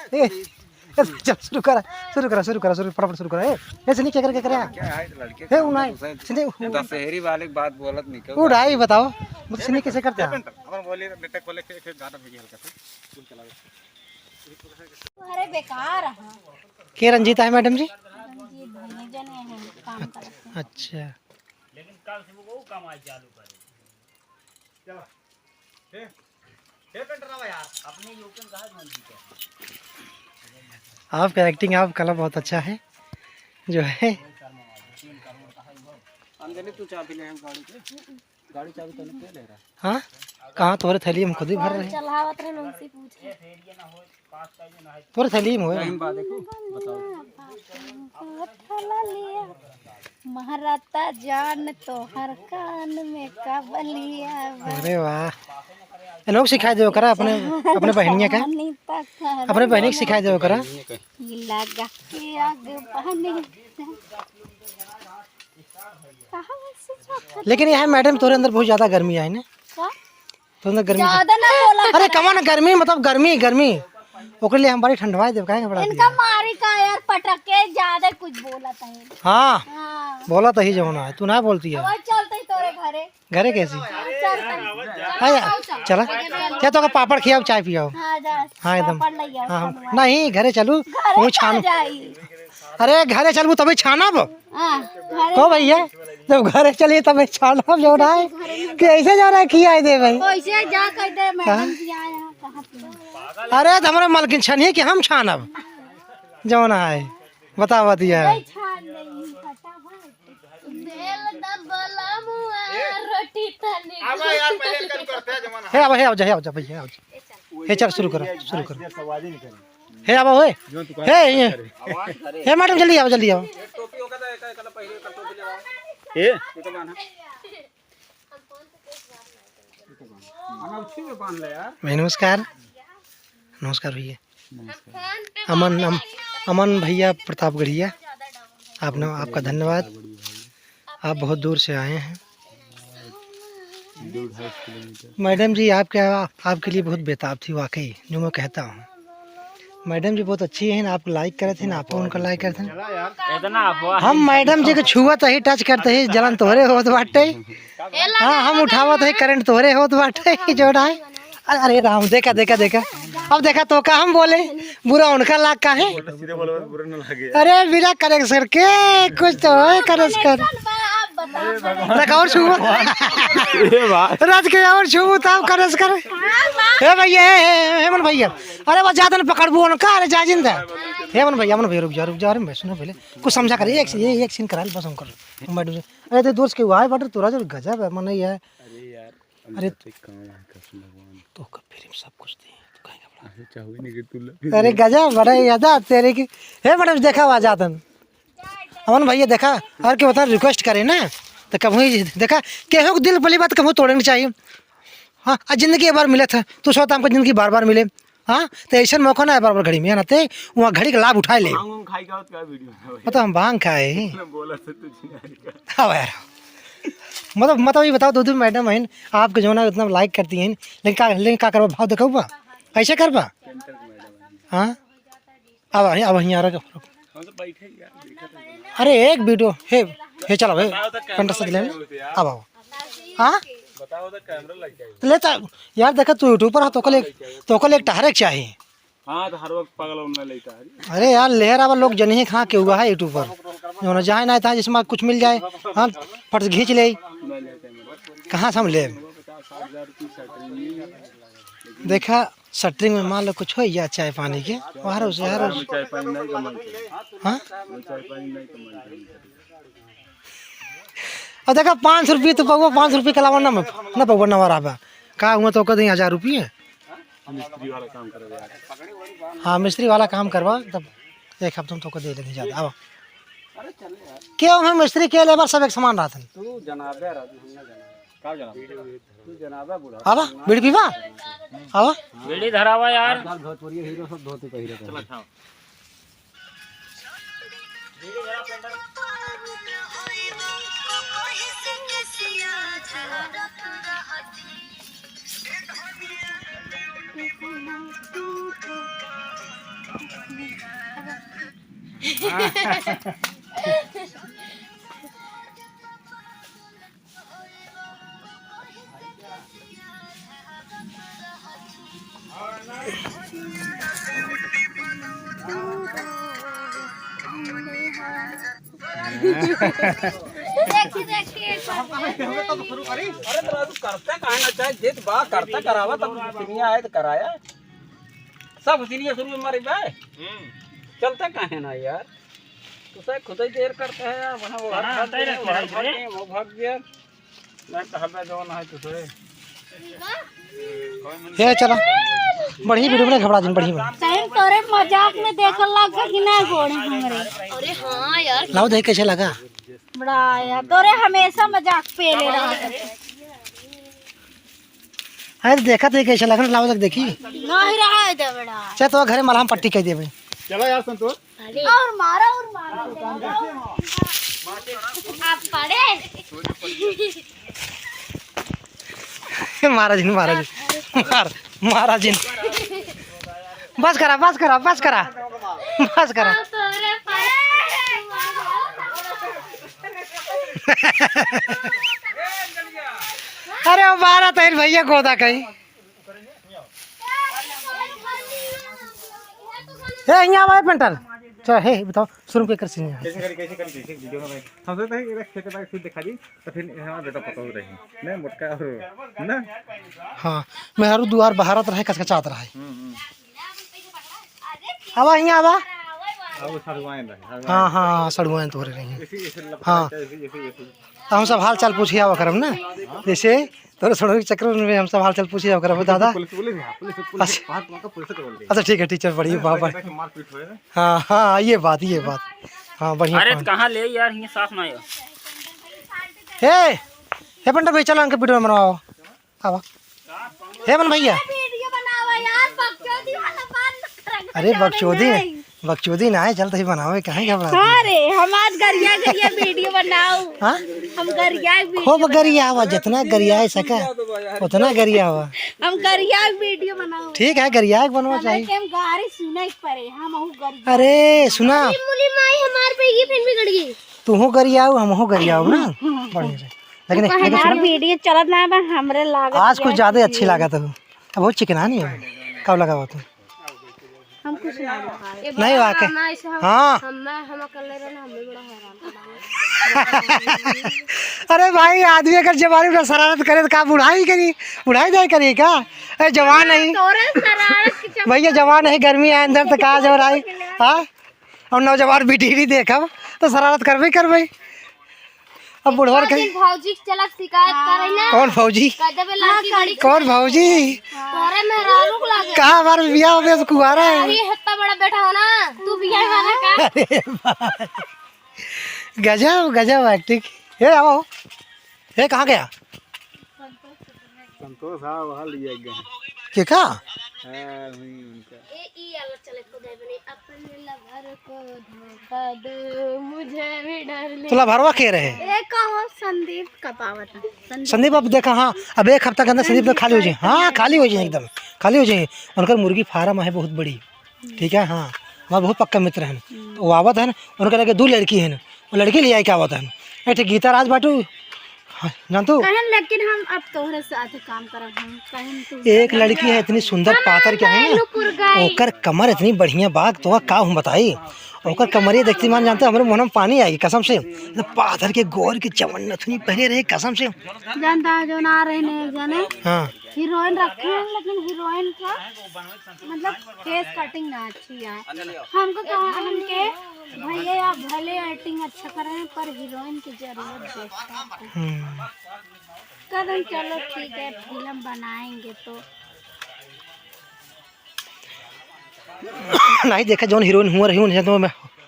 चल शुरू करा फटाफट शुरू करा ऐसे नहीं क्या कर क्या है लड़के ए उनाई सिने दशहरी वाले की बात बोलत नहीं क्यों उड़ाई बताओ मुझे सिने कैसे करते हैं अपन बोले बेटा खोले के गाना भेजिए हल्का सा फुल चला अरे बेकार है के रंजीता है मैडम जी रंजीत भाई जने हैं काम करते अच्छा लेकिन कल से वो काम आज चालू करे चलो हे पेंटर यार अपनी लोकल कहा मंदी के आपका एक्टिंग आप कला बहुत अच्छा है जो है। अंजलि तू चाबी ले गाड़ी के गाड़ी चाबी तने के ले रहा हाँ कहाँ तुम्हारे थैली हम खुद ही भर रहे हैं चलावत रहे उनसे पूछे तुम्हारे थैली में हुए बात देखो बताओ महाराता जान तो हर कान में कबलिया अरे वाह ये लोग सिखाई दो करा अपने अपने बहनिया का अपने बहनी को सिखाई दो करा लगा के आग पानी लेकिन यह मैडम तोरे अंदर बहुत ज्यादा गर्मी है ना तो अंदर गर्मी ज्यादा ना बोला अरे कमा ना गर्मी मतलब गर्मी ओकरे लिए हम बड़ी ठंडवाई देव काहे बड़ा इनका मारी का यार पटके ज्यादा कुछ बोला था हाँ हाँ बोला तो ही जमुना है तू ना बोलती है वो चलते ही तोरे घरे घरे कैसी चलते चला क्या तो पापड़ खियाओ चाय पियाओ हाँ जा हाँ एकदम पढ़ लिया हाँ नहीं घरे चलू वो छान जाई अरे घरे चलू तभी छानब हाँ घरे को भैया जब घरे चलिए तभी छानब जो रहा है कि ऐसे जा रहा है खिया दे भाई वैसे जा कर दे मैडम जी आए हैं कहाँ पे अरे तो हमारे मलकिन छनिए कि हम छानब जो ना है बता दिया है छान नहीं फटाफट तेल दबला मुआ रोटी तनी अब यार पहले कर करते हैं जमाना हे अब जा भैया हे चल शुरू करो आवाज ही नहीं करें हे अब होए हे मैडम जल्दी आओ टोपी होगा तो एक कल पहले का टोपी लगाओ ए तो बांधा हम उसी में बांध ले यार नमस्कार भैया अमन भैया प्रतापगढ़िया आपका धन्यवाद आप बहुत दूर से आए हैं मैडम जी आपके लिए बहुत बेताब थी वाकई जो मैं कहता हूँ मैडम जी बहुत अच्छी हैं आप लाइक करे थे ना आप उनका लाइक करते हैं इतना अफवाह हम मैडम जी को छुआत ही टच करते ही जलन तोहरे होत बाटे हाँ हम उठावत ही करंट तोहरे होत बाटे जोड़ा है अरे राम देखा अब देखा तो का हम बोले बुरा उनका लाग का है अरे बिना करेक्ट करके कुछ तो है करेक्ट कर और छू राज के और छू तब करेक्ट कर हे भैया हे मन भैया अरे वो ज्यादा न पकड़बू उनका अरे जा जिंदा हे मन भैया रुक जा अरे मैं सुनो पहले कुछ समझा कर एक सीन करा बस हम कर मैडम से अरे तो दोस्त के हुआ है बटर तोरा जो गजब है मन नहीं है अरे तो फिर सब कुछ दे अरे गजब बड़ा यादा तेरे की हे मैडम देखा हुआ जातन अमन भैया देखा और क्या बता रिक्वेस्ट करे ना तो कभी देखा केहू के दिल पली बात कभी तोड़नी चाहिए। हाँ जिंदगी एक बार मिले थे तो सोचता हमको जिंदगी बार बार मिले। हाँ तो ऐसा मौका ना है बार बार घड़ी में नाते वहाँ घड़ी का लाभ उठाए ले। मतलब हम भांग खाए हाँ यार मतलब ये बताओ दो मैडम है आपके जो ना इतना लाइक करती हैं लेकिन क्या करवा भाव देखो बा ऐसे कर बा। हाँ अब यहाँ रख अरे एक वीडियो हे चलो कंटर से ले अब आओ। हाँ ले यार देखा तू यूट्यूब पर तो कल एक टहरे चाहिए। हाँ तो हर वक्त पागल होने लेता है। अरे यार लहर आवा लोग जन ही खा के हुआ है यूट्यूब पर जो ना जाए ना था जिसमें कुछ मिल जाए। हाँ फट से खींच ले कहाँ से हम ले देखा शटरिंग में मान लो कुछ हो या चाय पानी के हर हाँ और देखा 500 रुपये तो पगो 500 रुपये के अलावा ना पगो ना रहा कहा हुआ तो कहीं 1000 रुपये। हाँ मिस्त्री वाला काम करवा तब एक हफ्ते में तो दे लेंगे ज़्यादा। अब क्यों हम मिस्त्री के लेबर सब एक समान रहते अब बीड़ी पीवा अब बीड़ी धरावा यार अरे तो करता कहा ना चाहे जित बा करता करावा तब दुनिया आए तो कराया सब दुनिया शुरू में मारे बाय चलता कहा ना यार तो सही खुद ही देर करते हैं यार वहाँ वो भाग गया मैं कहा जो ना है तो ये चला बढ़िया वीडियो में घबरा जिन बढ़िया सही तोरे मजाक में देखल लगा कि ना गोड़े हमरे। अरे हाँ यार लाओ देख कैसे लगा बड़ा यार तोरे हमेशा मजाक पे ले रहा अरे देखा तो कैसे लगा लाओ तक देखी नहीं रहा है तो बड़ा चाहे तो घरे मलहम पट्टी कह देवे चलो यार संतोष और मारा आप पढ़े महाराज महाराज बस करा अरे वो बारह तेल भैया गोदा कहीं यहाँ आए पेंटर चलो हे बताओ शुरू के कर कैसे करी वीडियो में हम सोचते हैं कि खेते बाग खुद दिखा दी तो फिर हमारा बेटा पता हो रही नहीं मोटका और ना हाँ मैं हर दुआर बहारत रहे कचकचात रहे आवा यहाँ आवा अब सड़वाएं रहे हाँ हाँ सड़ुआन तो हो रही हैं हाँ तो हम सब हाल चाल पूछिए आवा करम ना जैसे तो सड़ों के चक्कर में हम सब हाल चाल पूछिए आवा करम दादा अच्छा ठीक है टीचर बढ़िया बाबा हाँ हाँ ये बात हाँ बढ़िया अरे कहाँ ले यार ये साफ ना आयो हे पंडित भाई चलो अंक वीडियो बनवाओ आवा हे मन भैया वीडियो बनावा यार बकचोदी वाला बात अरे बकचोदी ना है चल ही बनाओ कहाँ घबरा अरे हम आज गरिया वीडियो बनाओ हाँ हम गरिया खूब गरिया हुआ जितना गरिया सका उतना गरिया हुआ हम गरिया वीडियो बनाओ ठीक है गरिया बनवा चाहिए हम गाड़ी सुने पड़े हम गरिया अरे सुना मुली माई हमार पे ये फिर बिगड़ गई तू हो गरिया हम हो गरिया ना बढ़िया से लेकिन वीडियो चलत ना हमरे लागत आज कुछ ज्यादा अच्छी लागत है अब बहुत चिकना नहीं है कब लगा हुआ तू हम कुछ नहीं वाकई हाँ हम अकेले रहना हमें बड़ा हैरान अरे भाई आदमी अगर जवानी में शरारत करे तो का बुढ़ाई जाए करी क्या अरे जवान नहीं भैया जवान नहीं गर्मी है अंदर तो कहा जब आई हाँ और नौजवान बिटीरी देखा तो शरारत कर भाई अब बुढ़वर कहीं फौजी चलक शिकायत कर रही ना कौन फौजी कौन फौजी तोरे मेहरारू को लागे कहा हमारे बियाह हो गया तो कुआरा है अरे इतना बड़ा बेटा हो ना तू बियाह वाला का गजब गजब एक्टिंग। ये आओ, ये कहाँ गया? संतोष हाँ वहाँ लिया गया के का? है वही उनका। चले खुदे बनी अपने लवर को धोखा दो मुझे भी डर ले। तुला भरवा के रहे एक कहो संदीप कपावत है। संदीप। अब देखा, हाँ अब एक हफ्ता के अंदर संदीप तो खाली हो जाए। हाँ खाली हो जाए, एकदम खाली हो जाए। उनका मुर्गी फार्म है बहुत बड़ी, ठीक है। हाँ वहाँ बहुत पक्का मित्र हैं, तो वो आवत है ना। उनके लगे 2 लड़की हैं, वो लड़की ले आए क्या आवत है। ऐसे गीता राज बाटू जानतू। कहन लेकिन हम अब तोहरे साथ काम करब हम कहन तू। एक लड़की है इतनी सुंदर पातर क्या है ना, ओकर कमर इतनी बढ़िया बाग तो का हूँ बताई। ओकर कमरिया देखती मान जानते हमारे मुँह में पानी आई कसम से। पाथर के गोर के चमन नथुनी पहने रहे कसम से। जानता है जो ना रहे ने जाने हाँ हीरोइन रखे हैं, लेकिन हीरोइन का मतलब फेस कटिंग ना अच्छी है। हमको कहा हमके भैया आप भले एक्टिंग अच्छा कर रहे हैं पर हीरोइन की जरूरत है। कदम चलो ठीक है फिल्म बनाएंगे तो। नहीं देखा जौन हीरोइन हुआ रही तो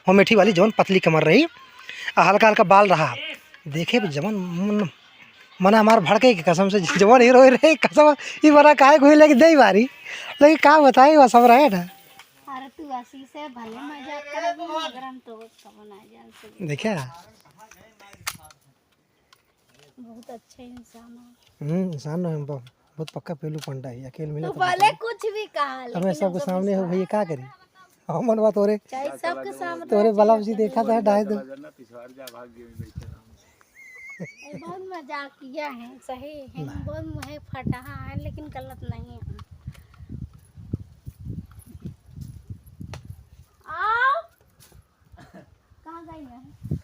वो मेठी वाली जौन पतली कमर रही, हल्का हल्का बाल रहा। देखे जवन मना हमार भड़के की कसम से जवन हीरोइन रही कसम ये बना काहे कोई लेके दे बारी, लेकिन का बताए वो सब रहे ना। अरे तू ऐसी से भले मजाक करेगी मगर हम तो कब ना जान से। देखा बहुत अच्छे इंसान है। इंसान है, बहुत पक्का पेलू पंडा है। अकेले मिला तो भले कुछ भी कहा अब मैं सबके सामने हो भैया क्या करी। हम मन बात तोरे चाहे सबके सामने तोरे बलाव जी देखा था ढाई दो। बहुत मजाक किया है, सही है, बहुत मुँह फटा है लेकिन गलत नहीं है। आओ कहाँ गई है?